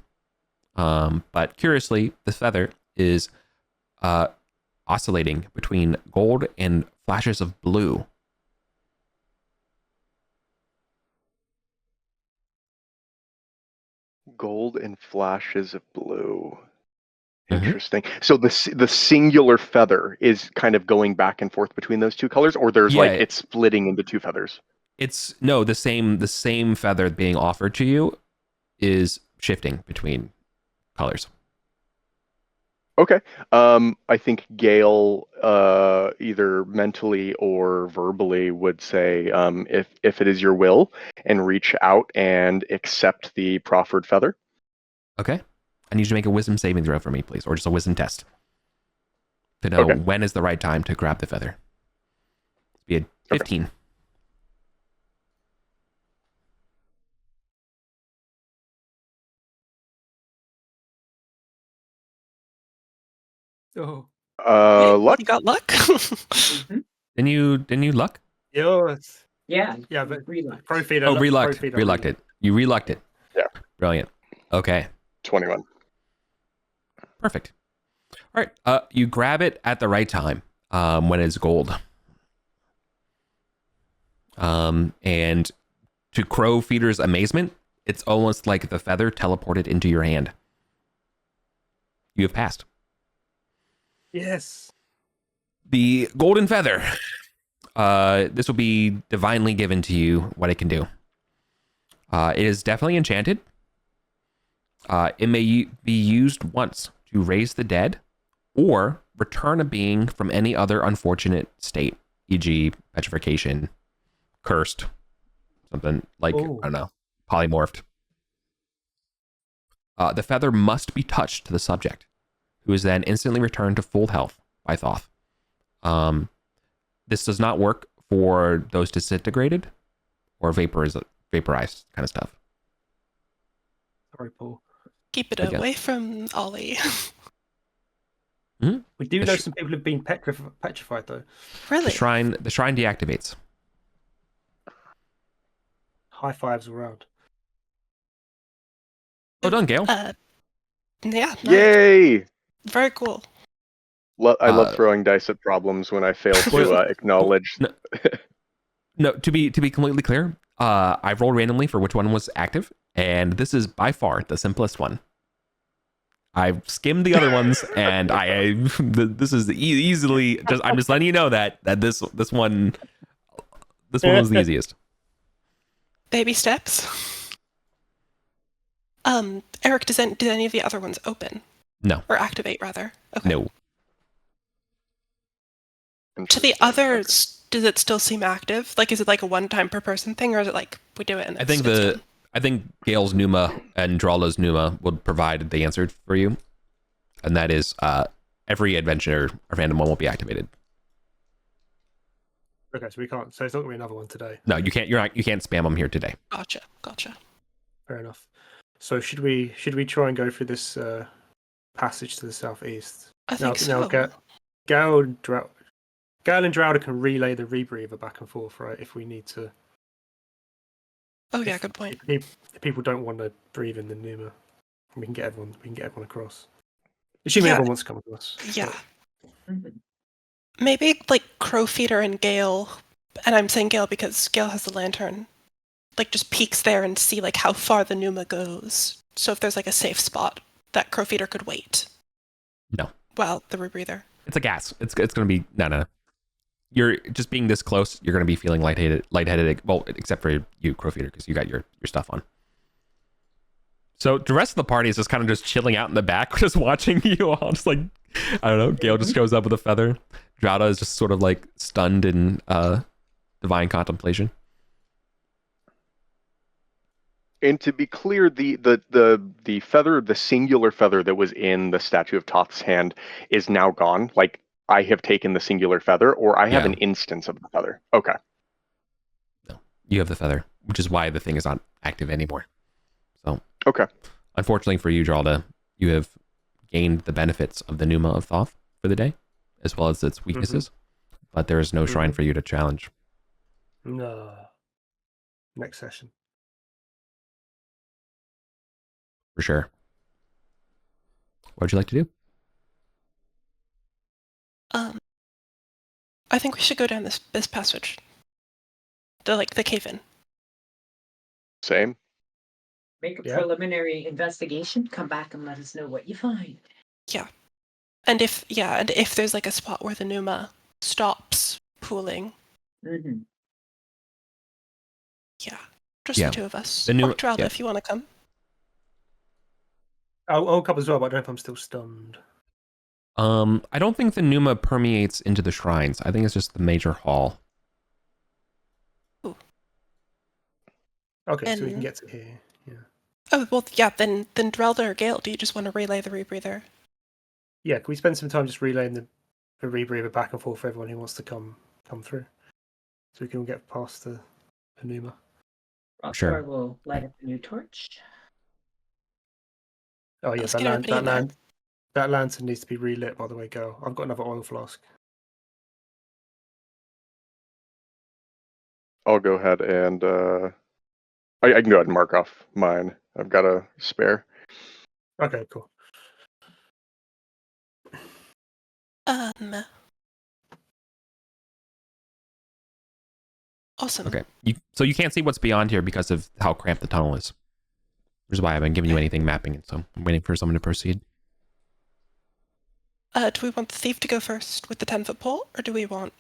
Speaker 4: But curiously, the feather is oscillating between gold and flashes of blue.
Speaker 2: Gold and flashes of blue. Interesting. So the singular feather is kind of going back and forth between those two colors, or there's it's splitting into two feathers.
Speaker 4: It's the same feather being offered to you is shifting between colors.
Speaker 2: Okay. I think Gale, either mentally or verbally, would say, if it is your will, and reach out and accept the proffered feather.
Speaker 4: Okay. I need you to make a wisdom saving throw for me, please, or just a wisdom test to know when is the right time to grab the feather. Be a 15. Okay.
Speaker 5: Oh.
Speaker 2: Luck.
Speaker 3: You got luck.
Speaker 4: Didn't you luck?
Speaker 5: Yes.
Speaker 6: Yeah.
Speaker 5: Yeah, but
Speaker 6: reluct.
Speaker 5: Profeeder.
Speaker 4: Oh, reluct it. You reluct it.
Speaker 2: Yeah.
Speaker 4: Brilliant. Okay.
Speaker 2: 21.
Speaker 4: Perfect. All right. You grab it at the right time when it's gold. And to Crow Feeder's amazement, it's almost like the feather teleported into your hand. You have passed.
Speaker 5: Yes.
Speaker 4: The golden feather. This will be divinely given to you, what it can do. It is definitely enchanted. It may be used once to raise the dead or return a being from any other unfortunate state, e.g. petrification, cursed, something like, I don't know, polymorphed. The feather must be touched to the subject, who is then instantly returned to full health by Thoth. This does not work for those disintegrated or vaporized kind of stuff.
Speaker 5: Sorry, Paul.
Speaker 3: Keep it away from Ollie.
Speaker 5: We do know some people have been petrified, though.
Speaker 3: Really?
Speaker 4: The shrine deactivates.
Speaker 5: High fives around.
Speaker 4: Well done, Gale.
Speaker 3: Yeah.
Speaker 2: Yay!
Speaker 3: Very cool.
Speaker 2: I love throwing dice at problems when I fail to acknowledge.
Speaker 4: No, to be completely clear, I rolled randomly for which one was active, and this is by far the simplest one. I've skimmed the other ones, and this is easily just. I'm just letting you know that this one was the easiest.
Speaker 3: Baby steps. Eric, did any of the other ones open?
Speaker 4: No.
Speaker 3: Or activate, rather? Okay.
Speaker 4: No.
Speaker 3: To the others, does it still seem active? Like, is it like a one-time per person thing, or is it like we do it and
Speaker 4: I think Gale's Pneuma and Drala's Pneuma would provide the answer for you, and that is every adventure or random one will be activated.
Speaker 5: Okay, so we can't. So it's not gonna be another one today.
Speaker 4: No, you can't. You can't spam them here today.
Speaker 3: Gotcha.
Speaker 5: Fair enough. So should we try and go through this passage to the southeast?
Speaker 3: I think so.
Speaker 5: Now, Gale and Drowder can relay the rebreather back and forth, right? If we need to.
Speaker 3: Oh yeah, good point.
Speaker 5: If people don't want to breathe in the pneuma, we can get everyone across. Assuming everyone wants to come across.
Speaker 3: Yeah. Maybe like Crowfeeder and Gale, and I'm saying Gale because Gale has the lantern, like just peeks there and see like how far the pneuma goes. So if there's like a safe spot that Crowfeeder could wait.
Speaker 4: No.
Speaker 3: Well, the rebreather. It's
Speaker 4: a gas. It's gonna be no. You're just being this close. You're gonna be feeling lightheaded. Well, except for you, Crowfeeder, because you got your stuff on. So the rest of the party is just kind of just chilling out in the back, just watching you all. Just like, I don't know. Gale just shows up with a feather. Drauda is just sort of like stunned in divine contemplation.
Speaker 2: And to be clear, the feather, the singular feather that was in the statue of Thoth's hand, is now gone. Like, I have taken the singular feather, or I have an instance of the feather. Okay.
Speaker 4: No, you have the feather, which is why the thing is not active anymore. So
Speaker 2: okay.
Speaker 4: Unfortunately for you, Dralda, you have gained the benefits of the Pneuma of Thoth for the day, as well as its weaknesses, but there is no shrine for you to challenge.
Speaker 5: No. Next session.
Speaker 4: For sure. What would you like to do?
Speaker 3: I think we should go down this passage. The cave-in.
Speaker 2: Same.
Speaker 6: Make a preliminary investigation. Come back and let us know what you find.
Speaker 3: Yeah. And if there's like a spot where the Pneuma stops pooling.
Speaker 6: Mm-hmm.
Speaker 3: Yeah. Just the two of us.
Speaker 4: The Pneuma,
Speaker 3: or Dralda, if you want to come.
Speaker 5: I'll come as well, but I don't know if I'm still stunned.
Speaker 4: I don't think the Pneuma permeates into the shrines. I think it's just the major hall.
Speaker 3: Ooh.
Speaker 5: Okay, so we can get to here. Yeah.
Speaker 3: Oh, well, yeah, then Dralda or Gale, do you just want to relay the rebreather?
Speaker 5: Yeah, can we spend some time just relaying the rebreather back and forth for everyone who wants to come through? So we can all get past the Pneuma.
Speaker 4: Sure.
Speaker 6: I will light up a new torch.
Speaker 5: Oh yeah, that lantern needs to be relit, by the way, girl. I've got another oil flask.
Speaker 2: I'll go ahead and I can go ahead and mark off mine. I've got a spare.
Speaker 5: Okay, cool.
Speaker 3: Awesome.
Speaker 4: Okay. So you can't see what's beyond here because of how cramped the tunnel is. Which is why I haven't given you anything mapping it, so I'm waiting for someone to proceed.
Speaker 3: Do we want the thief to go first with the 10-foot pole, or do we want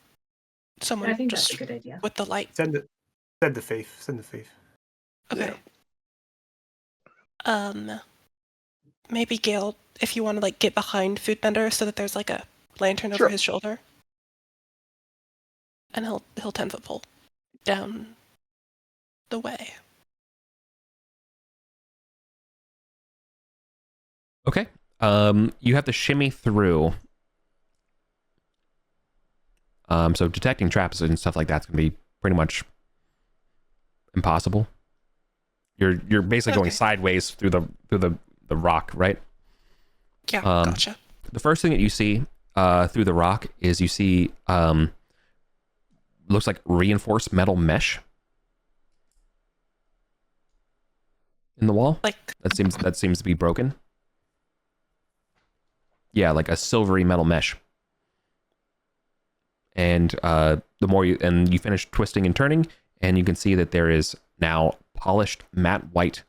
Speaker 3: someone
Speaker 6: I think
Speaker 3: just
Speaker 6: that's a good idea.
Speaker 3: with the light?
Speaker 5: Send the thief.
Speaker 3: Okay. Yeah. Maybe Gale, if you want to get behind Foodbender so that there's a lantern over his shoulder. And he'll 10-foot pole down the way.
Speaker 4: Okay. You have to shimmy through. So detecting traps and stuff like that's gonna be pretty much impossible. You're basically going sideways through the rock, right?
Speaker 3: Yeah, gotcha.
Speaker 4: The first thing that you see through the rock is you see looks like reinforced metal mesh in the wall. That seems to be broken. Yeah, like a silvery metal mesh. And the more you finish twisting and turning, and you can see that there is now polished matte white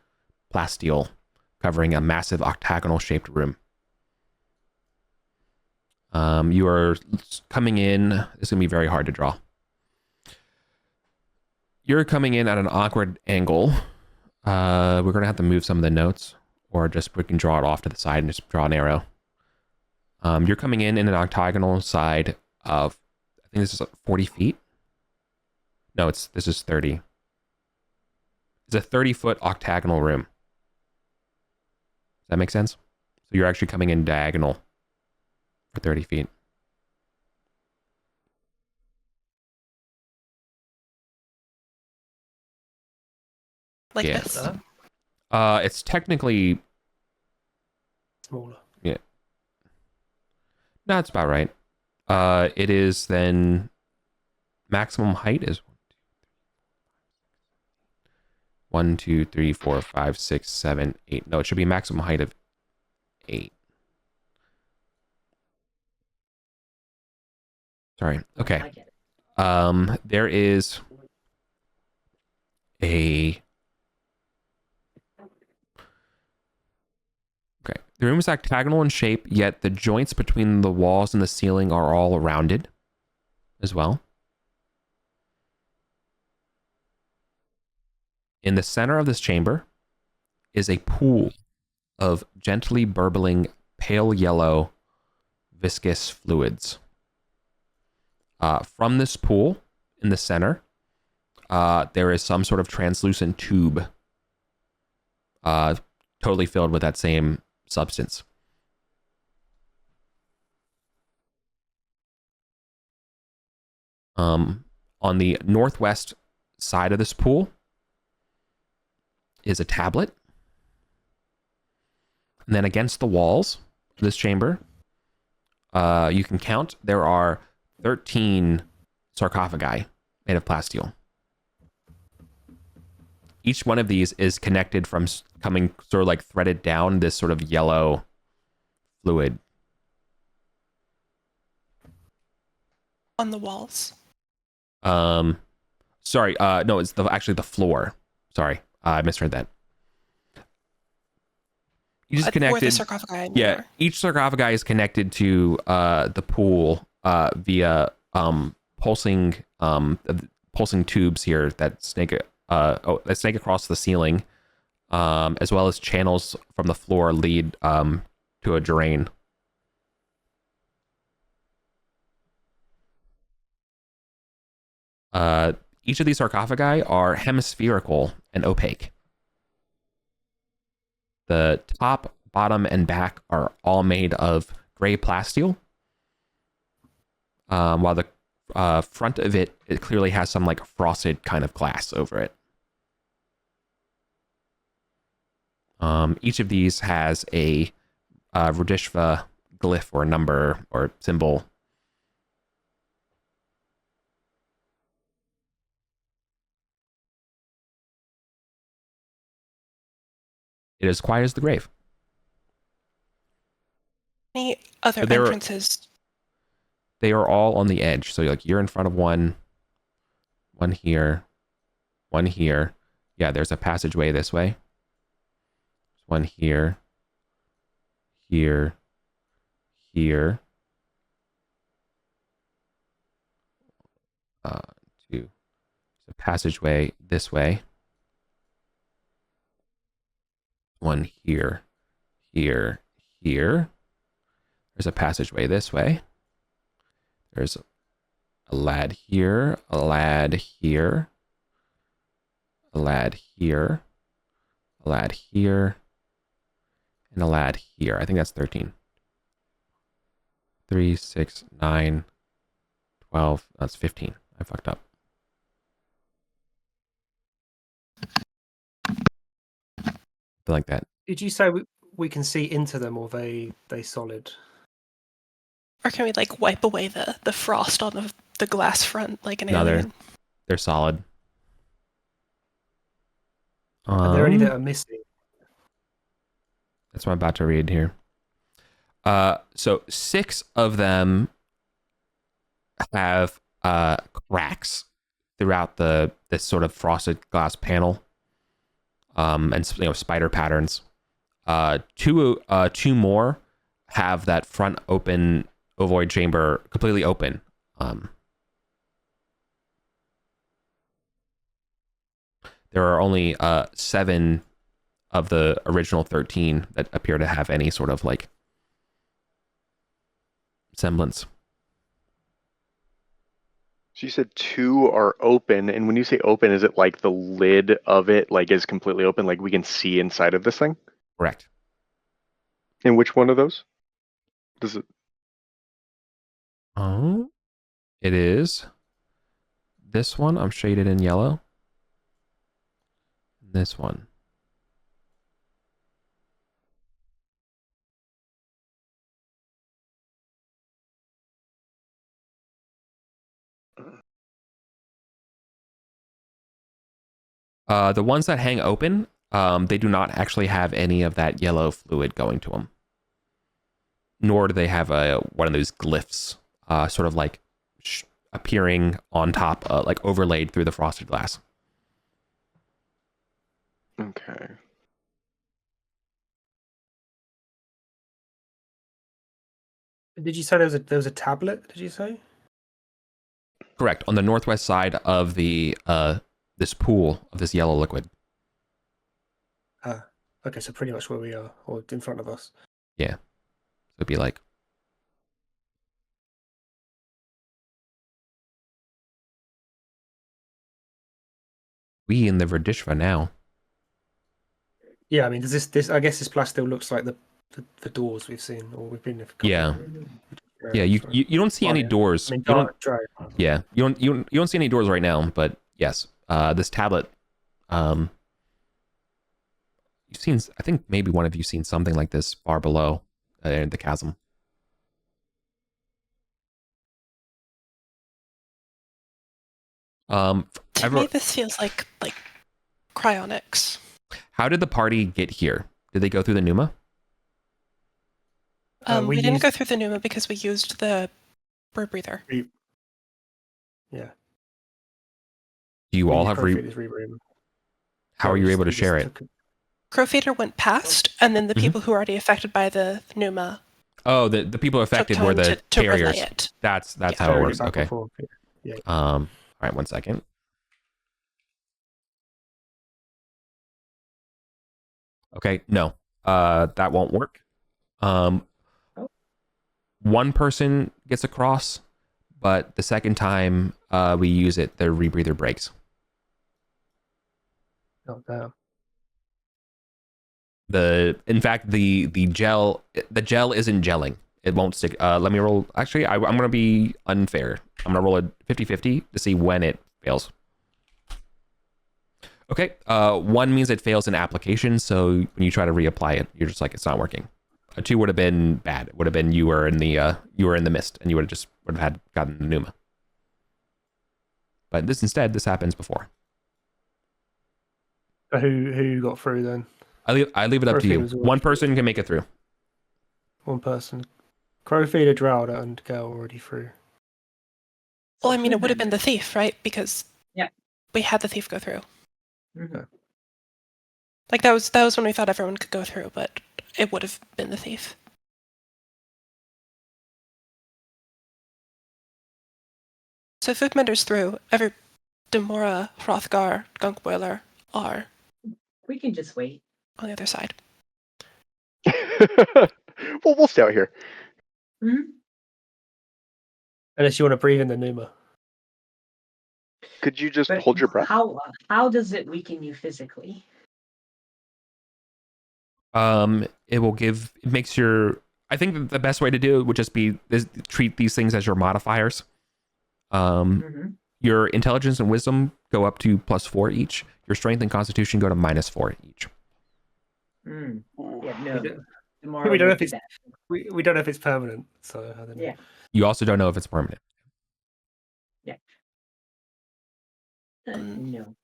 Speaker 4: plasteel covering a massive octagonal shaped room. You are coming in. This is gonna be very hard to draw. You're coming in at an awkward angle. We're gonna have to move some of the notes, or just we can draw it off to the side and just draw an arrow. You're coming in an octagonal side of, I think this is 40 feet. No, this is 30. It's a 30-foot octagonal room. Does that make sense? So you're actually coming in diagonal for 30 feet.
Speaker 3: Like this?
Speaker 4: It's technically
Speaker 5: smaller.
Speaker 4: Yeah. No, that's about right. It is then maximum height is 1, 2, 3, 4, 5, 6, 7, 8. No, it should be maximum height of 8. Sorry. Okay. There is a... Okay. The room is octagonal in shape, yet the joints between the walls and the ceiling are all rounded as well. In the center of this chamber is a pool of gently burbling pale yellow viscous fluids. From this pool in the center, there is some sort of translucent tube totally filled with that same substance. On the northwest side of this pool is a tablet. And then against the walls of this chamber, you can count, there are 13 sarcophagi made of plasteel. Each one of these is connected from coming sort of like threaded down this sort of yellow fluid.
Speaker 3: On the walls.
Speaker 4: Sorry, no, it's actually the floor. Sorry, I misread that. Each is connected.
Speaker 3: Or the sarcophagi.
Speaker 4: Yeah, each sarcophagi is connected to the pool via pulsing tubes here that snake across the ceiling, as well as channels from the floor lead to a drain. Each of these sarcophagi are hemispherical and opaque. The top, bottom, and back are all made of gray plasteel, while the front of it clearly has some like frosted kind of glass over it. Each of these has a Rudishva glyph or number or symbol. It is quiet as the grave.
Speaker 3: Any other entrances?
Speaker 4: They are all on the edge. So like you're in front of one here, one here. Yeah, there's a passageway this way. One here, here, here. Two. There's a passageway this way. One here, here, here. There's a passageway this way. There's a lad here, a lad here, a lad here, a lad here, and a lad here. I think that's 13. 3, 6, 9, 12. That's 15. I fucked up. Like that.
Speaker 5: Did you say we can see into them, or they solid?
Speaker 3: Or can we like wipe away the frost on the glass front like an alien?
Speaker 4: They're solid.
Speaker 5: Are there any that are missing?
Speaker 4: That's what I'm about to read here. So 6 of them have cracks throughout this sort of frosted glass panel. And spider patterns. Two more have that front open ovoid chamber completely open. There are only 7 of the original 13 that appear to have any sort of like semblance.
Speaker 2: So you said 2 are open, and when you say open, is it like the lid of it like is completely open, like we can see inside of this thing?
Speaker 4: Correct.
Speaker 2: And which one of those? Does it?
Speaker 4: Oh, it is this one. I'm shaded in yellow. This one. The ones that hang open, they do not actually have any of that yellow fluid going to them. Nor do they have one of those glyphs, sort of like appearing on top, like overlaid through the frosted glass.
Speaker 2: Okay.
Speaker 5: Did you say there was a tablet? Did you say?
Speaker 4: Correct. On the northwest side of the this pool of this yellow liquid.
Speaker 5: Okay, so pretty much where we are, or in front of us.
Speaker 4: Yeah. So it'd be like. We in the Verdishva now.
Speaker 5: Yeah, I mean, does this? I guess this plasteel looks like the doors we've seen, or we've been.
Speaker 4: Yeah. Yeah, you don't see any doors.
Speaker 5: I mean,
Speaker 4: yeah, you don't see any doors right now, but yes, this tablet, you've seen. I think maybe one of you seen something like this far below in the chasm.
Speaker 3: To me, this feels like cryonics.
Speaker 4: How did the party get here? Did they go through the Pneuma?
Speaker 3: We didn't go through the Pneuma because we used the bird breather.
Speaker 5: Yeah.
Speaker 4: Do you all have How are you able to share it?
Speaker 3: Crowfeeder went past, and then the people who were already affected by the Pneuma.
Speaker 4: Oh, the people affected were the carriers. That's how it works. Okay.
Speaker 5: Yeah.
Speaker 4: All right, 1 second. Okay, no. That won't work. One person gets across, but the second time we use it, the rebreather breaks.
Speaker 5: Oh, damn.
Speaker 4: In fact, the gel isn't gelling. It won't stick. Let me roll. Actually, I'm going to be unfair. I'm going to roll a 50-50 to see when it fails. Okay. 1 means it fails in application. So when you try to reapply it, you're just like, it's not working. A 2 would have been bad. It would have been you were in the mist, and you would have gotten the Pneuma. But this happens before.
Speaker 5: So who got through then?
Speaker 4: I leave it up to you. One person can make it through.
Speaker 5: One person. Crowfeeder, Drowder, and Gale already through.
Speaker 3: Well, I mean, it would have been the thief, right? Because we had the thief go through.
Speaker 5: Mm-hmm.
Speaker 3: Like that was when we thought everyone could go through, but it would have been the thief. So if Foodmender's through, Demora, Hrothgar, Gunkboiler are.
Speaker 6: We can just wait
Speaker 3: on the other side.
Speaker 2: Well, we'll stay out here.
Speaker 6: Mm-hmm.
Speaker 5: Unless you want to breathe in the Pneuma.
Speaker 2: Could you just hold your breath?
Speaker 6: How does it weaken you physically?
Speaker 4: It makes your. I think that the best way to do it would just be treat these things as your modifiers. Your intelligence and wisdom go up to +4 each. Your strength and constitution go to -4 each.
Speaker 6: Yeah, no.
Speaker 5: We don't know if it's we don't know if it's permanent. So I don't know.
Speaker 6: Yeah.
Speaker 4: You also don't know if it's permanent.
Speaker 6: Yeah. No.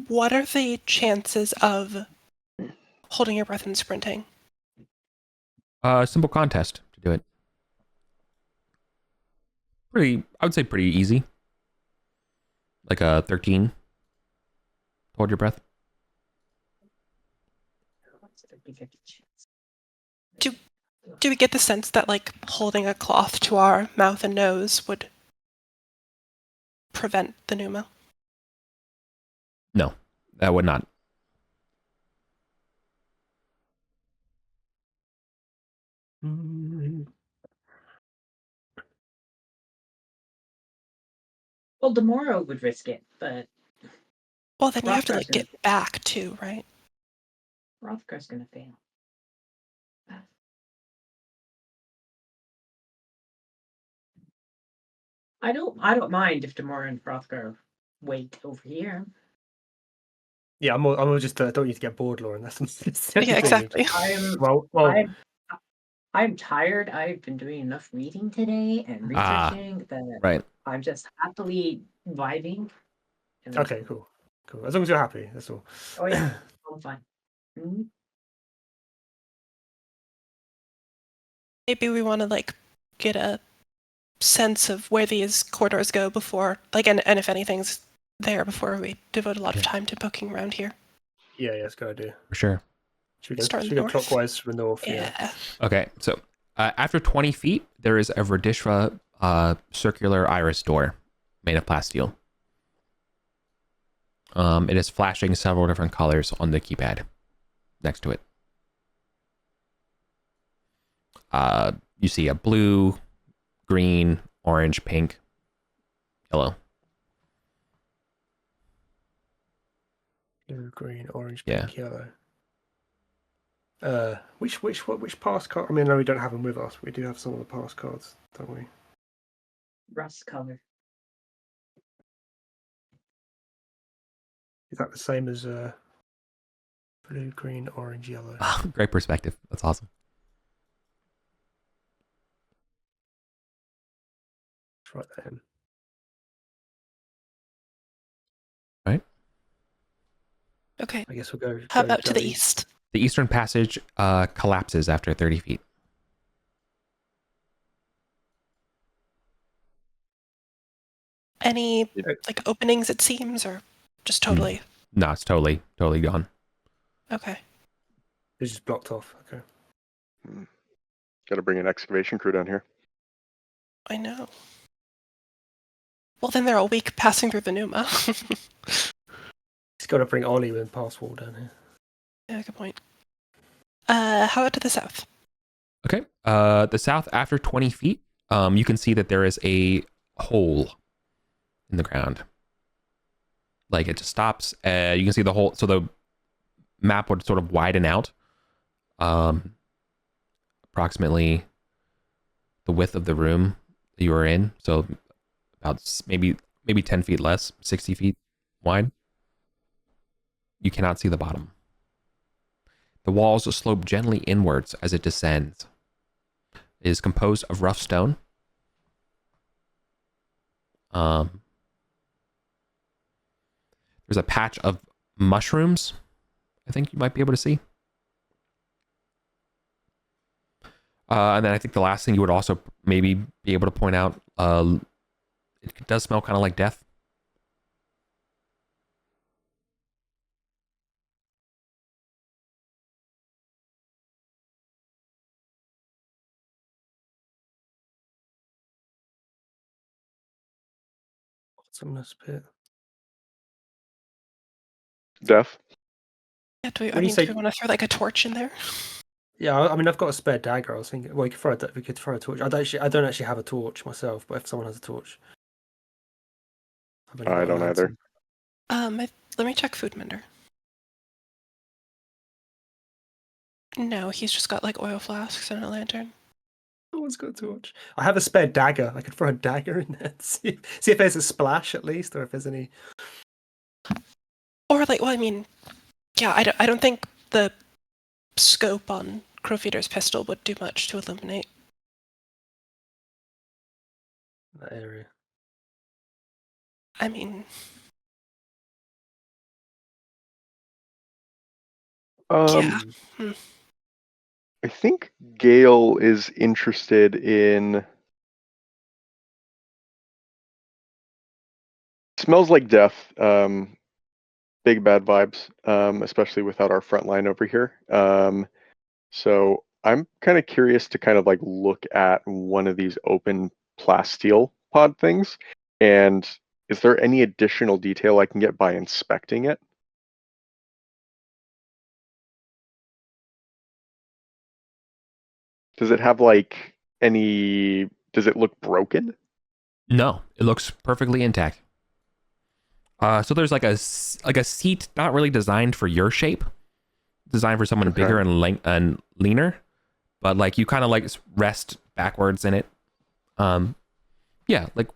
Speaker 3: What are the chances of holding your breath and sprinting?
Speaker 4: Simple contest to do it. I would say pretty easy. Like a 13. Hold your breath.
Speaker 3: Do we get the sense that like holding a cloth to our mouth and nose would prevent the Pneuma?
Speaker 4: No, that would not.
Speaker 6: Well, Demora would risk it, but
Speaker 3: well, then you have to like get back too, right?
Speaker 6: Hrothgar's gonna fail. I don't mind if Demora and Hrothgar wait over here.
Speaker 5: Yeah, I'm just don't need to get bored, Lauren. That's
Speaker 3: yeah, exactly.
Speaker 6: I'm tired. I've been doing enough reading today and researching that I'm just happily vibing.
Speaker 5: Okay, cool. As long as you're happy, that's all.
Speaker 6: Oh yeah, I'm fine. Mm-hmm.
Speaker 3: Maybe we want to like get a sense of where these corridors go before, like, and if anything's there before we devote a lot of time to poking around here.
Speaker 5: Yeah, it's a good idea.
Speaker 4: For sure.
Speaker 5: Should we go clockwise from the north?
Speaker 3: Yeah.
Speaker 4: Okay, so after 20 feet, there is a Verdishra circular iris door made of plasteel. It is flashing several different colors on the keypad next to it. You see a blue, green, orange, pink, yellow.
Speaker 5: Blue, green, orange, pink, yellow. Which pass card? I mean, no, we don't have them with us. We do have some of the pass cards, don't we?
Speaker 6: Rust color.
Speaker 5: Is that the same as blue, green, orange, yellow.
Speaker 4: Great perspective. That's awesome.
Speaker 5: Let's write that in.
Speaker 4: Right.
Speaker 3: Okay.
Speaker 5: I guess we'll go.
Speaker 3: How about to the
Speaker 5: Joey.
Speaker 3: east?
Speaker 4: The eastern passage collapses after 30 feet.
Speaker 3: Any like openings, it seems, or just totally?
Speaker 4: No, it's totally gone.
Speaker 3: Okay.
Speaker 5: It's just blocked off. Okay.
Speaker 2: Got to bring an excavation crew down here.
Speaker 3: I know. Well, then they're all weak passing through the Numa.
Speaker 5: He's got to bring Ollie with pass wall down here.
Speaker 3: Yeah, good point. How about to the south?
Speaker 4: Okay. The south, after 20 feet, you can see that there is a hole in the ground. Like it just stops. You can see the hole. So the map would sort of widen out. Approximately the width of the room that you are in. So about maybe 10 feet less, 60 feet wide. You cannot see the bottom. The walls slope gently inwards as it descends. It is composed of rough stone. There's a patch of mushrooms, I think you might be able to see. And then I think the last thing you would also maybe be able to point out, it does smell kind of like death.
Speaker 5: Bottomless pit.
Speaker 2: Death.
Speaker 3: Yeah, do we,
Speaker 5: When you
Speaker 3: do
Speaker 5: say-
Speaker 3: we want to throw like a torch in there?
Speaker 5: Yeah, I mean, I've got a spare dagger. I was thinking, well, we could throw a torch. I don't actually have a torch myself, but if someone has a torch, I've only
Speaker 2: I
Speaker 5: got a
Speaker 2: don't either.
Speaker 5: lantern.
Speaker 3: Let me check Food Mender. No, he's just got like oil flasks and a lantern.
Speaker 5: No one's got a torch. I have a spare dagger. I could throw a dagger in there. See if there's a splash at least, or if there's any.
Speaker 3: Or like, well, I mean, yeah, I don't think the scope on Crowfeeder's pistol would do much to illuminate.
Speaker 5: That area.
Speaker 3: I mean, yeah.
Speaker 2: I think Gale is interested in. Smells like death. Big bad vibes, especially without our front line over here. So I'm kind of curious to kind of like look at one of these open plasteel pod things. And is there any additional detail I can get by inspecting it? Does it have like any? Does it look broken?
Speaker 4: No, it looks perfectly intact. So there's like a seat not really designed for your shape, designed for someone bigger and leaner, but like you kind of like rest backwards in it. Yeah, like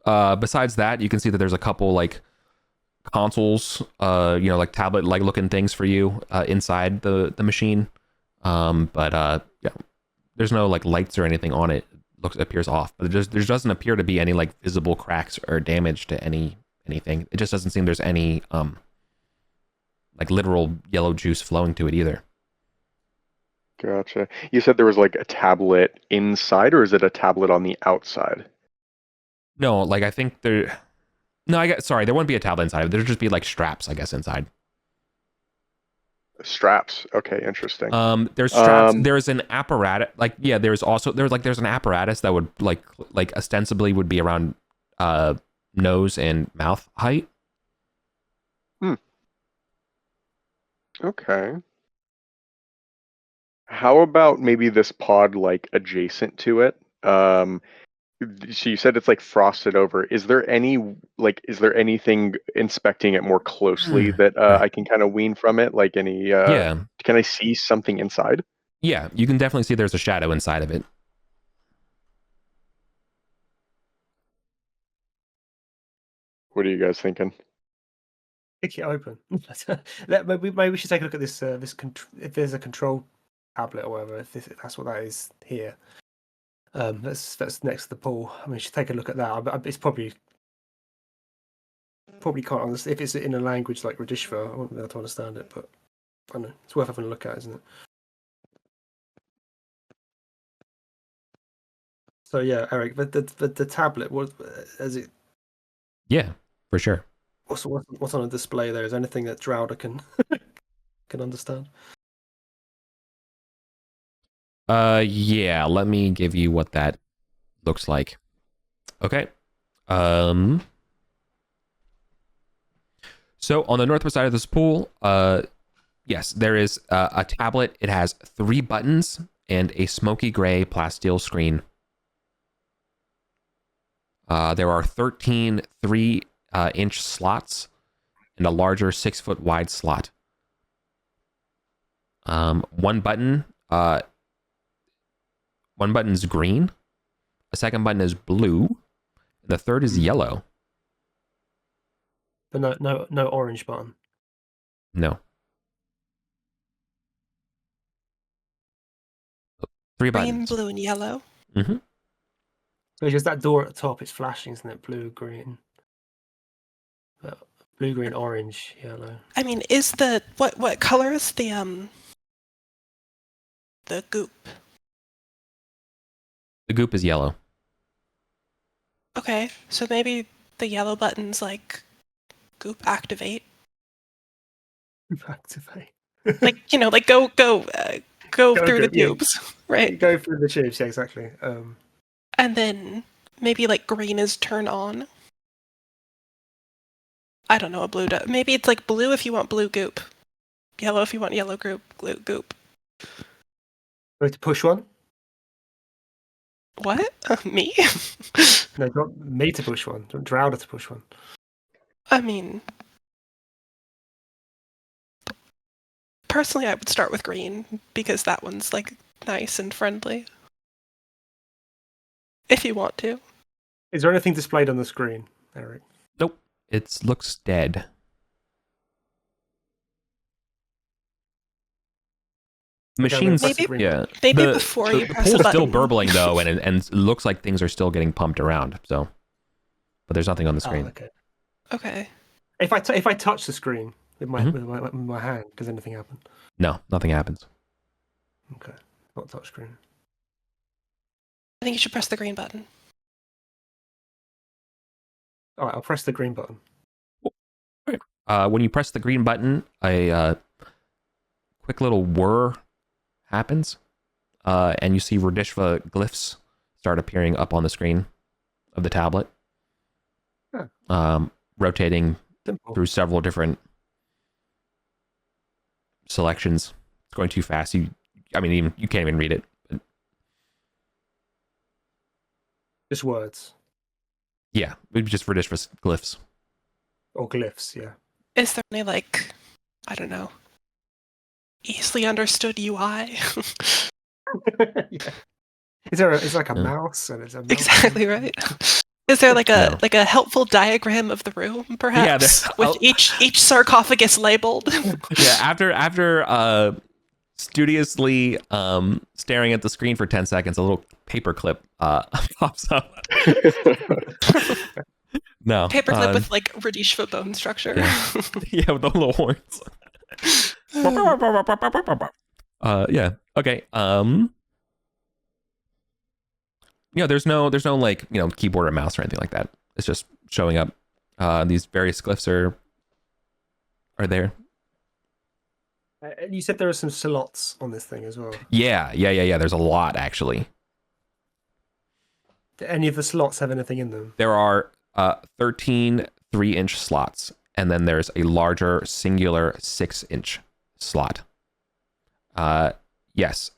Speaker 4: besides that, you can see that there's a couple like consoles, like tablet like looking things for you inside the machine. Yeah, there's no like lights or anything on it. Appears off, but there doesn't appear to be any like visible cracks or damage to anything. It just doesn't seem there's any like literal yellow juice flowing to it either.
Speaker 2: Gotcha. You said there was like a tablet inside, or is it a tablet on the outside?
Speaker 4: No, like I think there. No, sorry, there wouldn't be a tablet inside. There'd just be like straps, I guess, inside.
Speaker 2: Straps. Okay, interesting.
Speaker 4: There's straps. There's an apparatus. Like, yeah, there's an apparatus that would like ostensibly would be around nose and mouth height.
Speaker 2: Okay. How about maybe this pod like adjacent to it? So you said it's like frosted over. Is there anything inspecting it more closely that I can kind of wean from it? Like any
Speaker 4: Yeah.
Speaker 2: Can I see something inside?
Speaker 4: Yeah, you can definitely see there's a shadow inside of it.
Speaker 2: What are you guys thinking?
Speaker 5: Kick it open. Maybe we should take a look at this. If there's a control tablet or whatever, if that's what that is here. That's next to the pool. I mean, we should take a look at that. It's probably can't understand if it's in a language like Radishva. I wouldn't be able to understand it, but I don't know. It's worth having a look at, isn't it? So yeah, Eric, the tablet, what is it?
Speaker 4: Yeah, for sure.
Speaker 5: What's on a display there? Is there anything that Drowder can understand?
Speaker 4: Yeah, let me give you what that looks like. Okay. So on the northwest side of this pool, yes, there is a tablet. It has 3 buttons and a smoky gray plasteel screen. There are 13 3-inch slots and a larger 6-foot wide slot. One button's green, a second button is blue, and the third is yellow.
Speaker 5: But no orange button.
Speaker 4: No. 3 buttons.
Speaker 3: Green, blue, and yellow.
Speaker 4: Mm-hmm.
Speaker 5: So it's just that door at the top. It's flashing, isn't it? Blue, green, blue, green, orange, yellow.
Speaker 3: I mean, is what color is the goop?
Speaker 4: The goop is yellow.
Speaker 3: Okay, so maybe the yellow button's like goop activate.
Speaker 5: Goop activate.
Speaker 3: Like like go through the tubes, right?
Speaker 5: Go through the tubes, yeah, exactly.
Speaker 3: And then maybe like green is turn on. I don't know, a blue does. Maybe it's like blue if you want blue goop, yellow if you want yellow goop.
Speaker 5: We have to push one.
Speaker 3: What? Me?
Speaker 5: No, not me to push one. Drowder to push one.
Speaker 3: I mean, personally, I would start with green because that one's like nice and friendly. If you want to.
Speaker 5: Is there anything displayed on the screen, Eric?
Speaker 4: Nope. It looks dead. Machines,
Speaker 3: maybe before you press
Speaker 4: the
Speaker 3: the button.
Speaker 4: pool's still burbling though, and it looks like things are still getting pumped around. So, but there's nothing on the screen.
Speaker 5: Oh,
Speaker 3: okay.
Speaker 5: If I touch the screen with my hand, does anything happen?
Speaker 4: No, nothing happens.
Speaker 5: Okay, not touch screen.
Speaker 3: I think you should press the green button.
Speaker 5: All right, I'll press the green button.
Speaker 4: When you press the green button, a quick little whir happens, and you see Radishva glyphs start appearing up on the screen of the tablet, rotating through several different selections. It's going too fast. You can't even read it.
Speaker 5: Just words.
Speaker 4: Yeah, maybe just Radishva's glyphs.
Speaker 5: Or glyphs, yeah.
Speaker 3: Is there any, like, I don't know, easily understood UI?
Speaker 5: Yeah. It's like a mouse and it's a mouse.
Speaker 3: Exactly right. Is there like a helpful diagram of the room, perhaps, with each sarcophagus labeled?
Speaker 4: Yeah, after studiously staring at the screen for 10 seconds, a little paperclip pops up. No.
Speaker 3: Paperclip with like Radishva bone structure.
Speaker 4: Yeah, with the little horns. Yeah. Okay. There's no like, keyboard or mouse or anything like that. It's just showing up. These various glyphs are there.
Speaker 5: You said there are some slots on this thing as well.
Speaker 4: Yeah. There's a lot, actually.
Speaker 5: Do any of the slots have anything in them?
Speaker 4: There are 13 3-inch slots, and then there's a larger singular 6-inch slot. Yes.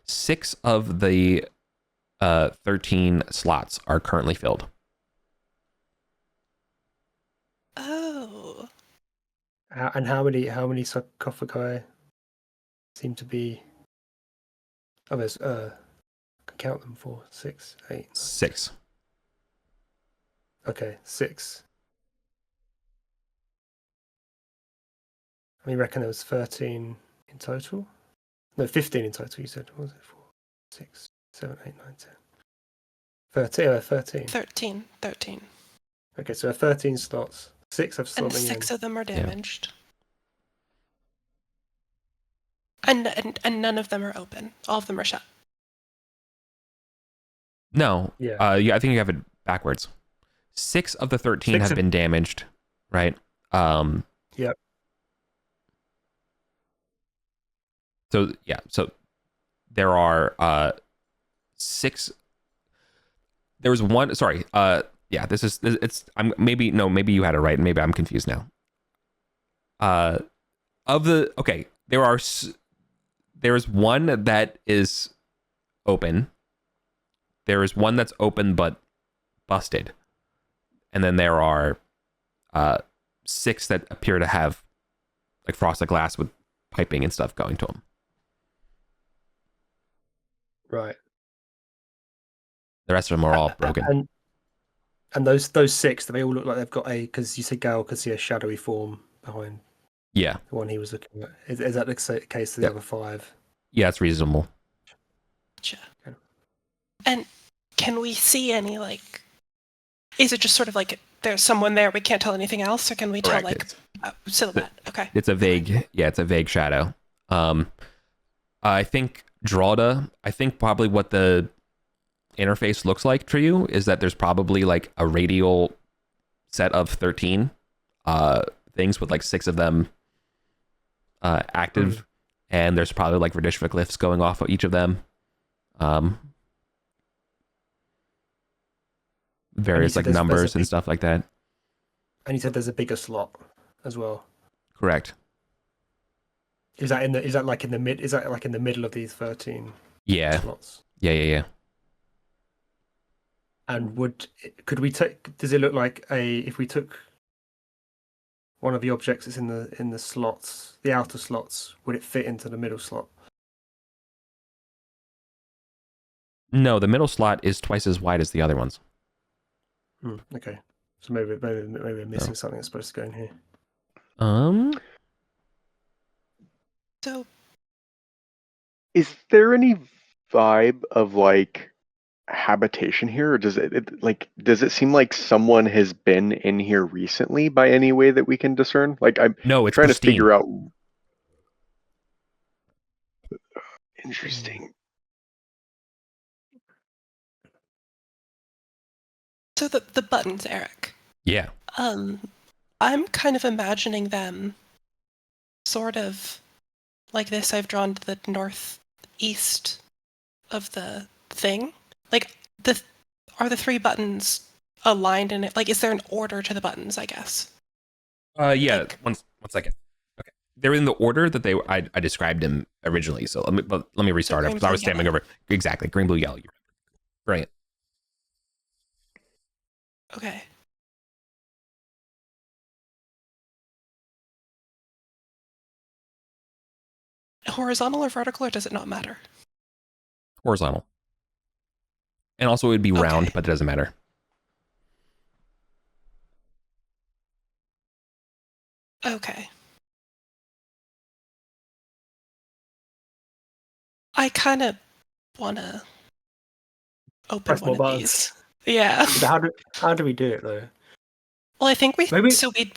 Speaker 4: 6 of the 13 slots are currently filled.
Speaker 3: Oh.
Speaker 5: And how many sarcophagi seem to be? Oh, there's I can count them: 4, 6, 8, 9.
Speaker 4: 6.
Speaker 5: Okay, 6. And we reckon there was 13 in total. No, 15 in total. You said, what was it? 4, 6, 7, 8, 9, 10. 13. 13.
Speaker 3: 13.
Speaker 5: Okay, so 13 slots. 6 have
Speaker 3: And
Speaker 5: something
Speaker 3: 6
Speaker 5: in.
Speaker 3: of them are damaged. Yeah. And none of them are open. All of them are shut.
Speaker 4: No.
Speaker 5: Yeah.
Speaker 4: I think you have it backwards. 6 of the 13 have been damaged, right?
Speaker 5: Yep.
Speaker 4: So there are 6. There was one. Sorry. Maybe you had it right, and maybe I'm confused now. There's one that is open. There is one that's open but busted, and then there are 6 that appear to have like frosted glass with piping and stuff going to them.
Speaker 5: Right.
Speaker 4: The rest of them are all broken.
Speaker 5: And those 6, they all look like they've got because you said Gal could see a shadowy form behind.
Speaker 4: Yeah.
Speaker 5: The one he was looking at. Is that the case for the other 5?
Speaker 4: Yeah, it's reasonable.
Speaker 3: Gotcha. Okay. And can we see any, like, is it just sort of like there's someone there, we can't tell anything else, or can we tell, like, silhouette? Okay.
Speaker 4: It's a vague shadow. I think probably what the interface looks like for you is that there's probably like a radial set of 13 things with like 6 of them active, and there's probably like Radishva glyphs going off of each of them. Various like numbers and stuff like that.
Speaker 5: And you said there's a bigger slot as well.
Speaker 4: Correct.
Speaker 5: Is that like in the middle of these 13 slots?
Speaker 4: Yeah.
Speaker 5: And does it look like if we took one of the objects that's in the slots, the outer slots, would it fit into the middle slot?
Speaker 4: No, the middle slot is twice as wide as the other ones.
Speaker 5: Okay. So maybe we're missing something that's supposed to go in here.
Speaker 3: So
Speaker 2: is there any vibe of like habitation here, or does it seem like someone has been in here recently by any way that we can discern? Like, I'm
Speaker 4: it's
Speaker 2: trying
Speaker 4: pristine.
Speaker 2: to figure out. Interesting.
Speaker 3: So the buttons, Eric.
Speaker 4: Yeah.
Speaker 3: I'm kind of imagining them sort of like this. I've drawn to the northeast of the thing. Like, are the 3 buttons aligned in it? Like, is there an order to the buttons, I guess?
Speaker 4: Yeah. Like, one second. Okay. They're in the order that I described them originally. So let me restart it because I was stamming over. Exactly. Green, blue, yellow. Brilliant.
Speaker 3: Okay. Horizontal or vertical, or does it not matter?
Speaker 4: Horizontal. And also it would be round, but it doesn't matter.
Speaker 3: Okay. I kind of want to open one of these. Yeah.
Speaker 5: How do we do it though?
Speaker 3: Well, I think we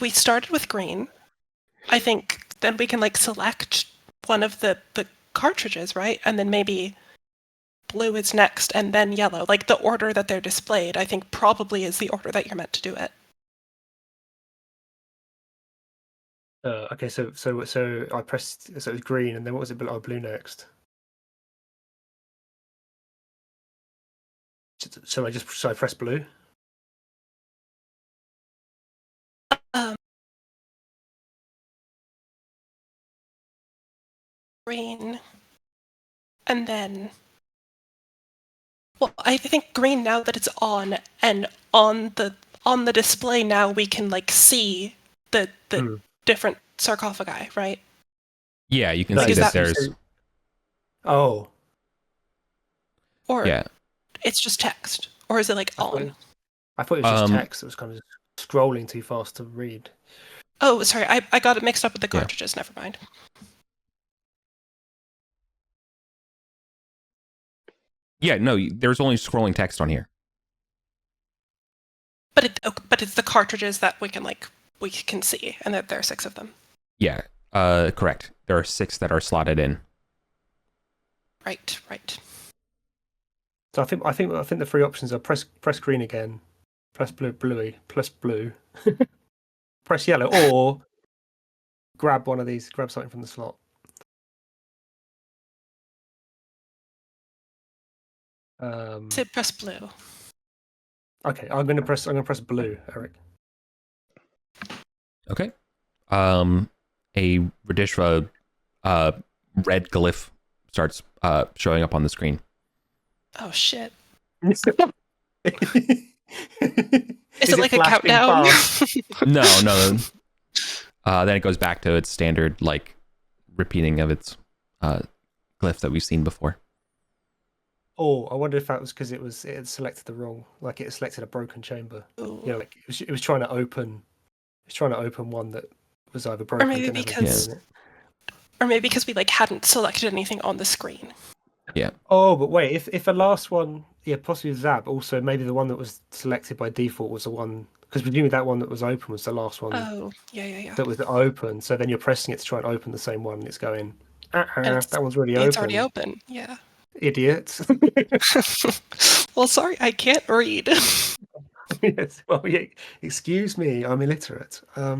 Speaker 3: started with green. I think then we can like select one of the cartridges, right? And then maybe blue is next and then yellow. Like the order that they're displayed, I think probably is the order that you're meant to do it.
Speaker 5: Okay, so I pressed, so it was green, and then what was it below? Blue next. So I press blue?
Speaker 3: Green. And then... Well, I think green now that it's on, and on the display now we can like see the different sarcophagi, right?
Speaker 4: Yeah, you can see that there's...
Speaker 5: Oh.
Speaker 3: Or it's just text. Or is it like on?
Speaker 5: I thought it was just text. It was kind of scrolling too fast to read.
Speaker 3: Oh, sorry, I got it mixed up with the cartridges. Never mind.
Speaker 4: Yeah, no, there's only scrolling text on here.
Speaker 3: But it's the cartridges that we can see, and that there are 6 of them.
Speaker 4: Yeah, correct. There are 6 that are slotted in.
Speaker 3: Right.
Speaker 5: So I think the 3 options are press green again, press blue, press yellow, or grab one of these, grab something from the slot.
Speaker 3: So press blue.
Speaker 5: Okay, I'm gonna press blue, Eric.
Speaker 4: Okay. A Radishva red glyph starts showing up on the screen.
Speaker 3: Oh shit.
Speaker 5: Is
Speaker 3: it like a countdown?
Speaker 4: No. Then it goes back to its standard, like, repeating of its glyph that we've seen before.
Speaker 5: Oh, I wonder if that was because it had selected the wrong, like it selected a broken chamber.
Speaker 3: Ooh.
Speaker 5: You know, like it was trying to open one that was either broken.
Speaker 3: Or maybe because we hadn't selected anything on the screen.
Speaker 4: Yeah.
Speaker 5: Oh, but wait, if the last one, possibly Zab. Also, maybe the one that was selected by default was the one, because presumably that one that was open was the last one.
Speaker 3: Oh, yeah.
Speaker 5: That was open. So then you're pressing it to try and open the same one, and it's going. That one's really open.
Speaker 3: It's already open. Yeah.
Speaker 5: Idiot.
Speaker 3: Well, sorry, I can't read.
Speaker 5: Yes. Well, yeah. Excuse me, I'm illiterate.
Speaker 3: I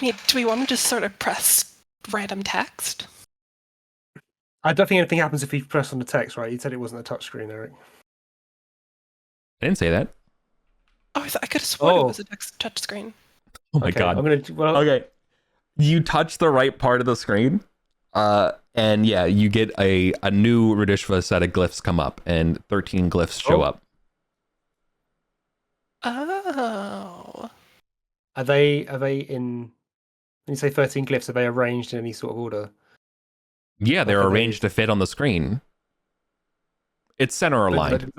Speaker 3: mean, do we want to just sort of press random text?
Speaker 5: I don't think anything happens if you press on the text, right? You said it wasn't a touchscreen, Eric.
Speaker 4: I didn't say that.
Speaker 3: Oh, I could have sworn it was a touch screen.
Speaker 4: Oh my god. Okay. You touch the right part of the screen, and yeah, you get a new Radishva set of glyphs come up, and 13 glyphs show up.
Speaker 3: Oh.
Speaker 5: Are they in? When you say 13 glyphs, are they arranged in any sort of order?
Speaker 4: Yeah, they're arranged to fit on the screen. It's center aligned.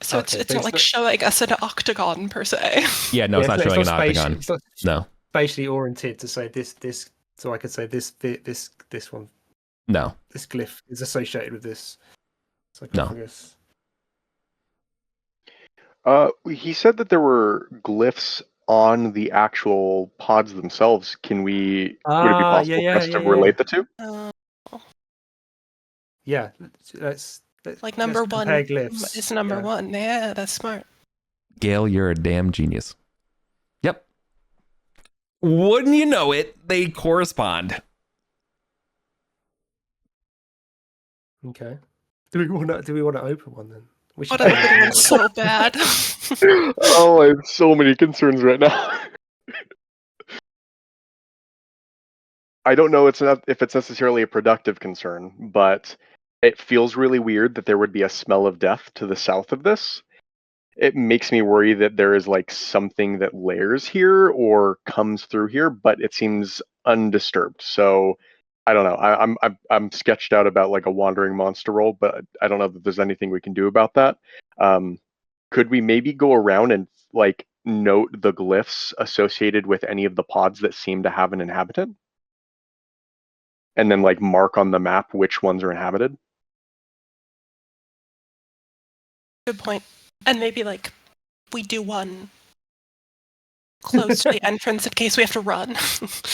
Speaker 3: So it's not like showing us an octagon per se.
Speaker 4: Yeah, no, it's not showing an octagon.
Speaker 5: It's not
Speaker 4: no.
Speaker 5: Spatially oriented to say this, so I could say this one.
Speaker 4: No.
Speaker 5: This glyph is associated with this.
Speaker 4: Sarcophagus.
Speaker 2: No. He said that there were glyphs on the actual pods themselves. Would it be possible for us to relate the two?
Speaker 5: Yeah, let's
Speaker 3: like number one
Speaker 5: glyphs.
Speaker 3: It's number one. Yeah, that's smart.
Speaker 4: Gail, you're a damn genius. Yep. Wouldn't you know it? They correspond.
Speaker 5: Okay. Do we want to open one then?
Speaker 3: We should open one so bad.
Speaker 2: Oh, I have so many concerns right now. I don't know if it's necessarily a productive concern, but it feels really weird that there would be a smell of death to the south of this. It makes me worry that there is like something that layers here or comes through here, but it seems undisturbed. So I don't know. I'm sketched out about like a wandering monster roll, but I don't know that there's anything we can do about that. Could we maybe go around and like note the glyphs associated with any of the pods that seem to have an inhabitant? And then like mark on the map which ones are inhabited?
Speaker 3: Good point. And maybe like we do one close to the entrance in case we have to run.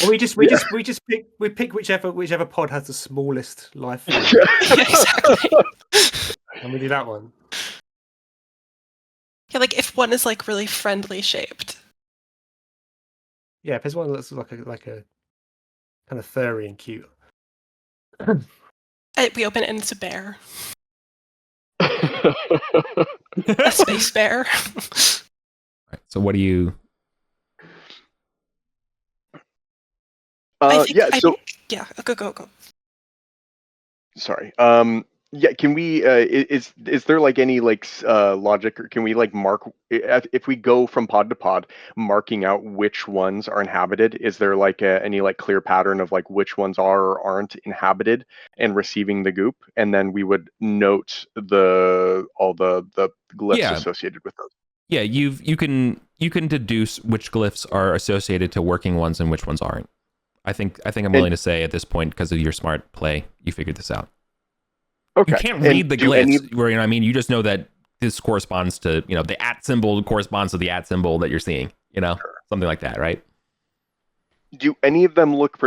Speaker 5: Or we pick whichever pod has the smallest life form.
Speaker 3: Yeah, exactly.
Speaker 5: And we do that one.
Speaker 3: Yeah, like if one is like really friendly shaped.
Speaker 5: Yeah, if there's one that's like a kind of furry and cute.
Speaker 3: We open it and it's a bear. A space bear.
Speaker 4: Right, so what do you...
Speaker 3: Go.
Speaker 2: Sorry. Yeah, can we is there like any like logic, or can we like mark if we go from pod to pod, marking out which ones are inhabited? Is there like any like clear pattern of like which ones are or aren't inhabited and receiving the goop, and then we would note all the glyphs associated with those?
Speaker 4: Yeah, you can deduce which glyphs are associated to working ones and which ones aren't. I think I'm willing to say at this point, because of your smart play, you figured this out.
Speaker 2: Okay.
Speaker 4: You can't read the glyphs, where you just know that this corresponds to the @ symbol corresponds to the @ symbol that you're seeing. Something like that, right?
Speaker 2: Do any of them look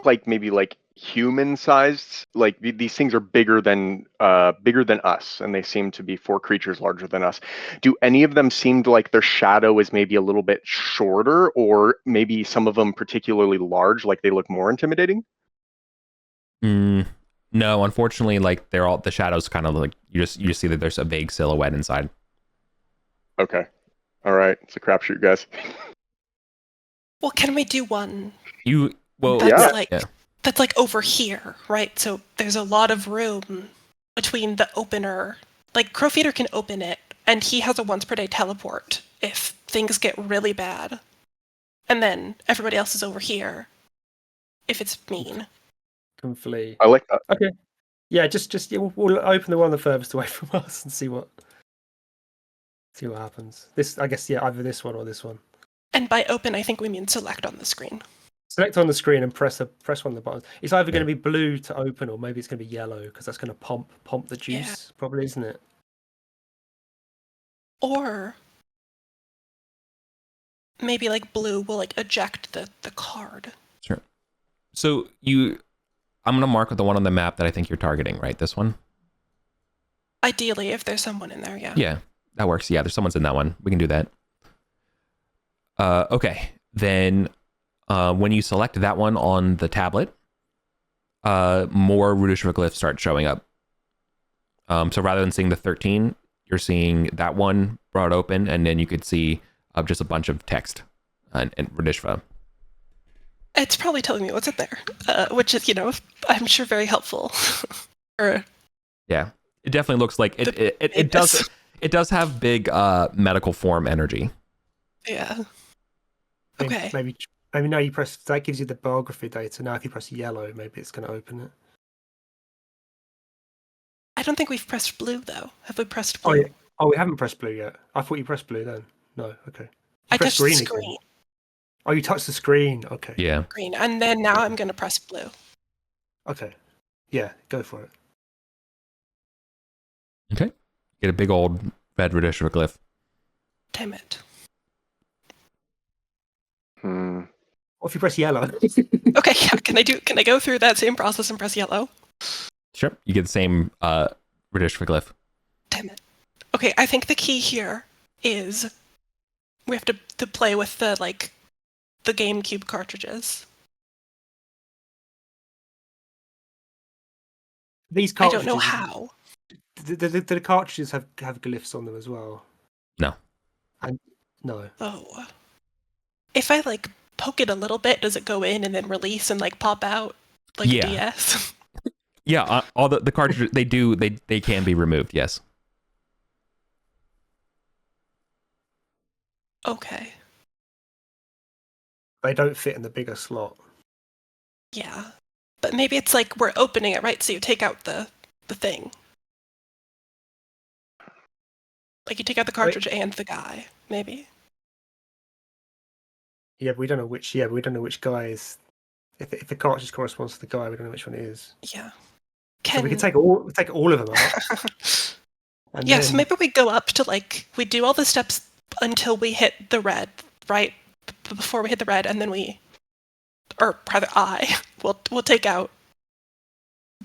Speaker 2: like maybe like human sized? Like these things are bigger than us, and they seem to be 4 creatures larger than us. Do any of them seem like their shadow is maybe a little bit shorter, or maybe some of them particularly large, like they look more intimidating?
Speaker 4: No, unfortunately, like the shadows kind of like you just see that there's a vague silhouette inside.
Speaker 2: Okay. All right. It's a crapshoot, guys.
Speaker 3: Well, can we do one?
Speaker 4: That's
Speaker 3: that's like over here, right? So there's a lot of room between the opener. Like Crowfeeder can open it, and he has a once per day teleport if things get really bad. And then everybody else is over here if it's mean.
Speaker 5: Can flee.
Speaker 2: I like that.
Speaker 5: Okay. Yeah, we'll open the one the furthest away from us and see what happens. This, I guess, either this one or this one.
Speaker 3: And by open, I think we mean select on the screen.
Speaker 5: Select on the screen and press one of the buttons. It's either going to be blue to open, or maybe it's going to be yellow, because that's going to pump the juice, probably, isn't it?
Speaker 3: Or maybe like blue will like eject the card.
Speaker 4: Sure. So I'm gonna mark the one on the map that I think you're targeting, right? This one.
Speaker 3: Ideally, if there's someone in there, yeah.
Speaker 4: Yeah, that works. Yeah, there's someone's in that one. We can do that. Okay, then when you select that one on the tablet, more Rudishva glyphs start showing up. So rather than seeing the 13, you're seeing that one brought open, and then you could see just a bunch of text and Rudishva.
Speaker 3: It's probably telling me what's in there, which is, I'm sure very helpful.
Speaker 4: Yeah, it definitely looks like it does. It does have big medical form energy.
Speaker 3: Yeah. Okay.
Speaker 5: Maybe now you press, that gives you the biography data. Now if you press yellow, maybe it's going to open it.
Speaker 3: I don't think we've pressed blue, though. Have we pressed blue?
Speaker 5: We haven't pressed blue yet. I thought you pressed blue then. No, okay.
Speaker 3: I touched the screen.
Speaker 5: Again. Oh, you touched the screen. Okay.
Speaker 4: Yeah.
Speaker 3: Green, and then now I'm going to press blue.
Speaker 5: Okay. Yeah, go for it.
Speaker 4: Okay. Get a big old red Rudishva glyph.
Speaker 3: Damn it.
Speaker 5: What if you press yellow?
Speaker 3: Okay, yeah. Can I go through that same process and press yellow?
Speaker 4: Sure. You get the same Rudishva glyph.
Speaker 3: Damn it. Okay, I think the key here is we have to play with the GameCube cartridges.
Speaker 5: These cartridges.
Speaker 3: I don't know how.
Speaker 5: The cartridges have glyphs on them as well.
Speaker 4: No.
Speaker 5: No.
Speaker 3: Oh. If I poke it a little bit, does it go in and then release and pop out like a DS?
Speaker 4: Yeah, all the cartridges they can be removed. Yes.
Speaker 3: Okay.
Speaker 5: They don't fit in the bigger slot.
Speaker 3: Yeah, but maybe it's we're opening it, right? So you take out the thing. You take out the cartridge and the guy, maybe.
Speaker 5: Yeah, but we don't know which. Yeah, we don't know which guy is. If the cartridge corresponds to the guy, we don't know which one it is.
Speaker 3: Yeah.
Speaker 5: So we can take all of them out.
Speaker 3: Yeah, so maybe we go up to we do all the steps until we hit the red, right? Before we hit the red, and then we'll take out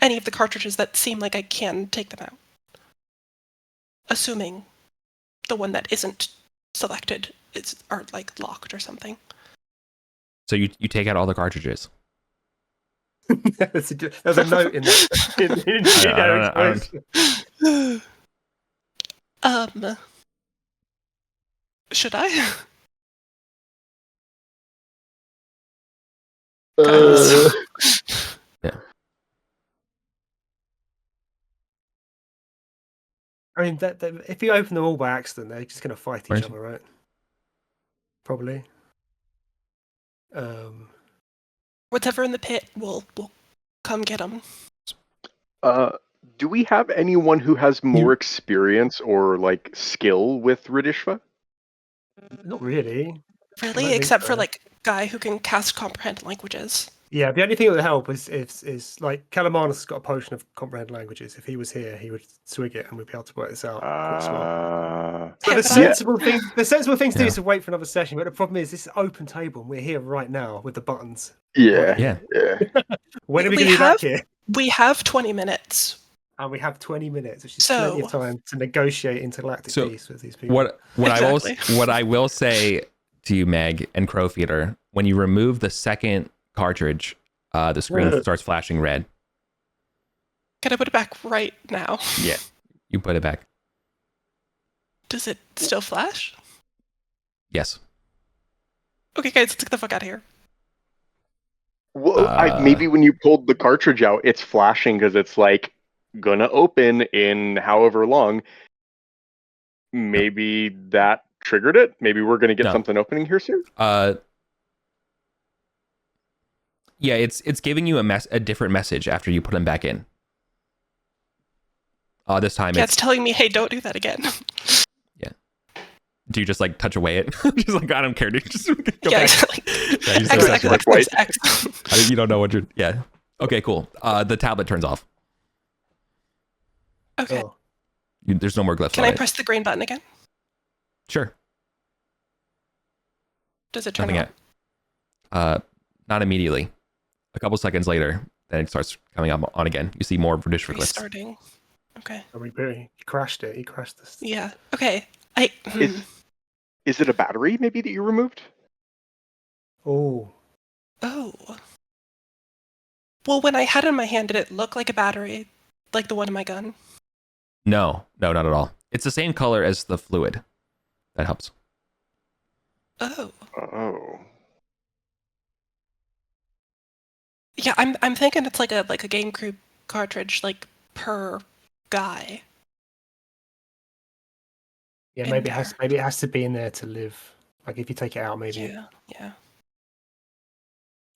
Speaker 3: any of the cartridges that seem like I can take them out. Assuming the one that isn't selected are locked or something.
Speaker 4: So you take out all the cartridges.
Speaker 5: There's a note in
Speaker 3: there. Should I?
Speaker 4: Yeah.
Speaker 5: I mean, if you open them all by accident, they're just going to fight each other, right? Probably.
Speaker 3: Whatever in the pit, we'll come get them.
Speaker 2: Do we have anyone who has more experience or like skill with Radishva?
Speaker 5: Not really. I
Speaker 3: Really,
Speaker 5: don't think
Speaker 3: except for
Speaker 5: so.
Speaker 3: like guy who can cast comprehend languages.
Speaker 5: Yeah, the only thing that would help is like Calamanus has got a potion of comprehend languages. If he was here, he would swig it, and we'd be able to work this out quite smart. So
Speaker 3: Yeah,
Speaker 5: the
Speaker 3: but I-
Speaker 5: sensible thing to do
Speaker 4: Yeah.
Speaker 5: is to wait for another session. But the problem is, this is open table, and we're here right now with the buttons.
Speaker 2: Yeah.
Speaker 5: When are we
Speaker 3: We
Speaker 5: going to be back
Speaker 3: have-
Speaker 5: here?
Speaker 3: We have 20 minutes.
Speaker 5: And we have 20 minutes, which is plenty of
Speaker 3: So-
Speaker 5: time to negotiate intergalactic
Speaker 4: So,
Speaker 5: peace with these people.
Speaker 4: What
Speaker 3: Exactly.
Speaker 4: what I will say to you, Meg and Crowfeeder, when you remove the second cartridge, the screen starts flashing red.
Speaker 3: Can I put it back right now?
Speaker 4: Yeah, you put it back.
Speaker 3: Does it still flash?
Speaker 4: Yes.
Speaker 3: Okay, guys, let's get the fuck out of here.
Speaker 2: Well, maybe when you pulled the cartridge out, it's flashing because it's like gonna open in however long. Maybe that triggered it. Maybe we're gonna get something opening here soon.
Speaker 4: Yeah, it's giving you a different message after you put them back in. This time
Speaker 3: it's telling me, hey, don't do that again.
Speaker 4: Yeah. Do you just like touch away it? Just like, I don't care, dude. Just go
Speaker 3: Yeah,
Speaker 4: back.
Speaker 3: exactly.
Speaker 4: Yeah, you just
Speaker 3: X,
Speaker 4: touch
Speaker 3: X,
Speaker 4: it.
Speaker 3: X, X, X.
Speaker 4: You don't know what you're. Yeah. Okay, cool. The tablet turns off.
Speaker 3: Okay.
Speaker 5: Oh.
Speaker 4: There's no more glyphs
Speaker 3: Can
Speaker 4: on
Speaker 3: I
Speaker 4: it.
Speaker 3: press the green button again?
Speaker 4: Sure.
Speaker 3: Does it turn
Speaker 4: Nothing
Speaker 3: on?
Speaker 4: yet. Not immediately. A couple seconds later, then it starts coming up on again. You see more British glyphs.
Speaker 3: Restarting. Okay.
Speaker 5: He crashed it. He crashed this.
Speaker 3: Yeah. Okay.
Speaker 2: Is it a battery maybe that you removed?
Speaker 5: Oh.
Speaker 3: Oh. Well, when I had it in my hand, did it look like a battery, like the one in my gun?
Speaker 4: No, not at all. It's the same color as the fluid. That helps.
Speaker 3: Oh.
Speaker 2: Oh.
Speaker 3: Yeah, I'm thinking it's like a game crew cartridge, like per guy.
Speaker 5: Yeah, maybe it has to be in there to live. Like if you take it out, maybe.
Speaker 3: Yeah.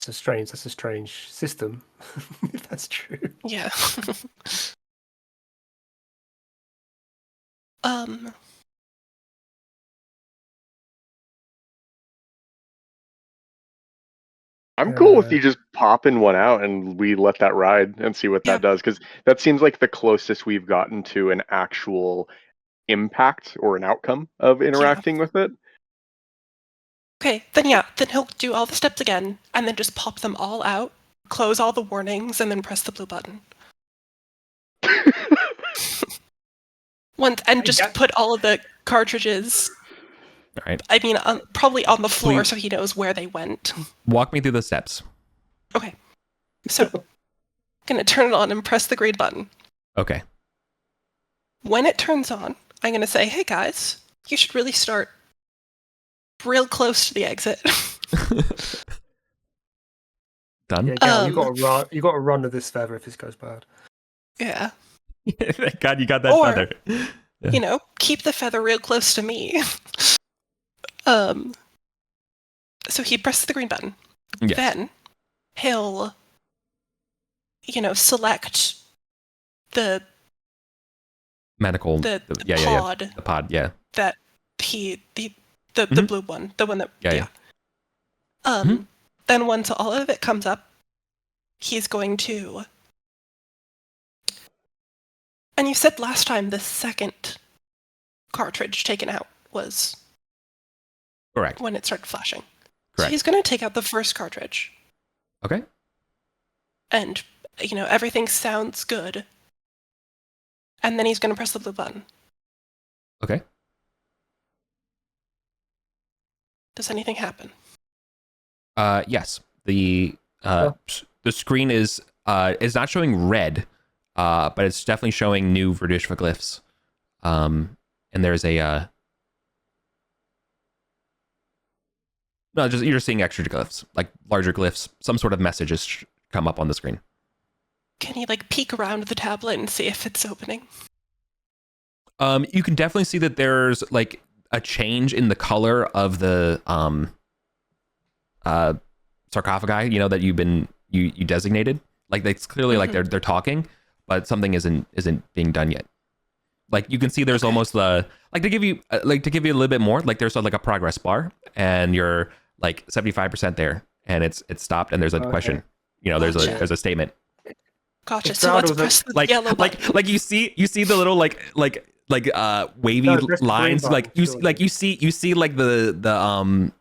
Speaker 5: That's a strange system. If that's true.
Speaker 3: Yeah.
Speaker 2: I'm cool with you just popping one out and we let that ride and see what that does, because that seems like the closest we've gotten to an actual impact or an outcome of interacting with it.
Speaker 3: Okay, then he'll do all the steps again, and then just pop them all out, close all the warnings, and then press the blue button. Just put all of the cartridges.
Speaker 4: All right.
Speaker 3: I mean, probably on the floor so he knows where they went.
Speaker 4: Walk me through the steps.
Speaker 3: Okay. So, I'm gonna turn it on and press the green button.
Speaker 4: Okay.
Speaker 3: When it turns on, I'm gonna say, hey guys, you should really start real close to the exit.
Speaker 4: Done?
Speaker 5: Yeah, Gal, you got to run with this feather if this goes bad.
Speaker 3: Yeah.
Speaker 4: Thank God you got that
Speaker 3: Or,
Speaker 4: feather. Yeah.
Speaker 3: Keep the feather real close to me. So he presses the green button.
Speaker 4: Yes.
Speaker 3: Then he'll, select the
Speaker 4: Medical.
Speaker 3: the
Speaker 4: pod.
Speaker 3: pod.
Speaker 4: The pod, yeah.
Speaker 3: That the blue one, the one that Then once all of it comes up, he's going to. And you said last time the second cartridge taken out was
Speaker 4: correct
Speaker 3: when it started flashing.
Speaker 4: Correct.
Speaker 3: So he's going to take out the first cartridge.
Speaker 4: Okay.
Speaker 3: And everything sounds good. And then he's going to press the blue button.
Speaker 4: Okay.
Speaker 3: Does anything happen?
Speaker 4: Yes. The screen is not showing red, but it's definitely showing new Verdishva glyphs. And there's a no, you're just seeing extra glyphs, like larger glyphs. Some sort of messages come up on the screen.
Speaker 3: Can you peek around the tablet and see if it's opening?
Speaker 4: You can definitely see that there's like a change in the color of the sarcophagi, that you designated. Like it's clearly like they're talking, but something isn't being done yet. Like you can see there's almost to give you a little bit more, like there's like a progress bar and you're like 75% there and it's stopped and there's a question. There's a statement.
Speaker 3: Gotcha. So let's press the yellow button.
Speaker 4: Like you see the little wavy lines, you see like the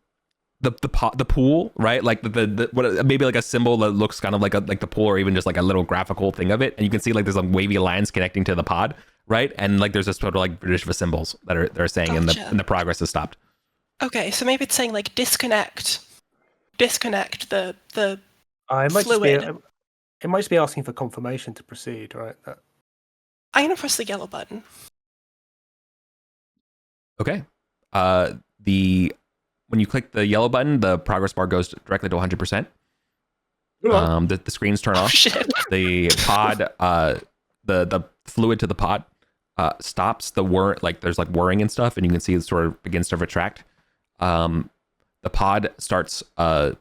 Speaker 4: pool, right? Like the what maybe like a symbol that looks kind of like the pool, or even just like a little graphical thing of it, and you can see like there's like wavy lines connecting to the pod, right? And like there's this sort of like British symbols that are saying,
Speaker 3: Gotcha.
Speaker 4: and the progress has stopped.
Speaker 3: Okay, so maybe it's saying like disconnect the
Speaker 5: it might
Speaker 3: fluid.
Speaker 5: It might just be asking for confirmation to proceed, right?
Speaker 3: I'm gonna press the yellow button.
Speaker 4: Okay. When you click the yellow button, the progress bar goes directly to 100%. The screens turn off.
Speaker 3: Shit.
Speaker 4: The pod, the fluid to the pod stops. There's like whirring and stuff, and you can see it sort of begins to retract. The pod starts to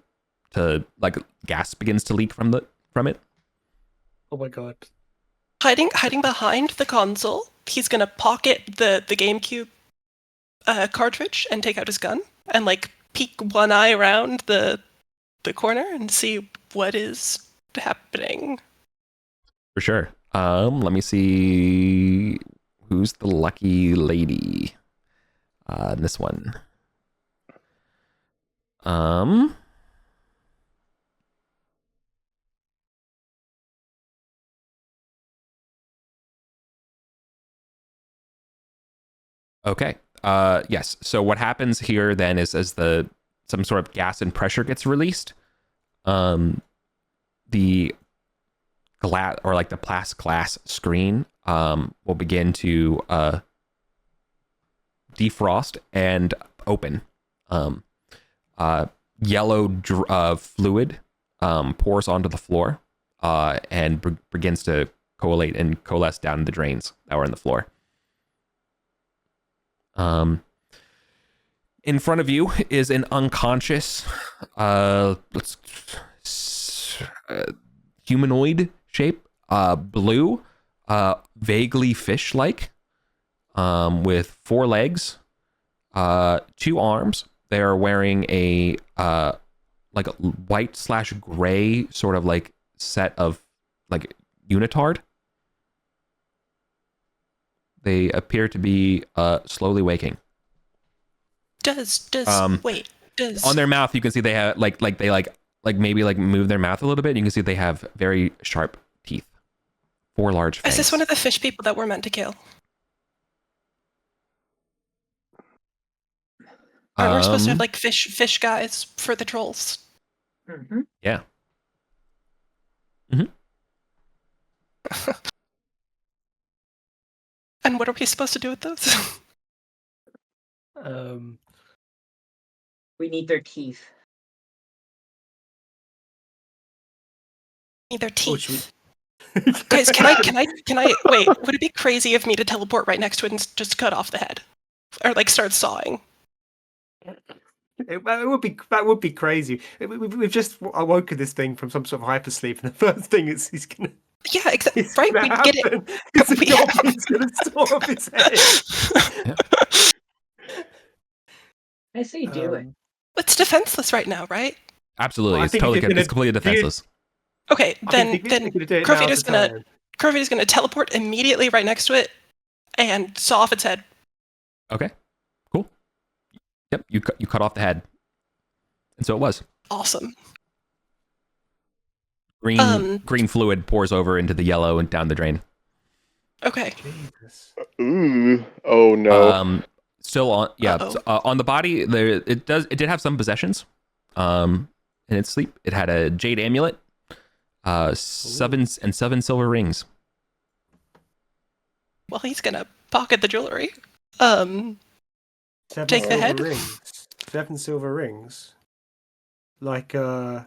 Speaker 4: like gas begins to leak from it.
Speaker 5: Oh my god.
Speaker 3: Hiding behind the console, he's gonna pocket the GameCube cartridge and take out his gun and like peek one eye around the corner and see what is happening.
Speaker 4: For sure. Let me see who's the lucky lady. This one. Okay. Yes. So what happens here then is as some sort of gas and pressure gets released, the glass or like the glass screen will begin to defrost and open. Yellow fluid pours onto the floor and begins to coalesce down the drains that were in the floor. In front of you is an unconscious, humanoid shape, blue, vaguely fish-like, with 4 legs, 2 arms. They are wearing a like a white/gray sort of like set of like unitard. They appear to be slowly waking.
Speaker 3: Does
Speaker 4: on their mouth you can see they have they maybe move their mouth a little bit. You can see they have very sharp teeth, 4 large fangs.
Speaker 3: Is this one of the fish people that we're meant to kill? Aren't we supposed to have like fish guys for the trolls?
Speaker 6: Mm-hmm.
Speaker 4: Yeah. Mm-hmm.
Speaker 3: And what are we supposed to do with those?
Speaker 6: We need their teeth.
Speaker 3: Need their teeth. Guys, can I wait? Would it be crazy of me to teleport right next to it and just cut off the head, or like start sawing?
Speaker 5: That would be crazy. We've just awoken this thing from some sort of hypersleep, and the first thing he's gonna.
Speaker 3: Yeah, exactly. Right, we get it.
Speaker 5: He's gonna saw off his head.
Speaker 6: I say do it.
Speaker 3: It's defenseless right now, right?
Speaker 4: Absolutely, it's completely defenseless.
Speaker 3: Okay, then Crowfeeder's gonna teleport immediately right next to it and saw off its head.
Speaker 4: Okay, cool. Yep, you cut off the head, and so it was
Speaker 3: awesome.
Speaker 4: Green fluid pours over into the yellow and down the drain.
Speaker 3: Okay.
Speaker 5: Jesus.
Speaker 2: Ooh. Oh no.
Speaker 4: Still on. Yeah. On the body, it did have some possessions. In its sleep, it had a jade amulet, 7 silver rings.
Speaker 3: Well, he's gonna pocket the jewelry.
Speaker 5: 7
Speaker 3: take the head.
Speaker 5: Rings. 7 silver rings. Like oh.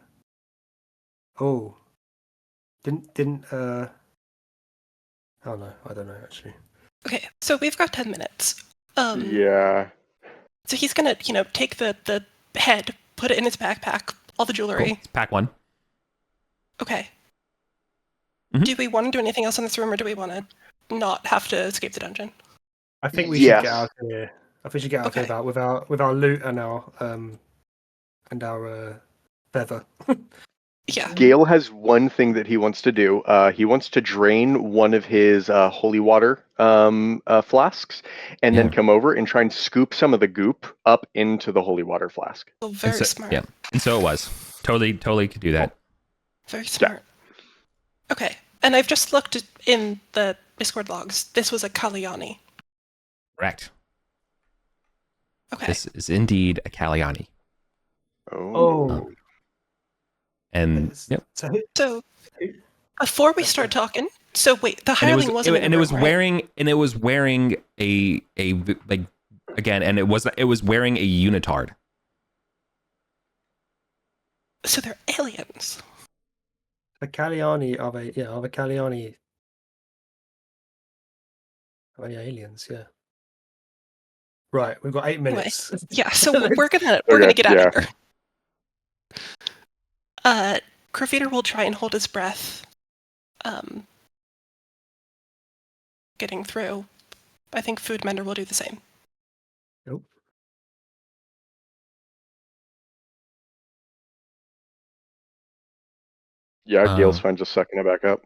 Speaker 5: Didn't oh no, I don't know actually.
Speaker 3: Okay, so we've got 10 minutes.
Speaker 2: Yeah.
Speaker 3: So he's gonna, take the head, put it in his backpack, all the jewelry.
Speaker 4: Cool. It's pack 1.
Speaker 3: Okay. Do we want to do anything else in this room, or do we want to not have to escape the dungeon?
Speaker 5: I think we should
Speaker 2: Yes.
Speaker 5: get out of here. I think we should get out of
Speaker 3: Okay.
Speaker 5: here with our loot and our feather.
Speaker 3: Yeah.
Speaker 2: Gale has one thing that he wants to do. He wants to drain one of his holy water flasks, and then
Speaker 4: Yeah.
Speaker 2: come over and try and scoop some of the goop up into the holy water flask.
Speaker 3: Well, very
Speaker 4: so,
Speaker 3: smart.
Speaker 4: Yeah, and so it was. Totally could do that.
Speaker 3: Very smart. Okay, and I've just looked in the Discord logs. This was a Kalyani.
Speaker 4: Correct.
Speaker 3: Okay.
Speaker 4: This is indeed a Kalyani.
Speaker 5: Oh.
Speaker 4: And yep.
Speaker 3: So before we start talking, so wait, the hireling wasn't in the
Speaker 4: and it was
Speaker 3: room, right?
Speaker 4: wearing a like again, and it was wearing a unitard.
Speaker 3: So they're aliens.
Speaker 5: The Kalyani are they? Yeah, are the Kalyani? Are they aliens? Yeah. Right, we've got 8 minutes.
Speaker 3: Yeah, so we're gonna get out of here. Crowfeeder will try and hold his breath. Getting through. I think Foodmender will do the same.
Speaker 5: Nope.
Speaker 2: Yeah, Gale's fine just sucking it back up.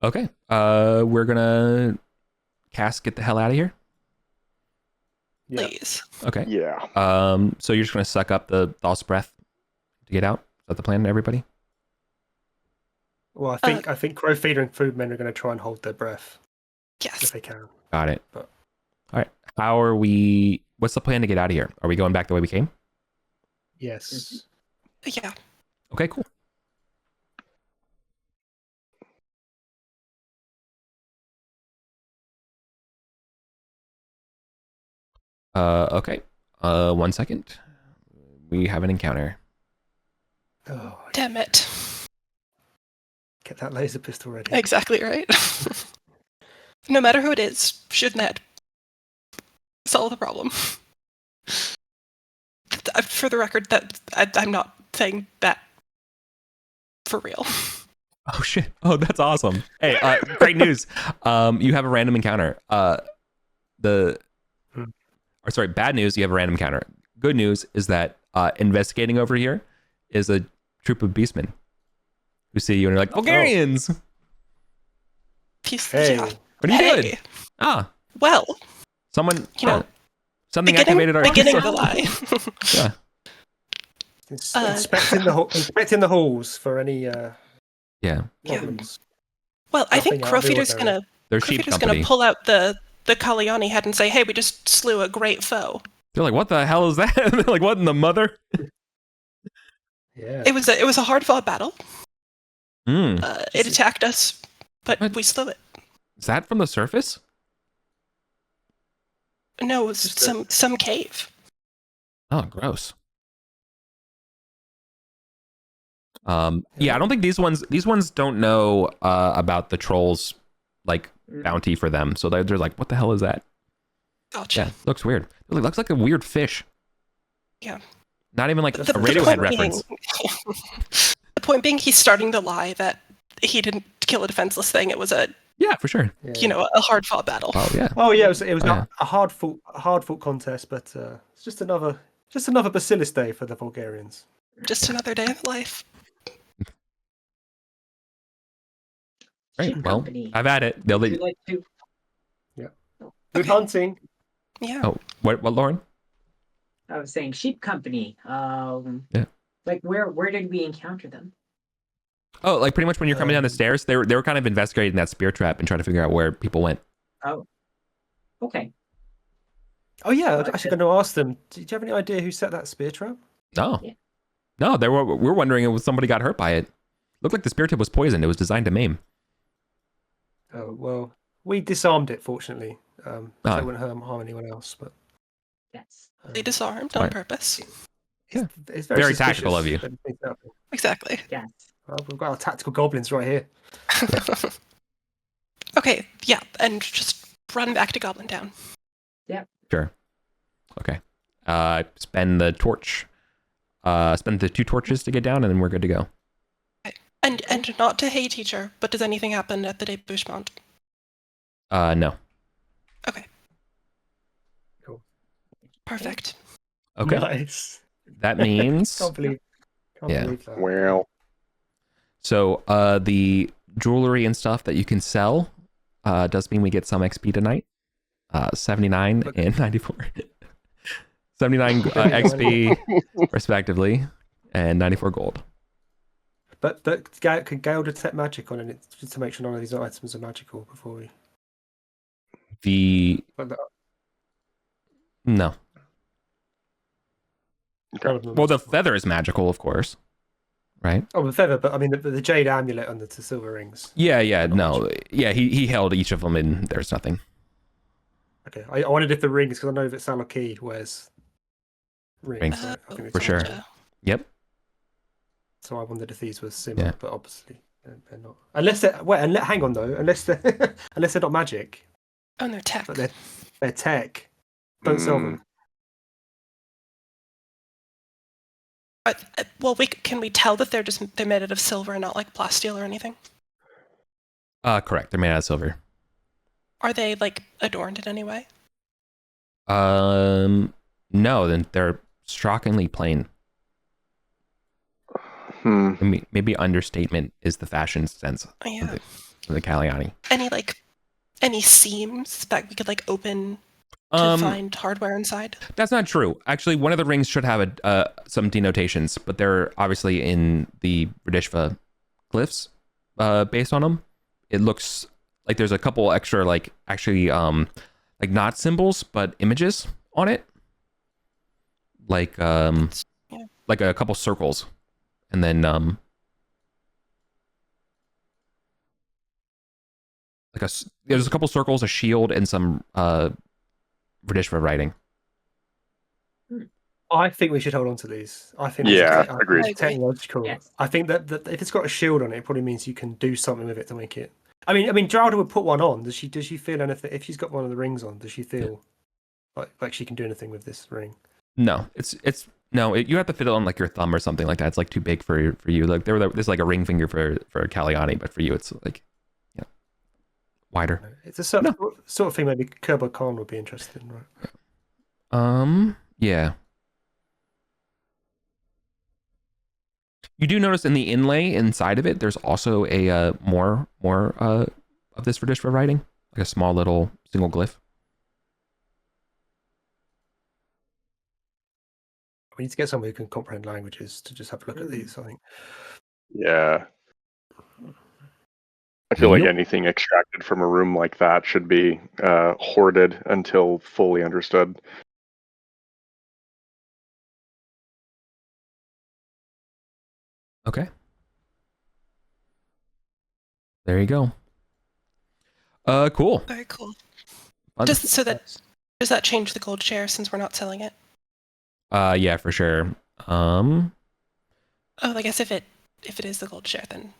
Speaker 4: Okay. We're gonna cast get the hell out of here.
Speaker 5: Yeah.
Speaker 3: Please.
Speaker 4: Okay.
Speaker 2: Yeah.
Speaker 4: So you're just gonna suck up the false breath to get out? Is that the plan, everybody?
Speaker 5: Well, I think Crowfeeder and Foodmen are going to try and hold their breath if
Speaker 3: Yes.
Speaker 5: they can.
Speaker 4: Got it.
Speaker 5: But-
Speaker 4: All right. How are we? What's the plan to get out of here? Are we going back the way we came?
Speaker 5: Yes.
Speaker 3: Yeah.
Speaker 4: Okay. Cool. Okay. 1 second. We have an encounter.
Speaker 5: Oh,
Speaker 3: Damn it.
Speaker 5: get that laser pistol ready.
Speaker 3: Exactly right. No matter who it is, shoot Ned. Solve the problem. For the record, that I'm not saying that for real.
Speaker 4: Oh shit! Oh, that's awesome. Hey, great news. You have a random encounter. Bad news. You have a random encounter. Good news is that investigating over here is a troop of beastmen who see you and are like, Vulgarians.
Speaker 5: Hey.
Speaker 3: Yeah.
Speaker 4: What are you doing? Ah,
Speaker 3: Well,
Speaker 4: someone.
Speaker 3: you know,
Speaker 4: something activated our.
Speaker 3: beginning the lie.
Speaker 4: Yeah.
Speaker 5: Inspecting the halls for any
Speaker 4: Yeah.
Speaker 5: problems.
Speaker 3: Well, I think
Speaker 5: Nothing out of the
Speaker 3: Crowfeeder's
Speaker 5: ordinary.
Speaker 4: They're sheep
Speaker 3: gonna
Speaker 4: company.
Speaker 3: pull out the Kalyani head and say, "Hey, we just slew a great foe."
Speaker 4: They're like, what the hell is that? They're like, what in the mother?
Speaker 5: Yeah.
Speaker 3: It was a hard fought battle.
Speaker 4: Mm.
Speaker 3: It attacked us, but
Speaker 4: What?
Speaker 3: we slew it.
Speaker 4: Is that from the surface?
Speaker 3: No, it was some cave.
Speaker 4: Oh, gross. Yeah, I don't think these ones don't know about the trolls like bounty for them. So they're like, what the hell is that?
Speaker 3: Gotcha.
Speaker 4: Yeah, looks weird. It looks like a weird fish.
Speaker 3: Yeah.
Speaker 4: Not even like
Speaker 3: The
Speaker 4: a Radiohead
Speaker 3: point
Speaker 4: reference.
Speaker 3: the point being, he's starting to lie that he didn't kill a defenseless thing. It was a
Speaker 4: Yeah, for sure.
Speaker 5: Yeah.
Speaker 3: a hard fought battle.
Speaker 4: Oh yeah.
Speaker 5: Oh yeah, it was
Speaker 4: yeah.
Speaker 5: a hard fought contest, but it's just another Bacillus day for the Vulgarians.
Speaker 3: Just another day of life.
Speaker 4: Right.
Speaker 6: Sheep
Speaker 4: Well,
Speaker 6: company.
Speaker 4: I've had it. They'll
Speaker 6: Would
Speaker 4: leave.
Speaker 6: you like to?
Speaker 5: Good hunting.
Speaker 3: Yeah.
Speaker 4: Oh, what, Lauren?
Speaker 6: I was saying sheep company.
Speaker 4: Yeah.
Speaker 6: Like where did we encounter them?
Speaker 4: Oh, like pretty much when you're coming down the stairs, they were kind of investigating that spear trap and trying to figure out where people went.
Speaker 6: Oh. Okay.
Speaker 5: Oh yeah, I was actually going to ask them. Did you have any idea who set that spear trap?
Speaker 4: No.
Speaker 6: Yeah.
Speaker 4: No, we're wondering if somebody got hurt by it. Looked like the spear tip was poisoned. It was designed to maim.
Speaker 5: Oh well, we disarmed it fortunately. So
Speaker 4: Ah.
Speaker 5: it wouldn't harm anyone else. But
Speaker 6: Yes.
Speaker 3: They disarmed on
Speaker 4: Right.
Speaker 3: purpose.
Speaker 5: it's
Speaker 4: Very
Speaker 5: suspicious
Speaker 4: tactical of you.
Speaker 5: that anything's happening.
Speaker 3: Exactly.
Speaker 6: Yes.
Speaker 5: Well, we've got our tactical goblins right here.
Speaker 3: Okay, yeah, and just run back to Goblin Town.
Speaker 4: Sure. Okay. Spend the torch. spend the 2 torches to get down, and then we're good to go.
Speaker 3: And not to Hey Teacher, but does anything happen at the debouchement?
Speaker 4: No.
Speaker 3: Okay.
Speaker 5: Cool.
Speaker 3: Perfect.
Speaker 4: Okay.
Speaker 5: Nice.
Speaker 4: That means
Speaker 5: Can't believe that.
Speaker 2: Well,
Speaker 4: so the jewelry and stuff that you can sell does mean we get some XP tonight. 79 and 94. 79 XP respectively, and 94 gold.
Speaker 5: But can Gale detect magic on it just to make sure none of these items are magical before we?
Speaker 4: No.
Speaker 2: okay.
Speaker 4: Well, the feather is magical, of course, right?
Speaker 5: Oh, the feather, but I mean the jade amulet and the silver rings.
Speaker 4: Yeah, no, yeah. He held each of them, and there's nothing.
Speaker 5: Okay, I wondered if the rings, because I know that Salaki wears rings. Right? I think we
Speaker 4: For sure.
Speaker 5: talked about it.
Speaker 4: Yep.
Speaker 5: So I wondered if these were similar, but obviously they're not. Unless they're hang on though. Unless they're not magic.
Speaker 3: Oh, and they're tech.
Speaker 5: But they're tech. Don't sell them.
Speaker 3: Well, can we tell that they're made out of silver and not like plasteel or anything?
Speaker 4: Correct. They're made out of silver.
Speaker 3: Are they like adorned in any way?
Speaker 4: No, then they're shockingly plain. Maybe understatement is the fashion sense of the Kalyani.
Speaker 3: Any seams that we could like open to find hardware inside? That's
Speaker 4: not true. Actually, one of the rings should have some denotations, but they're obviously in the Radishva glyphs based on them. It looks like there's a couple extra like not symbols but images on it, like a couple circles, and then there's a couple circles, a shield, and some Radishva writing.
Speaker 5: I think we should hold on to these. I think
Speaker 2: agreed.
Speaker 5: Technological. Yes. I think that if it's got a shield on it, it probably means you can do something with it to make it. I mean, Geralda would put one on. Does she feel anything if she's got one of the rings on? Does she feel like she can do anything with this ring?
Speaker 4: No, you have to fit it on like your thumb or something like that. It's like too big for you. Like there's like a ring finger for Kalyani, but for you it's like wider.
Speaker 5: It's a sort of thing maybe Kerbo Khan would be interested in, right?
Speaker 4: Yeah. You do notice in the inlay inside of it, there's also a more of this Radishva writing, like a small little single glyph.
Speaker 5: We need to get someone who can comprehend languages to just have a look at these, I think.
Speaker 2: Yeah. I feel like anything extracted from a room like that should be hoarded until fully understood.
Speaker 4: Okay. There you go. Cool.
Speaker 3: Very cool. Does that change the gold share since we're not selling it?
Speaker 4: Yeah, for sure.
Speaker 3: I guess if it is the gold share, then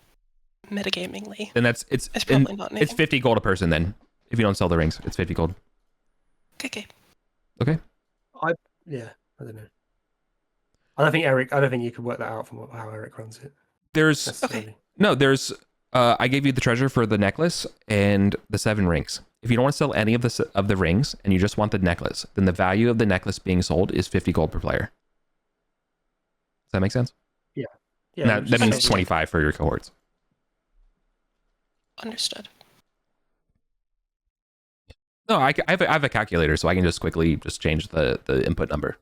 Speaker 3: metagamingly,
Speaker 4: then it's
Speaker 3: probably not anything.
Speaker 4: It's 50 gold a person then. If you don't sell the rings, it's 50 gold.
Speaker 3: Okay.
Speaker 5: I don't know. I don't think you could work that out from how Eric runs it.
Speaker 4: I gave you the treasure for the necklace and the 7 rings. If you don't want to sell any of the rings and you just want the necklace, then the value of the necklace being sold is 50 gold per player. Does that make sense?
Speaker 5: Yeah.
Speaker 4: That means 25 for your cohorts.
Speaker 3: Understood.
Speaker 4: No, I have a calculator, so I can just quickly change the input number.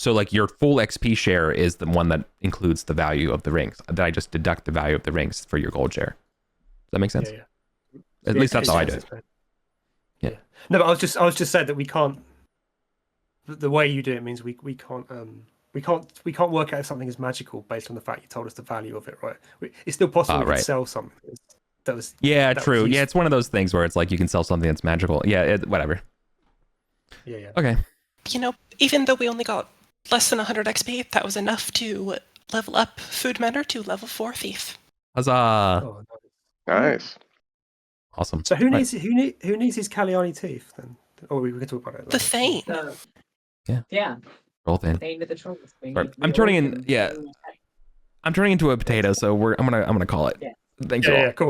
Speaker 4: So like your full XP share is the one that includes the value of the rings. Then I just deduct the value of the rings for your gold share. Does that make sense?
Speaker 5: Yeah.
Speaker 4: At least that's how I do it.
Speaker 5: Yeah. No, but I was just saying that we can't. The way you do it means we can't work out if something is magical based on the fact you told us the value of it, right? It's still possible to sell something.
Speaker 4: True. Yeah, it's one of those things where it's like you can sell something that's magical. Yeah, whatever.
Speaker 5: Yeah.
Speaker 4: Okay.
Speaker 3: Even though we only got less than 100 XP, that was enough to level up Food Mender to level 4 Thief.
Speaker 4: Huzzah!
Speaker 5: Oh,
Speaker 2: nice.
Speaker 4: Awesome.
Speaker 5: So who needs his Kalyani teeth then? Or we can talk about it.
Speaker 3: The Thane.
Speaker 4: Yeah. Both in.
Speaker 6: Saying to the trolls.
Speaker 4: Sorry. I'm turning in. Yeah. I'm turning into a potato, so I'm gonna call it.
Speaker 6: Yeah.
Speaker 4: Thanks you all.
Speaker 5: Yeah, cool.